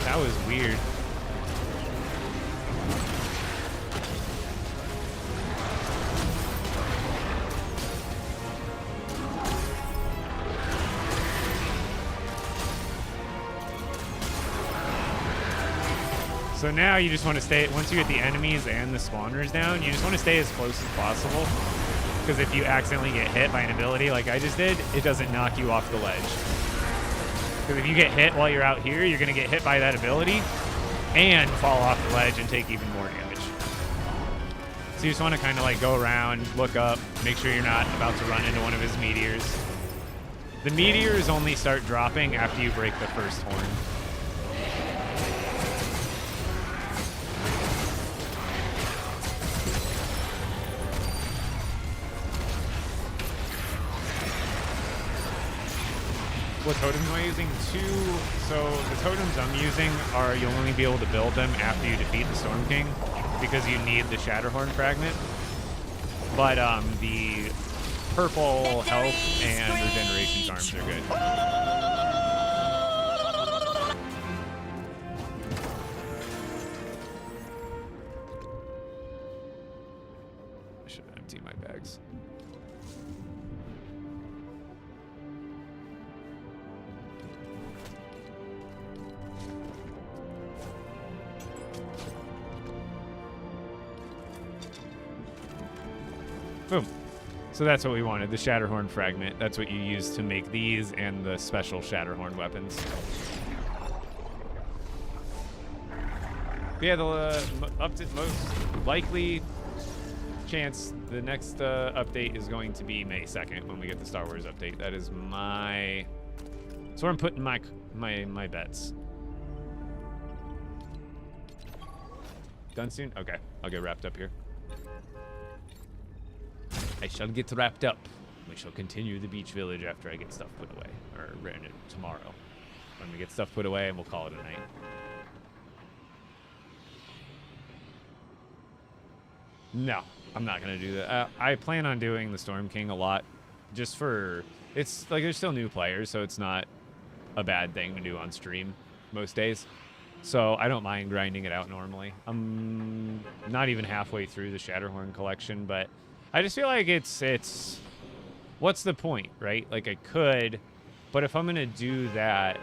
That was weird. So now you just want to stay, once you get the enemies and the spawners down, you just want to stay as close as possible. Because if you accidentally get hit by an ability like I just did, it doesn't knock you off the ledge. Because if you get hit while you're out here, you're going to get hit by that ability and fall off the ledge and take even more damage. So you just want to kind of go around, look up, make sure you're not about to run into one of his meteors. The meteors only start dropping after you break the first horn. What totems am I using? 2. So the totems I'm using are, you'll only be able to build them after you defeat the Storm King because you need the Shatterhorn fragment. But the purple health and regeneration charms are good. I should empty my bags. Boom. So that's what we wanted, the Shatterhorn fragment. That's what you use to make these and the special Shatterhorn weapons. But yeah, the most likely chance the next update is going to be May 2nd when we get the Star Wars update. That is that's where I'm putting my bets. Done soon? Okay, I'll get wrapped up here. I shall get wrapped up. We shall continue the beach village after I get stuff put away. Or tomorrow. When we get stuff put away, and we'll call it a night. No, I'm not going to do that. I plan on doing the Storm King a lot. Just for... It's there's still new players, so it's not a bad thing to do on stream most days. So I don't mind grinding it out normally. I'm not even halfway through the Shatterhorn collection, but... I just feel like it's what's the point, right? I could, but if I'm going to do that,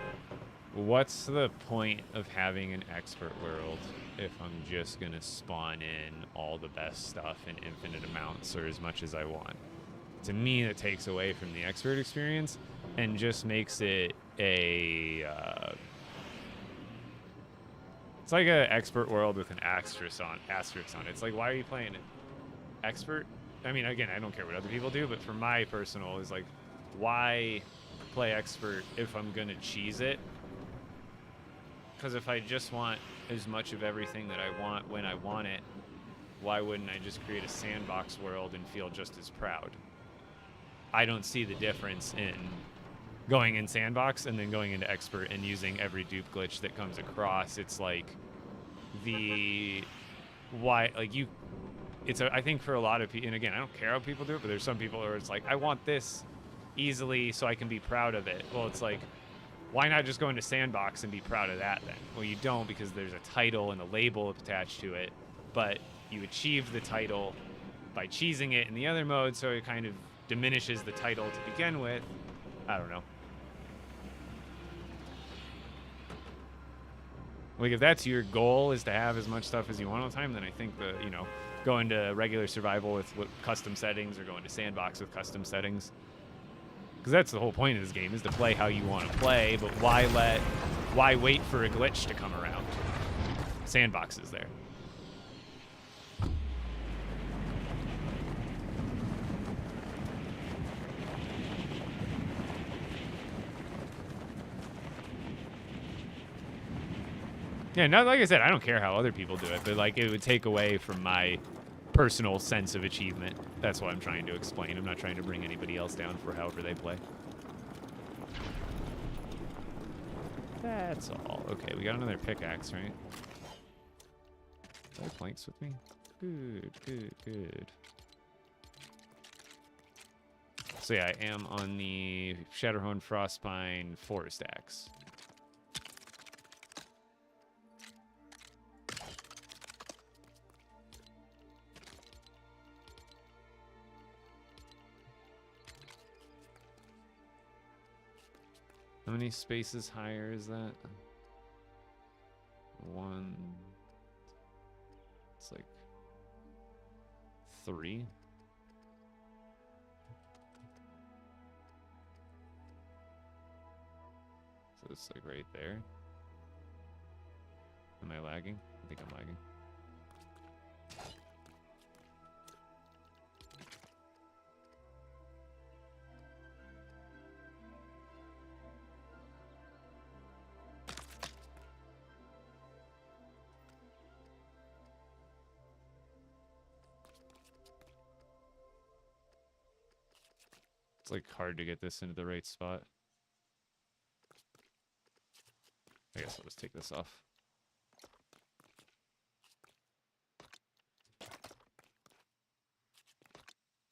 what's the point of having an expert world if I'm just going to spawn in all the best stuff in infinite amounts or as much as I want? To me, that takes away from the expert experience and just makes it a... it's like an expert world with an asterisk on it. It's why are you playing it? expert. I mean, again, I don't care what other people do, but for my personal is like, why play expert if I'm gonna cheese it? Because if I just want as much of everything that I want when I want it, why wouldn't I just create a sandbox world and feel just as proud? I don't see the difference in going in sandbox and then going into expert and using every dupe glitch that comes across. It's like I think for a lot of people, and again, I don't care how people do it, but there's some people where it's like, I want this easily so I can be proud of it. Well, it's like, why not just go into sandbox and be proud of that then? Well, you don't, because there's a title and a label attached to it, but you achieve the title by cheesing it in the other mode, so it kind of diminishes the title to begin with. I don't know. Like, if that's your goal, is to have as much stuff as you want all the time, then I think go into regular survival with custom settings or go into sandbox with custom settings. Because that's the whole point of this game, is to play how you want to play, but why wait for a glitch to come around? Sandbox is there. Yeah, no, like I said, I don't care how other people do it, but like it would take away from my personal sense of achievement. That's what I'm trying to explain. I'm not trying to bring anybody else down for however they play. That's all. Okay, we got another pickaxe, right? Do I have planks with me? Good, good, good. So yeah, I am on the Shatterhorn Frostpine Forest Axe. How many spaces higher is that? One. It's like 3. So it's like right there. Am I lagging? I think I'm lagging. It's like hard to get this into the right spot. I guess I'll just take this off.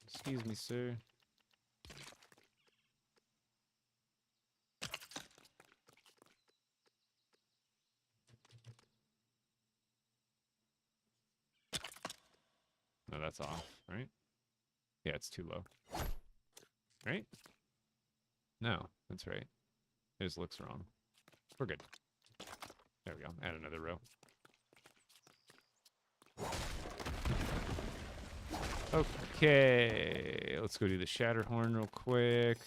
Excuse me, sir. No, that's off, right? Yeah, it's too low. Right? No, that's right. It just looks wrong. We're good. There we go. Add another row. Okay. Let's go do the Shatterhorn real quick.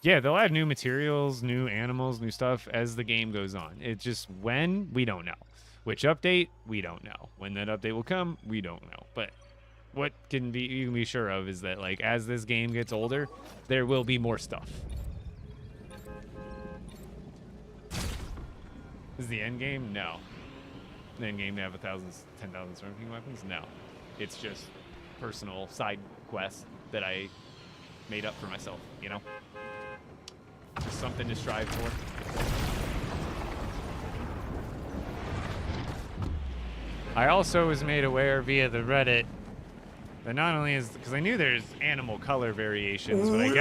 Yeah, they'll add new materials, new animals, new stuff as the game goes on. It's just when, we don't know. Which update, we don't know. When that update will come, we don't know. But what you can be sure of is that, like, as this game gets older, there will be more stuff. Is the end game? No. The end game to have 10,000 Storm King weapons? No. It's just personal side quests that I made up for myself, you know? Just something to strive for. I also was made aware via the Reddit that not only is, because I knew there's animal color variations, but I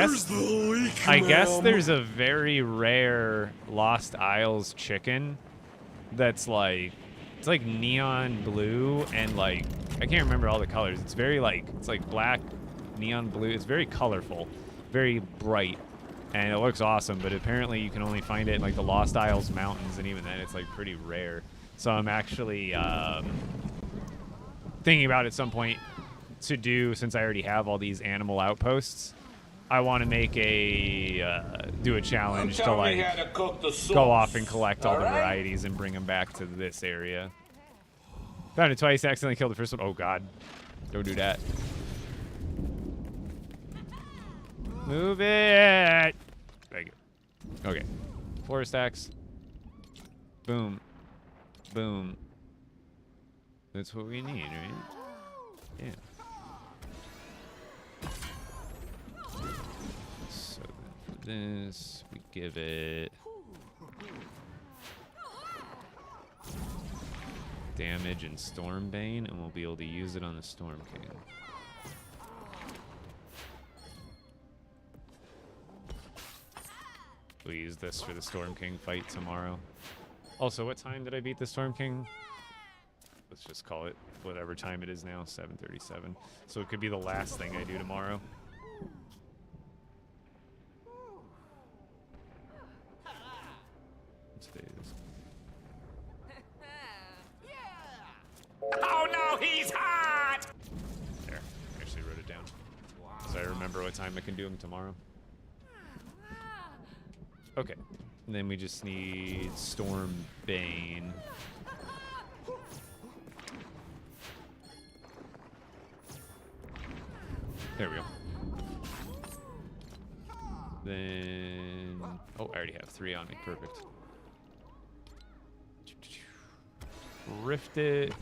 guess there's a very rare Lost Isles chicken that's like, it's like neon blue and like, I can't remember all the colors. It's very like, it's like black, neon blue. It's very colorful, very bright, and it looks awesome, but apparently you can only find it in like the Lost Isles mountains, and even then it's like pretty rare. So I'm actually thinking about at some point to do, since I already have all these animal outposts, I want to make do a challenge to like go off and collect all the varieties and bring them back to this area. Found it twice, accidentally killed the first one. Oh, God. Don't do that. Move it! Thank you. Okay. 4 stacks. Boom. Boom. That's what we need, right? Yeah. So then for this, we give it damage and Stormbane, and we'll be able to use it on the Storm King. We'll use this for the Storm King fight tomorrow. Also, what time did I beat the Storm King? Let's just call it whatever time it is now, 7:37. So it could be the last thing I do tomorrow. Today's. Oh no, he's hot! There, I actually wrote it down. So I remember what time I can do them tomorrow. Okay, and then we just need Stormbane. There we go. Then, oh, I already have 3 on me. Perfect. Rift it.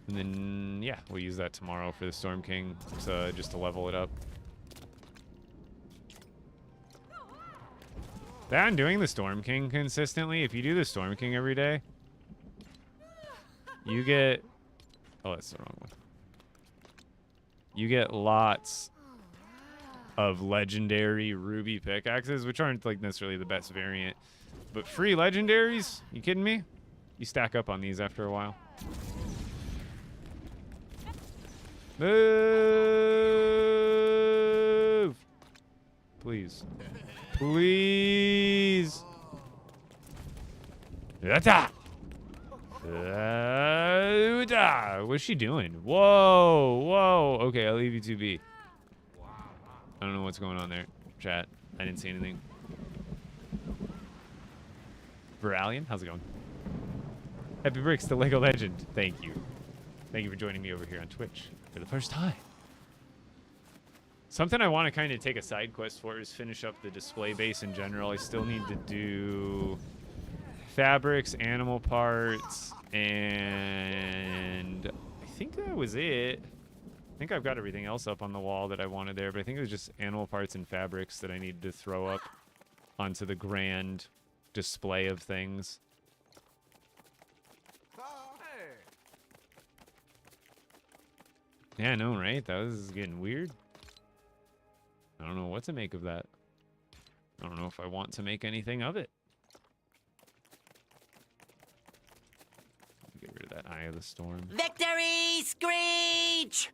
And then, yeah, we'll use that tomorrow for the Storm King, just to level it up. I'm doing the Storm King consistently. If you do the Storm King every day, you get... Oh, that's the wrong one. You get lots of legendary ruby pickaxes, which aren't like necessarily the best variant. But free legendaries? You kidding me? You stack up on these after a while. Move! Please. Please! Yata! What's she doing? Whoa! Whoa! Okay, I'll leave you to be. I don't know what's going on there, chat. I didn't see anything. Veralian, how's it going? Happy bricks to LEGO Legend. Thank you. Thank you for joining me over here on Twitch for the first time. Something I want to kind of take a side quest for is finish up the display base in general. I still need to do fabrics, animal parts, and I think that was it. I think I've got everything else up on the wall that I wanted there, but I think it was just animal parts and fabrics that I needed to throw up onto the grand display of things. Yeah, I know, right? That was getting weird. I don't know what to make of that. I don't know if I want to make anything of it. Get rid of that Eye of the Storm. Victory Screech!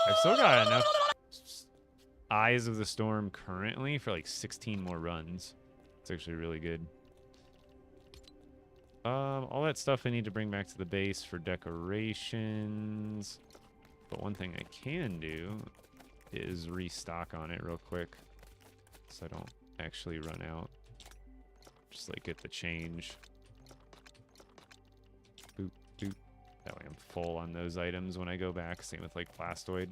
I've still got enough Eyes of the Storm currently for like 16 more runs. It's actually really good. All that stuff I need to bring back to the base for decorations. But one thing I can do is restock on it real quick, so I don't actually run out. Just like get the change. Boop, boop. That way I'm full on those items when I go back. Same with like Plastoid.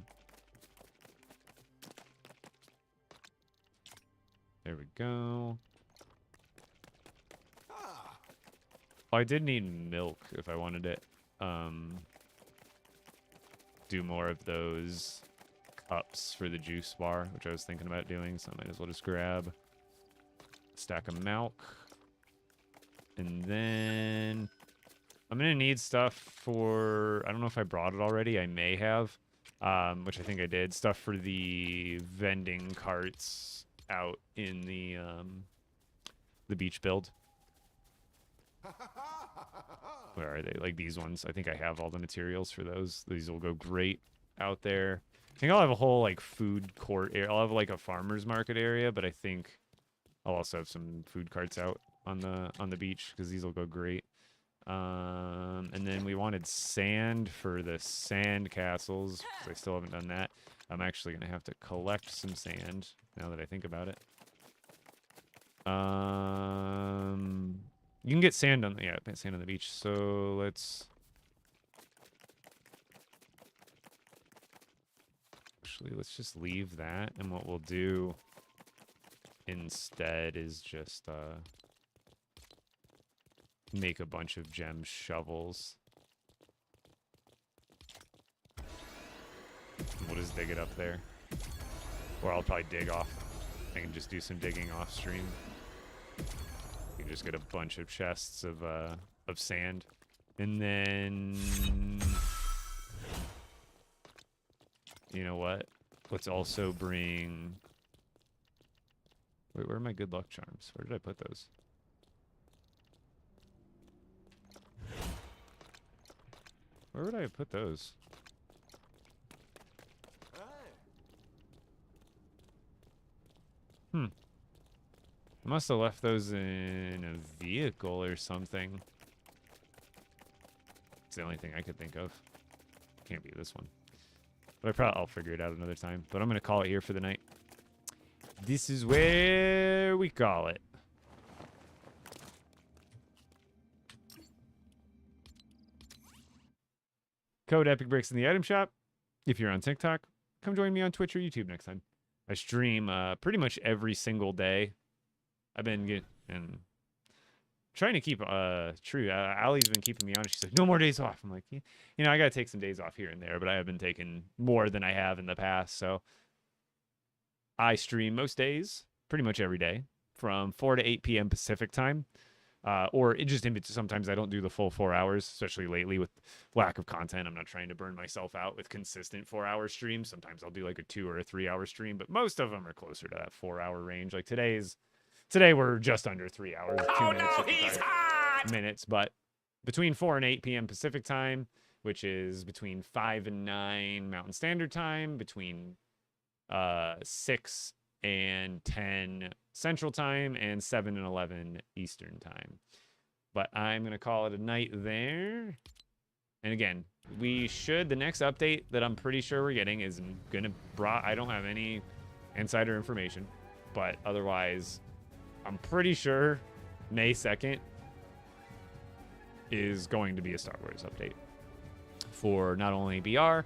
There we go. Oh, I did need milk if I wanted to do more of those cups for the juice bar, which I was thinking about doing, so I might as well just grab a stack of milk. And then I'm going to need stuff for, I don't know if I brought it already, I may have, which I think I did, stuff for the vending carts out in the beach build. Where are they? Like these ones. I think I have all the materials for those. These will go great out there. I think I'll have a whole like food court area. I'll have like a farmer's market area, but I think I'll also have some food carts out on the beach because these will go great. And then we wanted sand for the sand castles. I still haven't done that. I'm actually gonna have to collect some sand now that I think about it. You can get sand on the sand on the beach. So let's actually just leave that, and what we'll do instead is just make a bunch of gem shovels. We'll just dig it up there, or I'll probably dig off. I can just do some digging off stream. You can just get a bunch of chests of sand, and then you know what? Let's also bring. Wait, where are my good luck charms? Where did I put those? Where would I have put those? I must have left those in a vehicle or something. It's the only thing I could think of. Can't be this one. But I'll figure it out another time. But I'm going to call it here for the night. This is where we call it. Code Epic Bricks in the item shop. If you're on TikTok, come join me on Twitch or YouTube next time. I stream pretty much every single day. I've been trying to keep true. Allie's been keeping me honest. She's like, no more days off. I'm like, you know, I got to take some days off here and there, but I have been taking more than I have in the past. So I stream most days, pretty much every day, from 4 to 8 p.m. Pacific time. Or it just sometimes I don't do the full 4 hours, especially lately with lack of content. I'm not trying to burn myself out with consistent 4-hour streams. Sometimes I'll do like a 2 or a 3-hour stream, but most of them are closer to that 4-hour range. Like today we're just under 3 hours. 2 Oh minutes, no, he's hot! minutes, but between 4 and 8 p.m. Pacific time, which is between 5 and 9 Mountain Standard Time, between 6 and 10 Central Time, and 7 and 11 Eastern Time. But I'm going to call it a night there. And again, the next update that I'm pretty sure we're getting is going to, I don't have any insider information, but otherwise, I'm pretty sure May 2nd is going to be a Star Wars update for not only BR,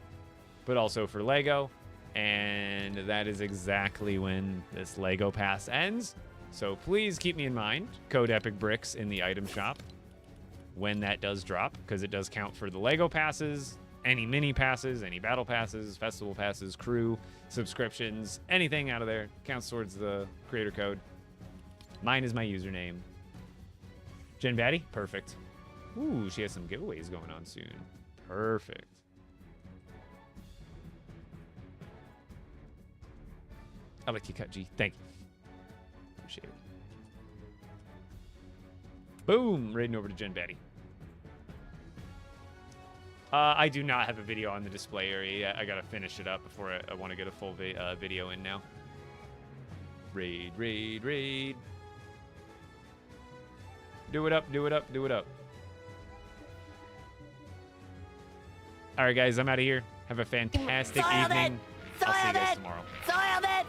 but also for LEGO. And that is exactly when this LEGO pass ends. So please keep me in mind. Code Epic Bricks in the item shop when that does drop, because it does count for the LEGO passes, any mini passes, any battle passes, festival passes, crew, subscriptions, anything out of there counts towards the creator code. Mine is my username. Jen Batty? Perfect. Ooh, she has some giveaways going on soon. Perfect. I like you, Cut G. Thank you. Appreciate it. Boom! Raiding over to Jen Batty. I do not have a video on the display area yet. I gotta finish it up before I want to get a full video in now. Raid, raid, raid. Do it up, do it up, do it up. All right, guys, I'm out of here. Have a fantastic evening. I'll see you guys tomorrow. Soiled it!